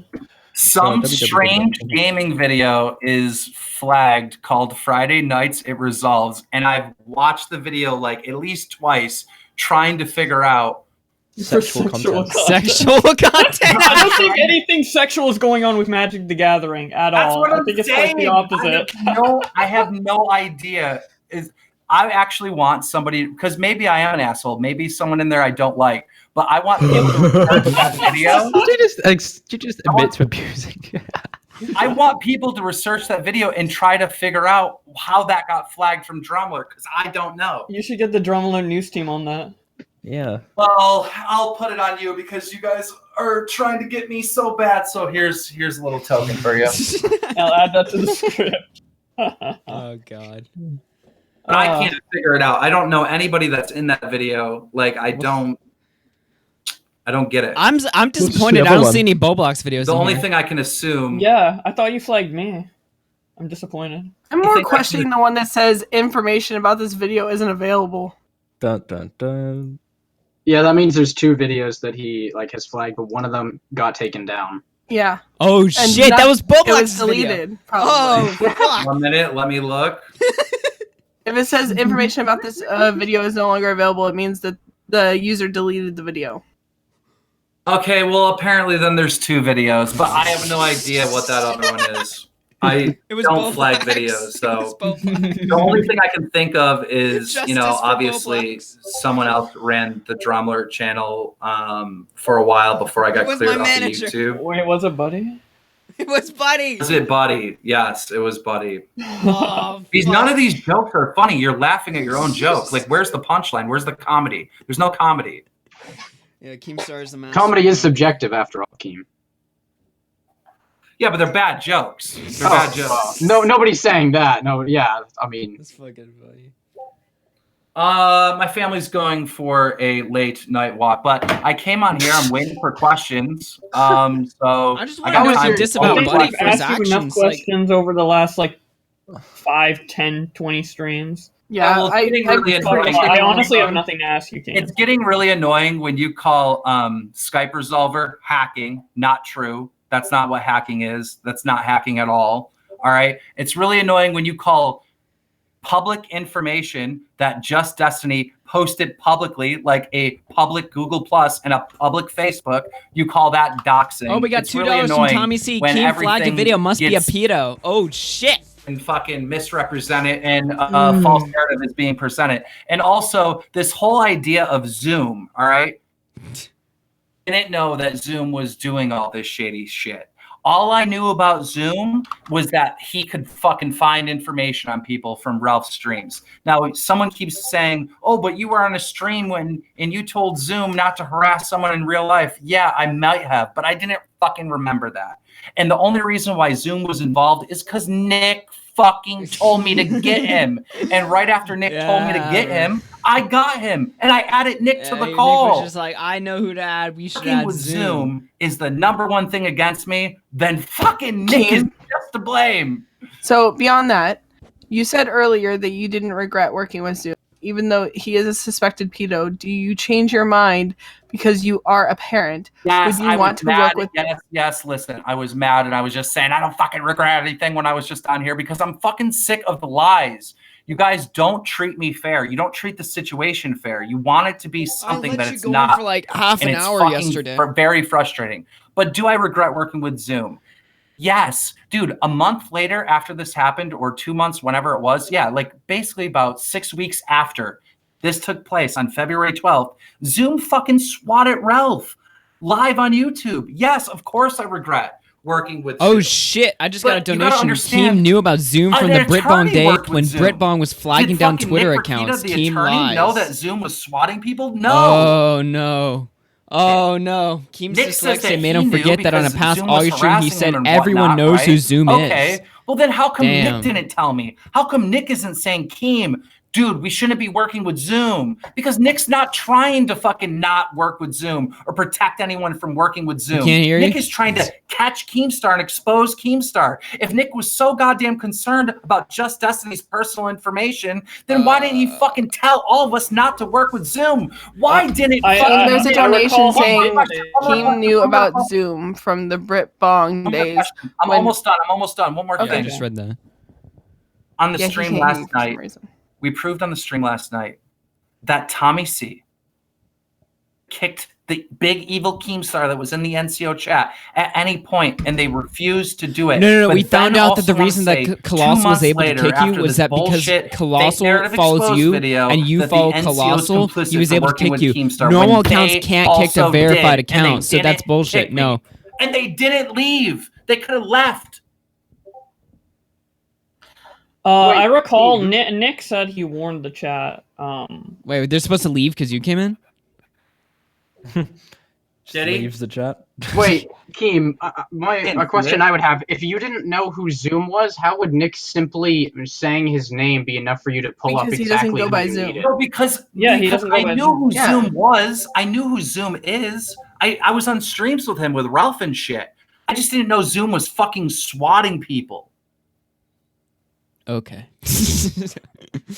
Some strange gaming video is flagged called Friday Nights It Resolves, and I've watched the video at least twice trying to figure out
Sexual content.
Sexual content.
I don't think anything sexual is going on with Magic the Gathering at
That's
all.
what
I
I'm
think it's
saying.
quite the opposite.
I have no idea. I actually want somebody, because maybe I am an asshole. Maybe someone in there I don't like, but I want people to research that video.
Did you just admit to abusing?
I want people to research that video and try to figure out how that got flagged from Drumler, because I don't know.
You should get the Drumler news team on that.
Yeah.
Well, I'll put it on you because you guys are trying to get me so bad. So here's a little token for you.
I'll add that to the script.
Oh God.
But I can't figure it out. I don't know anybody that's in that video. I don't get it.
I'm disappointed. I don't see any Bowblax videos.
The
in
only
here.
thing I can assume.
Yeah, I thought you flagged me. I'm disappointed.
I'm more questioning the one that says information about this video isn't available.
Dun dun dun.
Yeah, that means there's 2 videos that he has flagged, but one of them got taken down.
Yeah.
Oh
And
shit! That was
It
Bowblax's
was deleted.
video.
Probably.
Oh fuck!
1 minute, let me look.
If it says information about this video is no longer available, it means that the user deleted the video.
Okay, well apparently then there's 2 videos, but I have no idea what that other one is. I don't flag videos, so the only thing I can think of is, obviously someone else ran the Drumler channel for a while before I got cleared off of YouTube.
Wait, was it Buddy?
It was Buddy.
Was it Buddy? Yes, it was Buddy.
Oh,
None of these jokes are funny. You're laughing at your own joke. Like, where's the punchline? Where's the comedy? There's no comedy.
Yeah, KEEMSTAR is the master.
Comedy is subjective, after all, Keem.
Yeah, but they're bad jokes. They're bad jokes.
No, nobody's saying that. No, yeah, I mean.
That's fucking funny.
My family's going for a late night walk, but I came on here. I'm waiting for questions. So
I just want to know what you diss about Buddy for his
asked you enough
actions.
questions over the last 5, 10, 20 streams.
Yeah,
well, it's getting really annoying.
I honestly have nothing to ask you, King.
It's getting really annoying when you call Skype Resolver hacking. Not true. That's not what hacking is. That's not hacking at all. All right. It's really annoying when you call public information that Just Destiny posted publicly, like a public Google Plus and a public Facebook, you call that doxing.
Oh, we got
It's
$2
really
from
annoying
Tommy C.
when
Keem flagged a
everything
video. Must be a
gets
pedo. Oh shit.
and fucking misrepresented and false narrative is being presented. And also this whole idea of Zoom, all right? Didn't know that Zoom was doing all this shady shit. All I knew about Zoom was that he could fucking find information on people from Ralph's streams. Now, someone keeps saying, oh, but you were on a stream and you told Zoom not to harass someone in real life. Yeah, I might have, but I didn't fucking remember that. And the only reason why Zoom was involved is because Nick fucking told me to get him. And right after Nick told me to get him, I got him. And I added Nick to the call.
Nick was just like, I know who to add. We should add
with
Zoom.
Is the #1 thing against me, then fucking Nick is just to blame.
So beyond that, you said earlier that you didn't regret working with Zoom, even though he is a suspected pedo. Do you change your mind because you are a parent?
Yes,
Would you
I
want
was
to
mad.
work with?
Yes, listen, I was mad and I was just saying I don't fucking regret anything when I was just on here because I'm fucking sick of the lies. You guys don't treat me fair. You don't treat the situation fair. You want it to be something that it's not.
For like half an hour yesterday.
Very frustrating. But do I regret working with Zoom? Yes, dude, a month later after this happened, or 2 months, whenever it was, like basically about 6 weeks after this took place on February 12th, Zoom fucking swatted Ralph live on YouTube. Yes, of course I regret working with Zoom.
Oh shit, I just got a
But you gotta
donation.
understand,
Keem knew about Zoom from
an
the Britbong
attorney
day
worked with
when
Zoom.
Britbong was flagging
Did
down
fucking
Twitter
Nick Rakita,
accounts.
the
Keem
attorney,
lies.
know that Zoom was swatting people? No.
Oh no. Oh no. Keem's
Nick says
dyslexia
that
made
he
him
knew
forget that on a
because
past
Zoom was
Augie stream he
harassing
said
him and
everyone
whatnot,
knows who
right?
Zoom
Okay.
is.
Well, then how come
Damn.
Nick didn't tell me? How come Nick isn't saying, Keem, dude, we shouldn't be working with Zoom? Because Nick's not trying to fucking not work with Zoom or protect anyone from working with Zoom.
can't hear
Nick
you?
is trying to catch KEEMSTAR and expose KEEMSTAR. If Nick was so goddamn concerned about Just Destiny's personal information, then why didn't he fucking tell all of us not to work with Zoom? Why didn't
There's a donation saying
Keem
Keem knew about Zoom from the Britbong days.
I'm
when-
almost done. One more
I
thing.
just read that.
On the
Yeah, he
stream
can't hear you
last
for some
night,
reason.
we proved on the stream last night that Tommy C kicked the big evil KEEMSTAR that was in the NCO chat at any point, and they refused to do it.
No.
But
We
then
found out that
also
the
wanna
reason
say,
that
2
Colossal was
months
able to
later,
kick you
after
was
this
that because
bullshit fake
Colossal
narrative
follows
exposed
you
video,
and you
that the
follow
NCO is
Colossal,
complicit
he was
for
able to
working
kick
with
you.
KEEMSTAR
Normal
when
accounts
they
can't kick the
also
verified
did, and they
account, so that's
didn't
bullshit.
kick me.
No.
And they didn't leave. They could have left.
I recall Nick said he warned the chat.
Wait, they're supposed to leave because you came in?
Did he?
Leaves the chat.
Wait, Keem, a question I would have: if you didn't know who Zoom was, how would Nick simply saying his name be enough for you to pull up
Because he doesn't
exactly
go
who
by
you
Zoom.
needed?
No, because
he doesn't go
I
by
knew
Zoom.
who
Yeah.
Zoom was. I knew who Zoom is. I was on streams with him with Ralph and shit. I just didn't know Zoom was fucking swatting people.
Okay.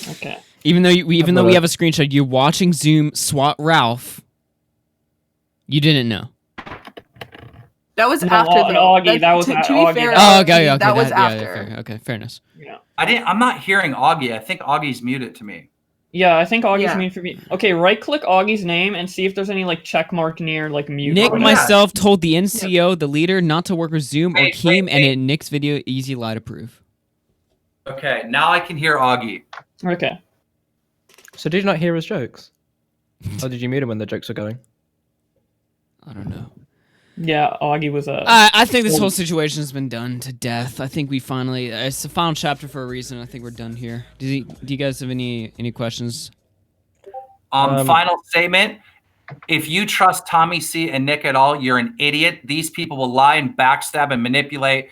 Okay.
Even though we have a screenshot, you're watching Zoom swat Ralph. You didn't know.
That was
No,
after the
Augie, that was
to
at
be
Augie.
fair,
Oh, okay.
that was
yeah,
after.
fair. Okay, fairness.
Yeah.
I'm not hearing Augie. I think Augie's muted to me.
Yeah, I think Augie's
Yeah.
mean for me. Okay, right-click Augie's name and see if there's any check mark near mute.
Nick,
yeah.
myself, told the NCO, the leader, not to work with Zoom or
Wait,
Keem,
wait.
and in Nick's video, easy lie to prove.
Okay, now I can hear Augie.
Okay.
So did you not hear his jokes? Or did you mute him when the jokes were going?
I don't know.
Yeah, Augie was a.
I think this whole situation has been done to death. I think we finally. It's the final chapter for a reason. I think we're done here. Do you guys have any questions?
Final statement. If you trust Tommy C and Nick at all, you're an idiot. These people will lie and backstab and manipulate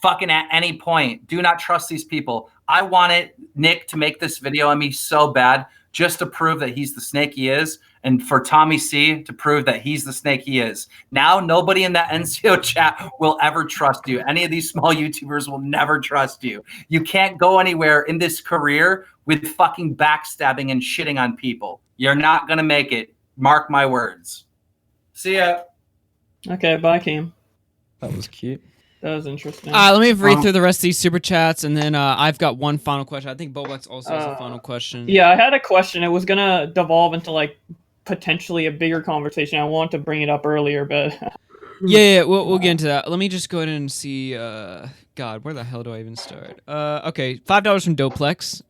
fucking at any point. Do not trust these people. I wanted Nick to make this video on me so bad just to prove that he's the snake he is, and for Tommy C to prove that he's the snake he is. Now nobody in that NCO chat will ever trust you. Any of these small YouTubers will never trust you. You can't go anywhere in this career with fucking backstabbing and shitting on people. You're not gonna make it. Mark my words. See ya.
Okay, bye, Keem.
That was cute.
That was interesting.
Let me read through the rest of these super chats, and then I've got one final question. I think Bowblax also has a final question.
Yeah, I had a question. It was gonna devolve into like potentially a bigger conversation. I wanted to bring it up earlier, but
yeah, we'll get into that. Let me just go ahead and see. God, where the hell do I even start? Okay, $5 from Doplex.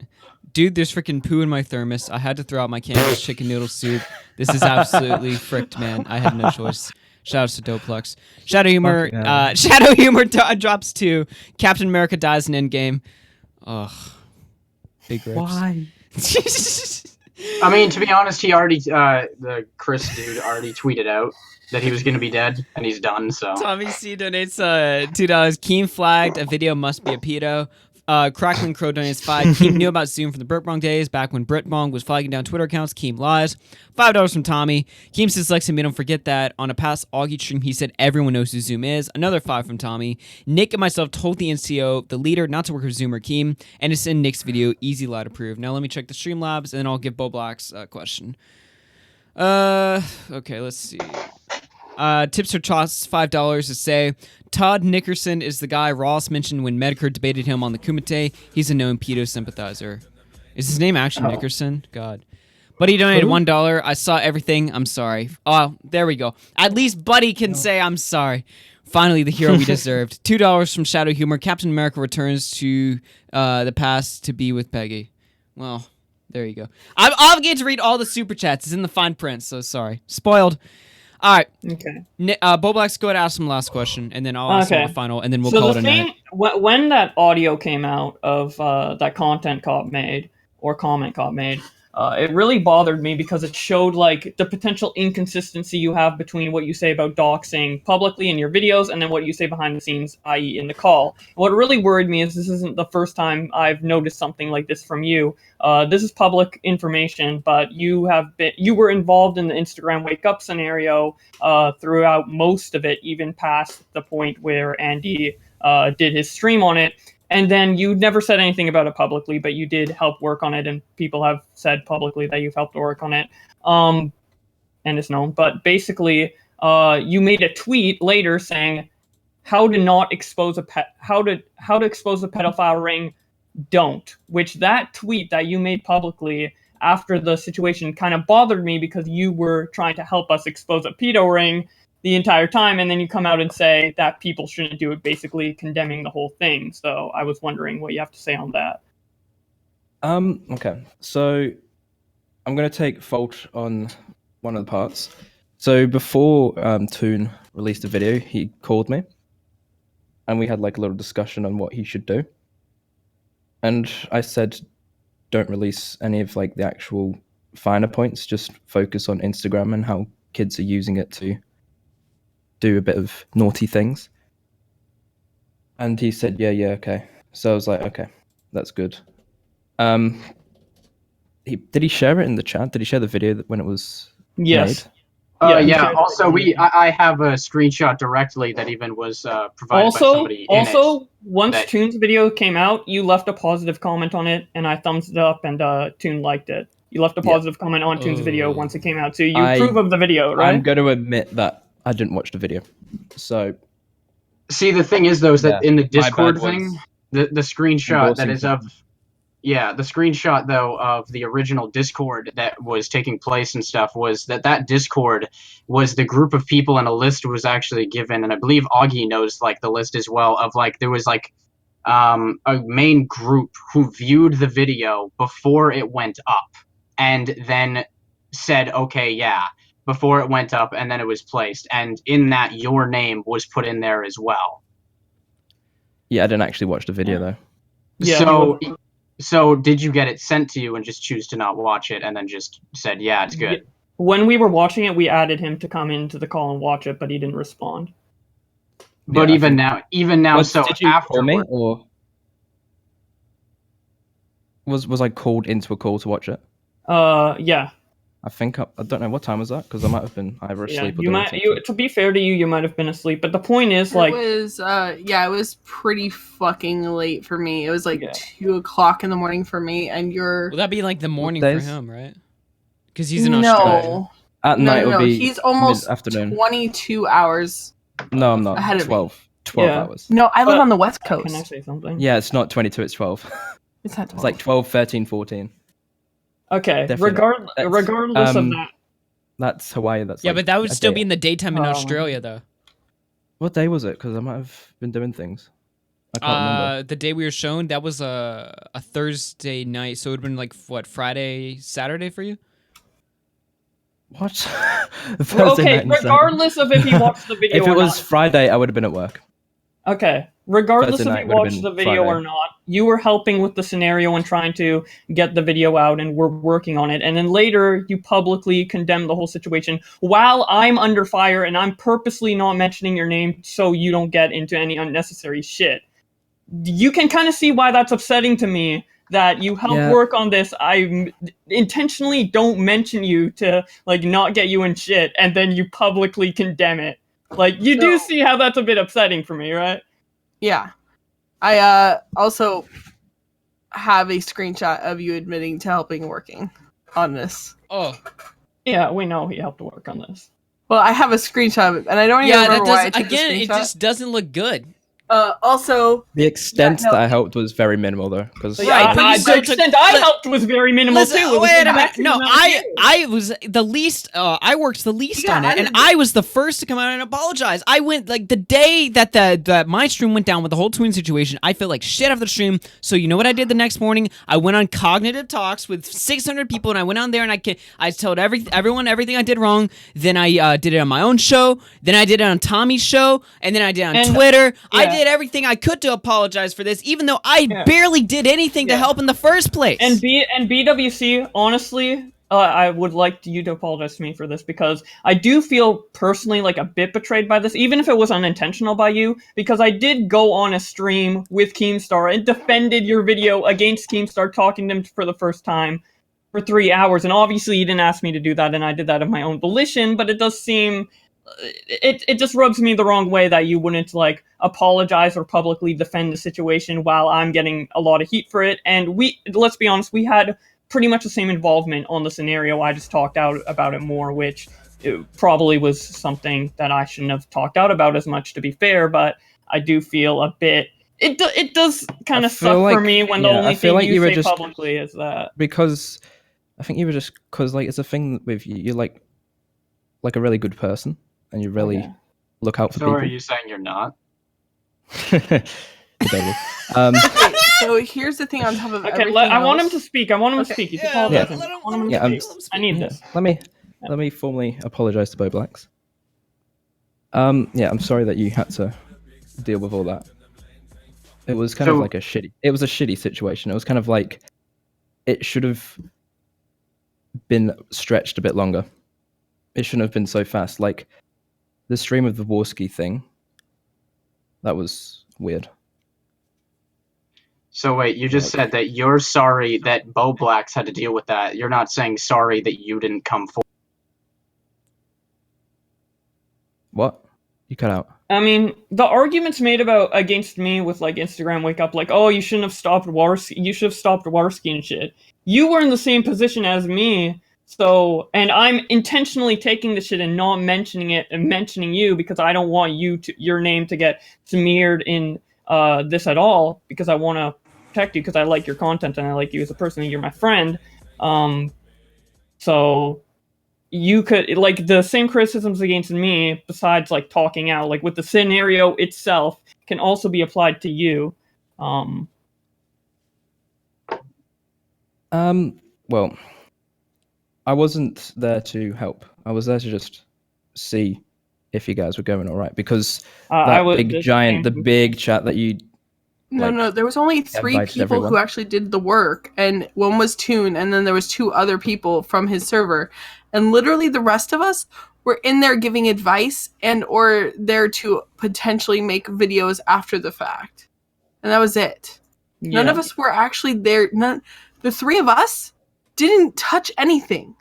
Dude, there's freaking poo in my thermos. I had to throw out my Canada's chicken noodle soup. This is absolutely fricked, man. I had no choice. Shoutouts to Doplex. Shadow Humor. Shadow Humor drops 2. Captain America dies in Endgame. Ugh. Big rips.
Why? I mean, to be honest, he already the Chris dude already tweeted out that he was going to be dead, and he's done. So
Tommy C donates $2. Keem flagged. A video must be a pedo. Crackling Crow donates 5. Keem knew about Zoom from the Britbong days, back when Britbong was flagging down Twitter accounts. Keem lies. $5 from Tommy. Keem's dyslexia made him forget that. On a past Augie stream, he said everyone knows who Zoom is. Another 5 from Tommy. Nick and myself told the NCO, the leader, not to work with Zoom or Keem, and it's in Nick's video. Easy lie to prove. Now let me check the Streamlabs, and then I'll give Bowblax a question. Okay, let's see. Tips for Choss, $5 to say, Todd Nickerson is the guy Ross mentioned when Medicare debated him on the Kumite. He's a known pedo sympathizer. Is his name actually Nickerson? God. Buddy donated $1. I saw everything. I'm sorry. Oh, there we go. At least Buddy can say I'm sorry. Finally, the hero we deserved. $2 from Shadow Humor. Captain America returns to the past to be with Peggy. Well, there you go. I'm obligated to read all the super chats. It's in the fine print, so sorry. Spoiled. All right.
Okay.
Bowblax, go ahead and ask him the last question, and then I'll ask him the final, and then we'll call it a night.
When that audio came out of that content cop made, or comment cop made, it really bothered me because it showed like the potential inconsistency you have between what you say about doxing publicly in your videos and then what you say behind the scenes, i.e. in the call. What really worried me is this isn't the first time I've noticed something like this from you. This is public information, but you were involved in the Instagram wake up scenario throughout most of it, even past the point where Andy did his stream on it. And then you never said anything about it publicly, but you did help work on it, and people have said publicly that you've helped work on it. And it's known. But basically, you made a tweet later saying how to expose a pedophile ring. Don't. Which that tweet that you made publicly after the situation kind of bothered me because you were trying to help us expose a pedo ring the entire time, and then you come out and say that people shouldn't do it, basically condemning the whole thing. So I was wondering what you have to say on that.
Okay. So I'm going to take fault on one of the parts. So before Toon released a video, he called me, and we had like a little discussion on what he should do. And I said, don't release any of like the actual finer points, just focus on Instagram and how kids are using it to do a bit of naughty things. And he said, yeah, okay. So I was like, okay, that's good. Did he share it in the chat? Did he share the video when it was
Yes.
made?
Yeah. Also, I have a screenshot directly that even was provided by somebody.
Once Toon's video came out, you left a positive comment on it, and I thumbs it up, and Toon liked it. You left a positive comment on Toon's video once it came out, so you approve of the video, right?
I'm going to admit that I didn't watch the video. So,
see, the thing is, though, is that in the Discord thing, the screenshot that is of... Yeah, the screenshot, though, of the original Discord that was taking place and stuff was that Discord was the group of people, and a list was actually given, and I believe Augie knows, like, the list as well, of, like, there was, like, a main group who viewed the video before it went up, and then said, okay, yeah, before it went up, and then it was placed, and in that your name was put in there as well.
Yeah, I didn't actually watch the video though.
Yeah, so did you get it sent to you and just choose to not watch it and then just said, yeah, it's good?
When we were watching it, we added him to come into the call and watch it, but he didn't respond.
But
Yeah,
even now, so
did you call me,
afterward,
or was I called into a call to watch it?
Yeah.
I think I don't know what time was that, because I might have been either asleep or
you
doing
might.
something.
To be fair to you, you might have been asleep. But the point is, like,
it was it was pretty fucking late for me. It was like 2 o'clock in the morning for me, and you're.
Will that be like the morning for
days?
him, right? Because he's in Australia.
At night will be
he's almost
mid-afternoon.
22 hours.
No, I'm not.
Ahead of me.
12 hours.
No, I live on the West Coast.
Can I say something?
Yeah, it's not 22, it's 12.
It's not 12.
It's like 12, 13, 14.
Okay,
Definitely.
regardless of that.
That's Hawaii. That's
Yeah,
like
but that would
a
still
day.
be in the daytime in Australia, though.
What day was it? Because I might have been doing things. I can't remember.
The day we were shown, that was a Thursday night, so it would have been like, what, Friday, Saturday for you?
What?
Okay, regardless of if you watched the video
if it
or
was
not.
Friday, I would have been at work.
Okay, regardless
Thursday
if
night
you
would have
watched
been
the video or
Friday.
not, you were helping with the scenario and trying to get the video out, and we're working on it. And then later, you publicly condemn the whole situation while I'm under fire, and I'm purposely not mentioning your name so you don't get into any unnecessary shit. You can kind of see why that's upsetting to me. That you help work on this, I intentionally don't mention you to like not get you in shit, and then you publicly condemn it. Like you do see how that's a bit upsetting for me, right?
Yeah. I also have a screenshot of you admitting to helping working on this.
Oh.
Yeah, we know he helped work on this.
Well, I have a screenshot of it, and I don't even remember why I took the
again, it
screenshot.
just doesn't look good.
Also,
The extent that I helped was very minimal, though. Because
Right, but you
the extent I helped was very minimal
Listen,
too. It was
wait a
the
minute.
maximum
No,
amount
I was the least. I worked the least on it, and I was the first to come out and apologize. I went like the day that that my stream went down with the whole twin situation. I felt like shit after the stream. So you know what I did the next morning? I went on cognitive talks with 600 people, and I went on there and I told everyone everything I did wrong. Then I did it on my own show. Then I did it on Tommy's show, and then I did it on Twitter. I did everything I could to apologize for this, even though I barely did anything to help in the first place.
And BWC, honestly, I would like you to apologize to me for this, because I do feel personally like a bit betrayed by this, even if it was unintentional by you, because I did go on a stream with KEEMSTAR and defended your video against KEEMSTAR, talking to him for the first time for 3 hours, and obviously you didn't ask me to do that, and I did that of my own volition, but it does seem... It just rubs me the wrong way that you wouldn't like apologize or publicly defend the situation while I'm getting a lot of heat for it. And let's be honest, we had pretty much the same involvement on the scenario. I just talked out about it more, which it probably was something that I shouldn't have talked out about as much, to be fair. But I do feel a bit. It does kind of suck for me when the only thing you say publicly is that.
Because I think you were just because like it's a thing with you. You're like a really good person. And you really look out for people.
So are you saying you're not?
So here's the thing on top of
everything else. I want him to speak. I want him to speak. He's apologizing. I need this.
Let me formally apologize to Bowblax. Yeah, I'm sorry that you had to deal with all that. It was kind of like a shitty situation. It was kind of like it should have been stretched a bit longer. It shouldn't have been so fast. Like the stream of the Warski thing, that was weird.
So wait, you just said that you're sorry that Bowblax had to deal with that. You're not saying sorry that you didn't come forward.
What? You cut out.
I mean, the arguments made against me with like Instagram Wake Up, like, oh, you shouldn't have stopped Warski. You should have stopped Warski and shit. You were in the same position as me. So, and I'm intentionally taking the shit and not mentioning it and mentioning you because I don't want your name to get smeared in this at all, because I want to protect you because I like your content and I like you as a person and you're my friend. So you could, like, the same criticisms against me, besides like talking out, like with the scenario itself, can also be applied to you.
Well, I wasn't there to help. I was there to just see if you guys were going all right, because the big chat that you.
No, there was only 3
invited
people who
everyone.
actually did the work, and one was Toon, and then there was 2 other people from his server, and literally the rest of us were in there giving advice and or there to potentially make videos after the fact, and that was it. None of us were actually there. The 3 of us didn't touch anything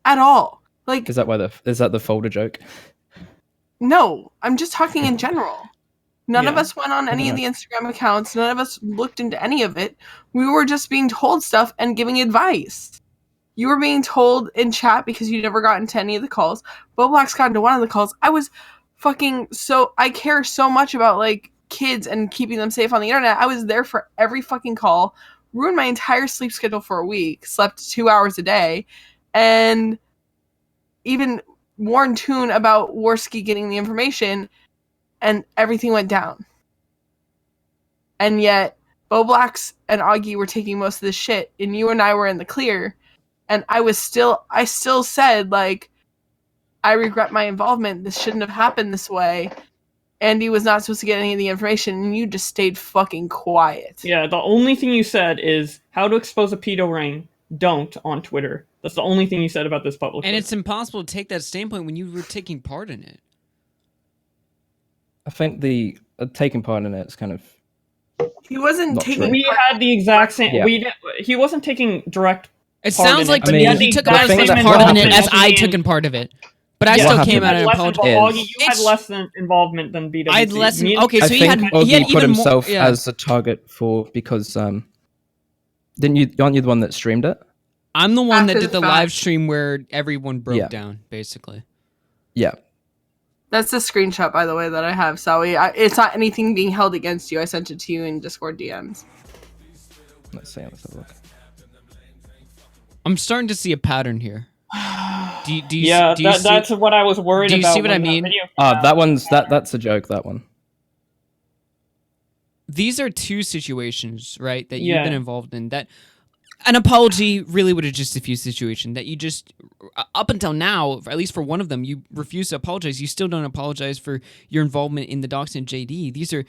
at all. Like,
Is that the folder joke?
no, I'm just talking in general. None of us went on any of
know.
the Instagram accounts. None of us looked into any of it. We were just being told stuff and giving advice. You were being told in chat because you never got into any of the calls. Bowblax got into one of the calls. I was I care so much about like kids and keeping them safe on the internet. I was there for every fucking call, ruined my entire sleep schedule for a week, slept 2 hours a day, and even warned Toon about Warski getting the information, and everything went down. And yet, Bowblax and Augie were taking most of the shit, and you and I were in the clear. And I still said, like, I regret my involvement. This shouldn't have happened this way. Andy was not supposed to get any of the information, and you just stayed fucking quiet.
Yeah, the only thing you said is how to expose a pedo ring. Don't on Twitter. That's the only thing you said about this publicly.
And it's impossible to take that standpoint when you were taking part in it.
I think the taking part in it is kind of.
He wasn't taking.
We had the exact same.
Yeah.
He wasn't taking direct.
It sounds like to me he took about as much part in it as I took in part of it. But I still came out and apologized.
You had less involvement than BWC.
I had less. Okay, so
I think Augie put
even
himself
more,
as a target because aren't you the one that streamed it?
I'm the one that
After
did
the
the live
fact.
stream where everyone broke down, basically.
Yeah.
That's the screenshot, by the way, that I have, Sally. It's not anything being held against you. I sent it to you in Discord DMs.
Let's have a look.
I'm starting to see a pattern here.
That's what I was worried about.
Do you see what I mean?
That's a joke. That one.
These are 2 situations, right, that you've been involved in. That an apology really would have just diffused the situation. That you just, up until now, at least for one of them, you refuse to apologize. You still don't apologize for your involvement in the doxing and JD. These are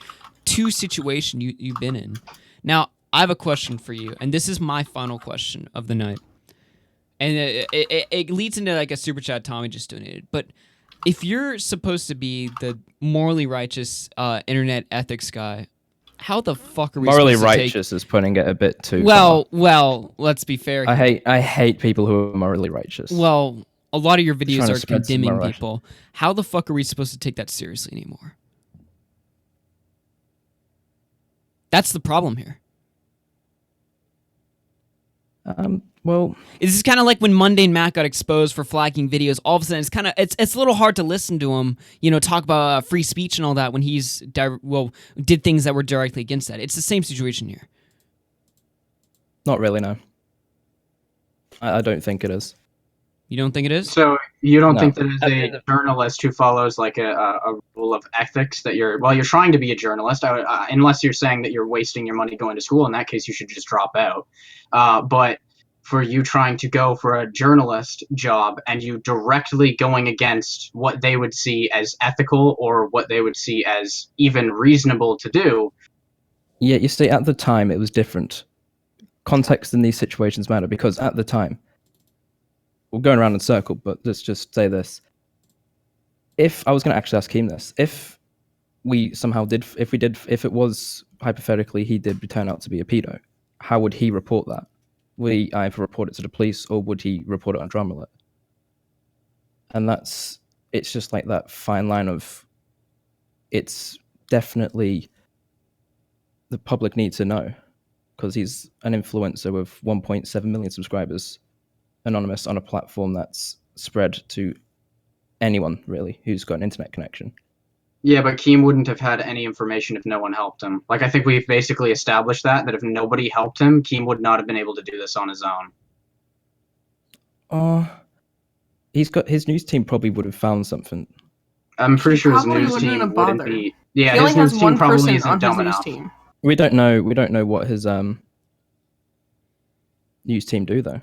2 situations you've been in. Now, I have a question for you, and this is my final question of the night. And it leads into like a super chat Tommy just donated. But if you're supposed to be the morally righteous internet ethics guy, how the fuck are we
Morally
supposed to
righteous is putting it a bit too
well,
far.
Well, let's be fair here.
I hate people who are morally righteous.
Well, a lot of your
Trying
videos
to
are
spread some
condemning
moral
people. How the fuck are we supposed to take that seriously anymore? That's the problem here.
Well,
this is kind of like when Mundane Matt got exposed for flagging videos. All of a sudden, it's a little hard to listen to him, talk about free speech and all that when he's did things that were directly against that. It's the same situation here.
Not really, no. I don't think it is.
You don't think it is?
So you don't
No.
think that as a journalist who follows like a rule of ethics that you're trying to be a journalist, unless you're saying that you're wasting your money going to school. In that case, you should just drop out. But for you trying to go for a journalist job and you directly going against what they would see as ethical or what they would see as even reasonable to do.
Yeah, you see, at the time, it was different. Context in these situations matter because at the time, we're going around in a circle, but let's just say this. If I was going to actually ask Keem this, if it was hypothetically he did turn out to be a pedo, how would he report that? Would he either report it to the police or would he report it on Drama Alert? And it's just like that fine line of, it's definitely the public needs to know because he's an influencer with 1.7 million subscribers, anonymous on a platform that's spread to anyone really who's got an internet connection.
Yeah, but Keem wouldn't have had any information if no one helped him. Like, I think we've basically established that if nobody helped him, Keem would not have been able to do this on his own.
He's got his news team probably would have found something.
I'm pretty sure his
Probably
news
wouldn't
team
have
wouldn't
bothered.
be.
He
Yeah,
only
his
has
news
one
team probably
person
isn't
on his
dumb
news
enough.
team.
We don't know what his news team do though.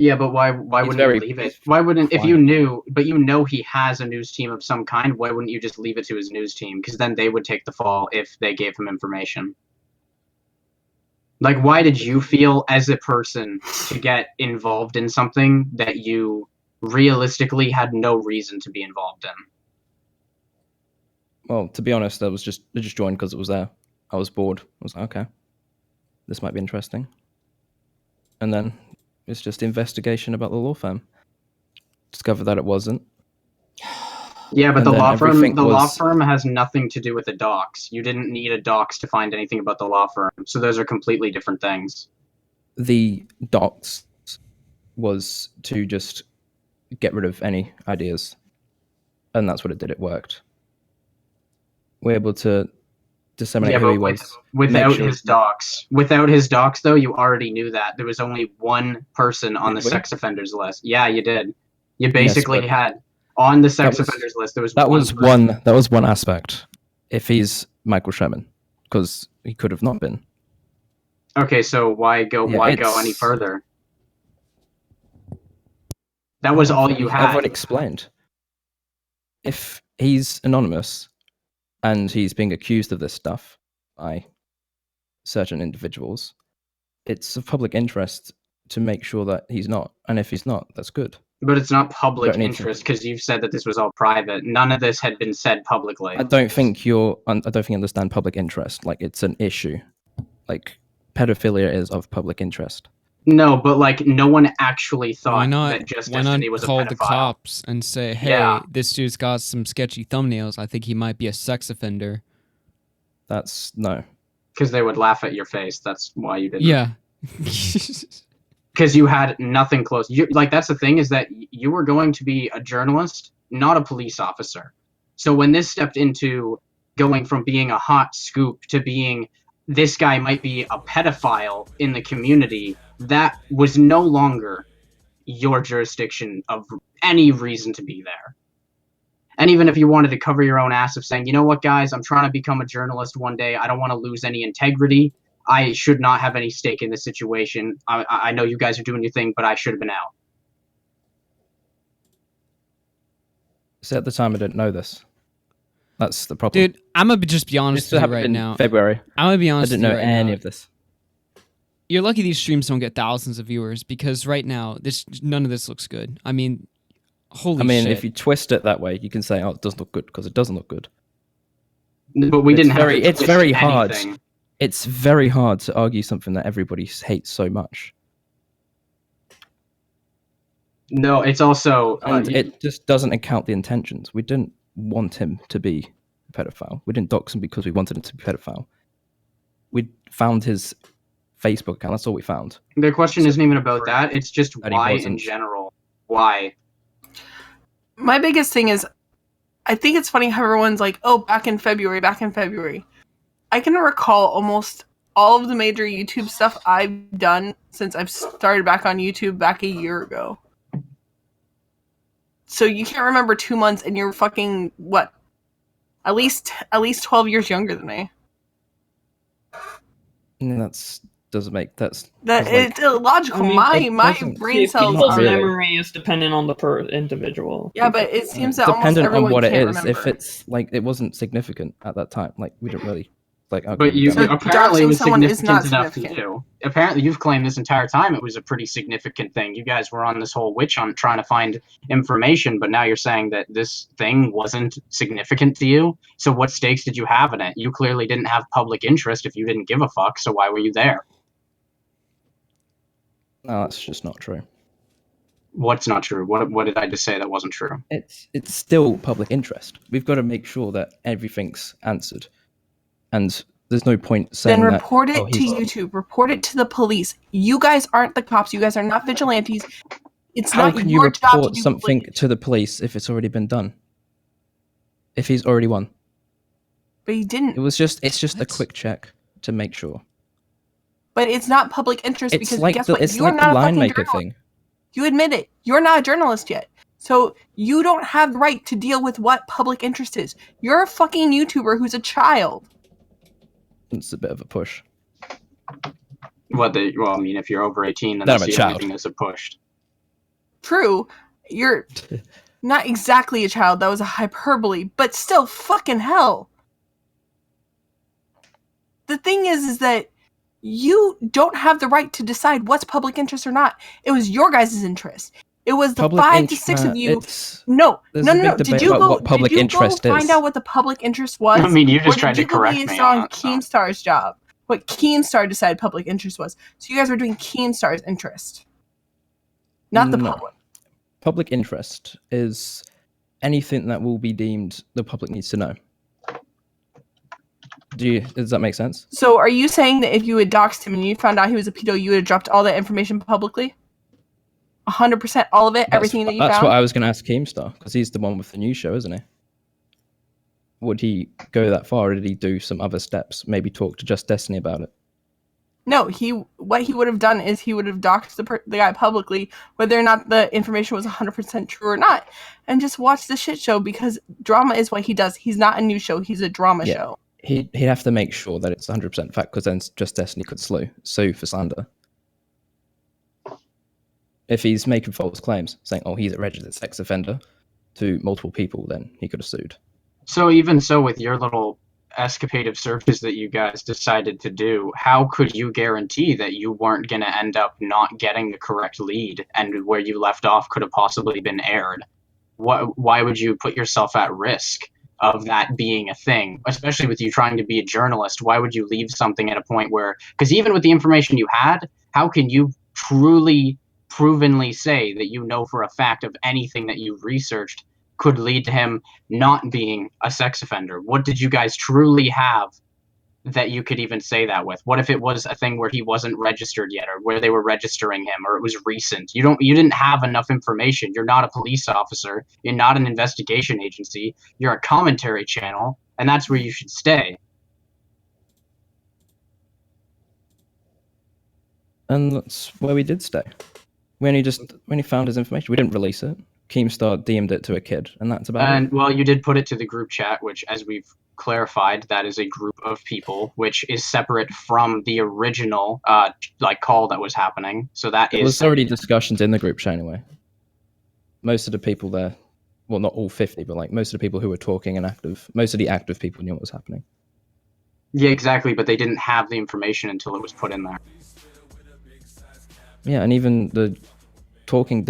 Yeah, but why wouldn't you leave it? Why wouldn't, if you knew, but you know he has a news team of some kind, why wouldn't you just leave it to his news team? Because then they would take the fall if they gave him information. Like, why did you feel as a person to get involved in something that you realistically had no reason to be involved in?
Well, to be honest, I just joined because it was there. I was bored. I was like, okay, this might be interesting. And then it's just investigation about the law firm. Discovered that it wasn't.
Yeah, but
And
the
then
law firm
everything
law
was-
firm has nothing to do with the docs. You didn't need a docs to find anything about the law firm. So those are completely different things.
The docs was to just get rid of any ideas. And that's what it did. It worked. We're able to disseminate who
but
he was.
without
make sure-
his docs. Without his docs, though, you already knew that. There was only one person on the
Did we?
sex offenders list. Yeah, you did. You basically
but-
had, on the sex
That was-
offenders list, there was
That
one
was
person.
one. That was one aspect. If he's Michael Sherman, because he could have not been.
Okay, so why go any
it's-
further? That was all you had.
Everyone explained. If he's anonymous and he's being accused of this stuff by certain individuals, it's of public interest to make sure that he's not. And if he's not, that's good.
But it's not public
Don't need to-
interest because you've said that this was all private. None of this had been said publicly.
I don't think you understand public interest. Like, it's an issue. Like, pedophilia is of public interest.
No, but like no one actually thought
Why not?
that Just
Why not
Destiny was a
call
pedophile.
the cops and say, "Hey,
Yeah.
this dude's got some sketchy thumbnails. I think he might be a sex offender."
That's no.
Because they would laugh at your face. That's why you didn't.
Yeah.
Because you had nothing close. Like, that's the thing, is that you were going to be a journalist, not a police officer. So when this stepped into going from being a hot scoop to being, this guy might be a pedophile in the community, that was no longer your jurisdiction of any reason to be there. And even if you wanted to cover your own ass of saying, you know what, guys, I'm trying to become a journalist one day. I don't want to lose any integrity. I should not have any stake in this situation. I know you guys are doing your thing, but I should have been out.
So at the time, I didn't know this. That's the problem.
Dude, I'm gonna just be honest
This
with you
happened
right
in
now.
February.
I'm gonna be honest.
I didn't know
with you right
any
now.
of this.
You're lucky these streams don't get thousands of viewers because right now, none of this looks good. I mean, holy
I mean,
shit.
if you twist it that way, you can say, "Oh, it doesn't look good," because it doesn't look good.
But we didn't have to
It's
twist
very hard.
anything.
It's very hard to argue something that everybody hates so much.
No, it's also...
And it just doesn't account the intentions. We didn't want him to be a pedophile. We didn't dox him because we wanted him to be a pedophile. We found his Facebook account. That's all we found.
The question isn't even about that. It's just
That he
why in
wasn't.
general. Why?
My biggest thing is, I think it's funny how everyone's like, oh, back in February. I can recall almost all of the major YouTube stuff I've done since I've started back on YouTube back a year ago. So you can't remember 2 months and you're fucking, what? At least 12 years younger than me.
And doesn't make
That
like-
it's illogical.
I mean,
my
doesn't-
brain cells
People's
are.
memory is dependent on the individual.
Yeah, but it seems that almost
dependent
everyone
on what it
can't
is.
remember.
If it's like it wasn't significant at that time, like we didn't really like. Okay,
But you
we don't-
apparently it was
someone is
significant
not
enough to you. Apparently you've claimed this entire time it was a pretty significant thing. You guys were on this whole witch hunt trying to find information, but now you're saying that this thing wasn't significant to you. So what stakes did you have in it? You clearly didn't have public interest if you didn't give a fuck, so why were you there?
No, that's just not true.
What's not true? What did I just say that wasn't true?
It's still public interest. We've got to make sure that everything's answered, and there's no point saying
Then
that.
report it
"Oh,
to
he's-"
YouTube. Report it to the police. You guys aren't the cops. You guys are not vigilantes. It's
How
not
can you
your job to
report
do
something to the police if it's already been done? If he's already won,
But he didn't.
it's just a quick check to make sure.
But it's not public interest
It's
because
like
guess
the
what?
it's
You're
like
not
the
a
line
fucking
maker
journalist.
thing.
You admit it. You're not a journalist yet. So you don't have the right to deal with what public interest is. You're a fucking YouTuber who's a child.
It's a bit of a push.
Well, I mean, if you're over 18, then
Then I'm
that's
a
the only
child.
thing that's a push.
True, you're not exactly a child. That was a hyperbole, but still, fucking hell. The thing is that you don't have the right to decide what's public interest or not. It was your guys' interest. It was the 5 to 6 of you. No. Did you go find out what the public interest was?
I mean, you just tried to
Or did you go
correct
based
me
on
on it, so.
KEEMSTAR's job? What KEEMSTAR decided public interest was. So you guys were doing KEEMSTAR's interest, not the public.
Public interest is anything that will be deemed the public needs to know. Does that make sense?
So are you saying that if you had doxed him and you found out he was a pedo, you would have dropped all that information publicly? 100%, all of it, everything that you found?
That's what I was going to ask Keemstar, because he's the one with the news show, isn't he? Would he go that far, or did he do some other steps? Maybe talk to Just Destiny about it?
No, what he would have done is he would have doxed the guy publicly, whether or not the information was 100% true or not, and just watch the shit show, because drama is what he does. He's not a news show, he's a drama show.
He'd have to make sure that it's 100% fact, because then Just Destiny could sue for slander. If he's making false claims, saying, oh, he's a registered sex offender to multiple people, then he could have sued.
So even so, with your little escapade of searches that you guys decided to do, how could you guarantee that you weren't going to end up not getting the correct lead, and where you left off could have possibly been aired? Why would you put yourself at risk of that being a thing, especially with you trying to be a journalist? Why would you leave something at a point where, because even with the information you had, how can you truly provenly say that you know for a fact of anything that you researched could lead to him not being a sex offender? What did you guys truly have that you could even say that with? What if it was a thing where he wasn't registered yet, or where they were registering him, or it was recent? You didn't have enough information. You're not a police officer. You're not an investigation agency. You're a commentary channel, and that's where you should stay.
And that's where we did stay. When he found his information, we didn't release it. Keemstar DM'd it to a kid, and that's about it.
And, well, you did put it to the group chat, which, as we've clarified, that is a group of people, which is separate from the original call that was happening. So that
There was already discussions in the group chat anyway. Most of the people there, well, not all 50, but like most of the people who were talking and active, most of the active people knew what was happening.
Yeah, exactly, but they didn't have the information until it was put in there.
Yeah, and even the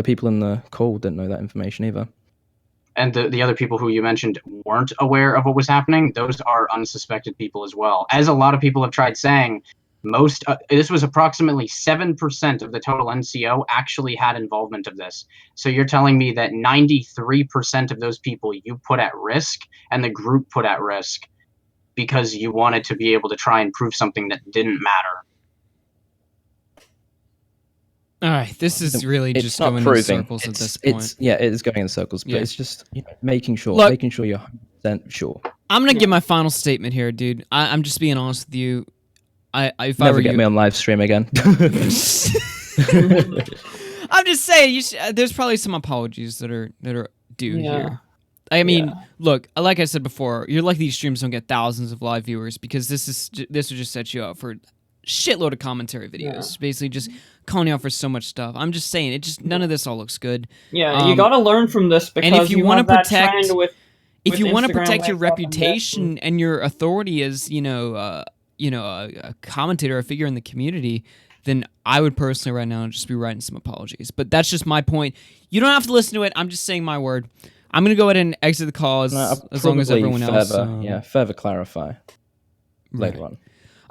people in the call didn't know that information either.
And the other people who you mentioned weren't aware of what was happening, those are unsuspected people as well. As a lot of people have tried saying, this was approximately 7% of the total NCO actually had involvement of this. So you're telling me that 93% of those people you put at risk, and the group put at risk, because you wanted to be able to try and prove something that didn't matter.
All right, this is really
It's
just
not
going
proving.
in circles at this point.
Yeah, it is going in circles, but it's just making sure
Look,
you're 100% sure.
I'm gonna give my final statement here, dude. I'm just being honest with you. If I
Never
were
get
you,
me on live stream again.
I'm just saying, there's probably some apologies that are due here. I mean, look, like I said before, you're lucky these streams don't get thousands of live viewers, because this would just set you up for shitload of commentary videos, basically just calling you out for so much stuff. I'm just saying, none of this all looks good.
Yeah, you got to learn from this, because
and if you want to protect,
if
you want to protect your reputation and your authority as a commentator, a figure in the community, then I would personally right now just be writing some apologies. But that's just my point. You don't have to listen to it. I'm just saying my word. I'm gonna go ahead and exit the call as long as everyone else.
Further clarify later on.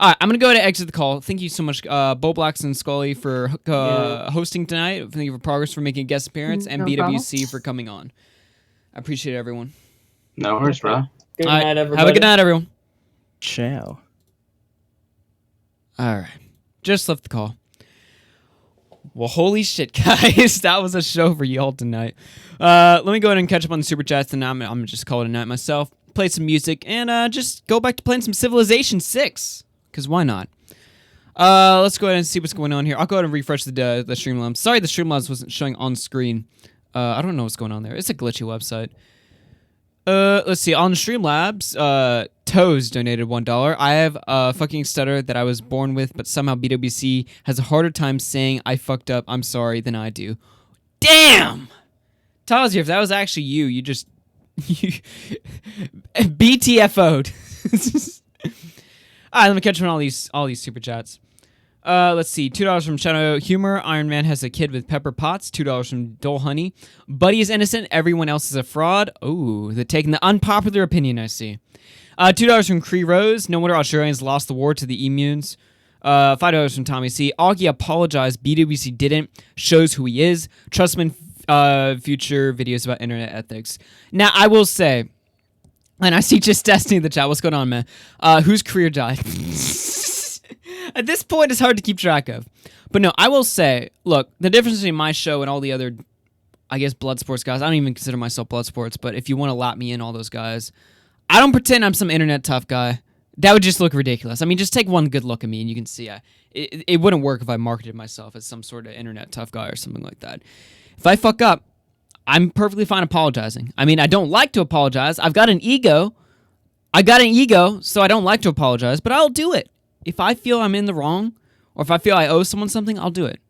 All right, I'm going to go ahead and exit the call. Thank you so much, Bowblax and Skully, for hosting tonight. Thank you for Progress for making a guest appearance, and BWC for coming on. I appreciate it, everyone.
No worries, bro.
Good night, everybody.
Have a good night, everyone.
Ciao.
All right. Just left the call. Well, holy shit, guys. That was a show for y'all tonight. Let me go ahead and catch up on the Super Chats, and I'm going to just call it a night myself. Play some music, and just go back to playing some Civilization 6. Because why not? Let's go ahead and see what's going on here. I'll go ahead and refresh the Streamlabs. Sorry the Streamlabs wasn't showing on screen. I don't know what's going on there. It's a glitchy website. Let's see. On Streamlabs, Toes donated $1. I have a fucking stutter that I was born with, but somehow BWC has a harder time saying I fucked up, I'm sorry, than I do. Damn! Tozier, if that was actually you, you just... BTFO'd. Alright, let me catch up on all these super chats. Let's see. $2 from Shadow Humor. Iron Man has a kid with pepper pots. $2 from Dole Honey. Buddy is innocent. Everyone else is a fraud. Oh, they're taking the unpopular opinion, I see. $2 from Cree Rose. No wonder Australians lost the war to the Emunes. $5 from Tommy C. Augie apologized. BWC didn't. Shows who he is. Trust him in future videos about internet ethics. Now, I will say, and I see just Destiny in the chat. What's going on, man? Whose career died? At this point, it's hard to keep track of. But no, I will say, look, the difference between my show and all the other, I guess, blood sports guys, I don't even consider myself blood sports, but if you want to lap me in, all those guys, I don't pretend I'm some internet tough guy. That would just look ridiculous. I mean, just take one good look at me and you can see it wouldn't work if I marketed myself as some sort of internet tough guy or something like that. If I fuck up, I'm perfectly fine apologizing. I mean, I don't like to apologize. I've got an ego. So I don't like to apologize, but I'll do it. If I feel I'm in the wrong, or if I feel I owe someone something, I'll do it.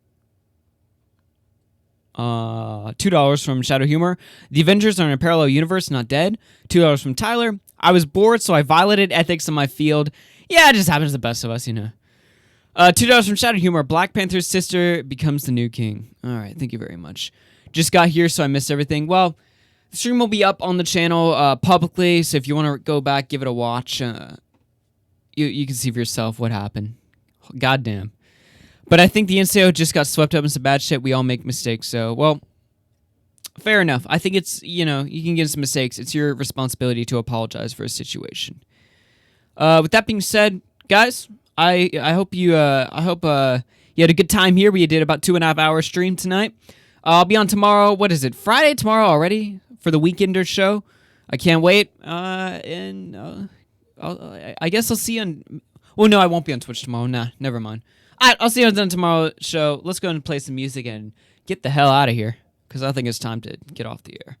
$2 from Shadow Humor. The Avengers are in a parallel universe, not dead. $2 from Tyler. I was bored, so I violated ethics in my field. Yeah, it just happens to the best of us, you know. $2 from Shadow Humor. Black Panther's sister becomes the new king. All right, thank you very much. Just got here, so I missed everything. Well, the stream will be up on the channel publicly, so if you want to go back, give it a watch. You can see for yourself what happened. Goddamn. But I think the NCO just got swept up in some bad shit. We all make mistakes, so, well, fair enough. I think it's, you know, you can get some mistakes. It's your responsibility to apologize for a situation. With that being said, guys, I hope you had a good time here. We did about 2.5 hour stream tonight. I'll be on tomorrow. What is it? Friday tomorrow already for the Weekender show. I can't wait. I guess I'll see you on... Well, no, I won't be on Twitch tomorrow. Nah, never mind. I'll see you on tomorrow's show. Let's go and play some music and get the hell out of here, because I think it's time to get off the air.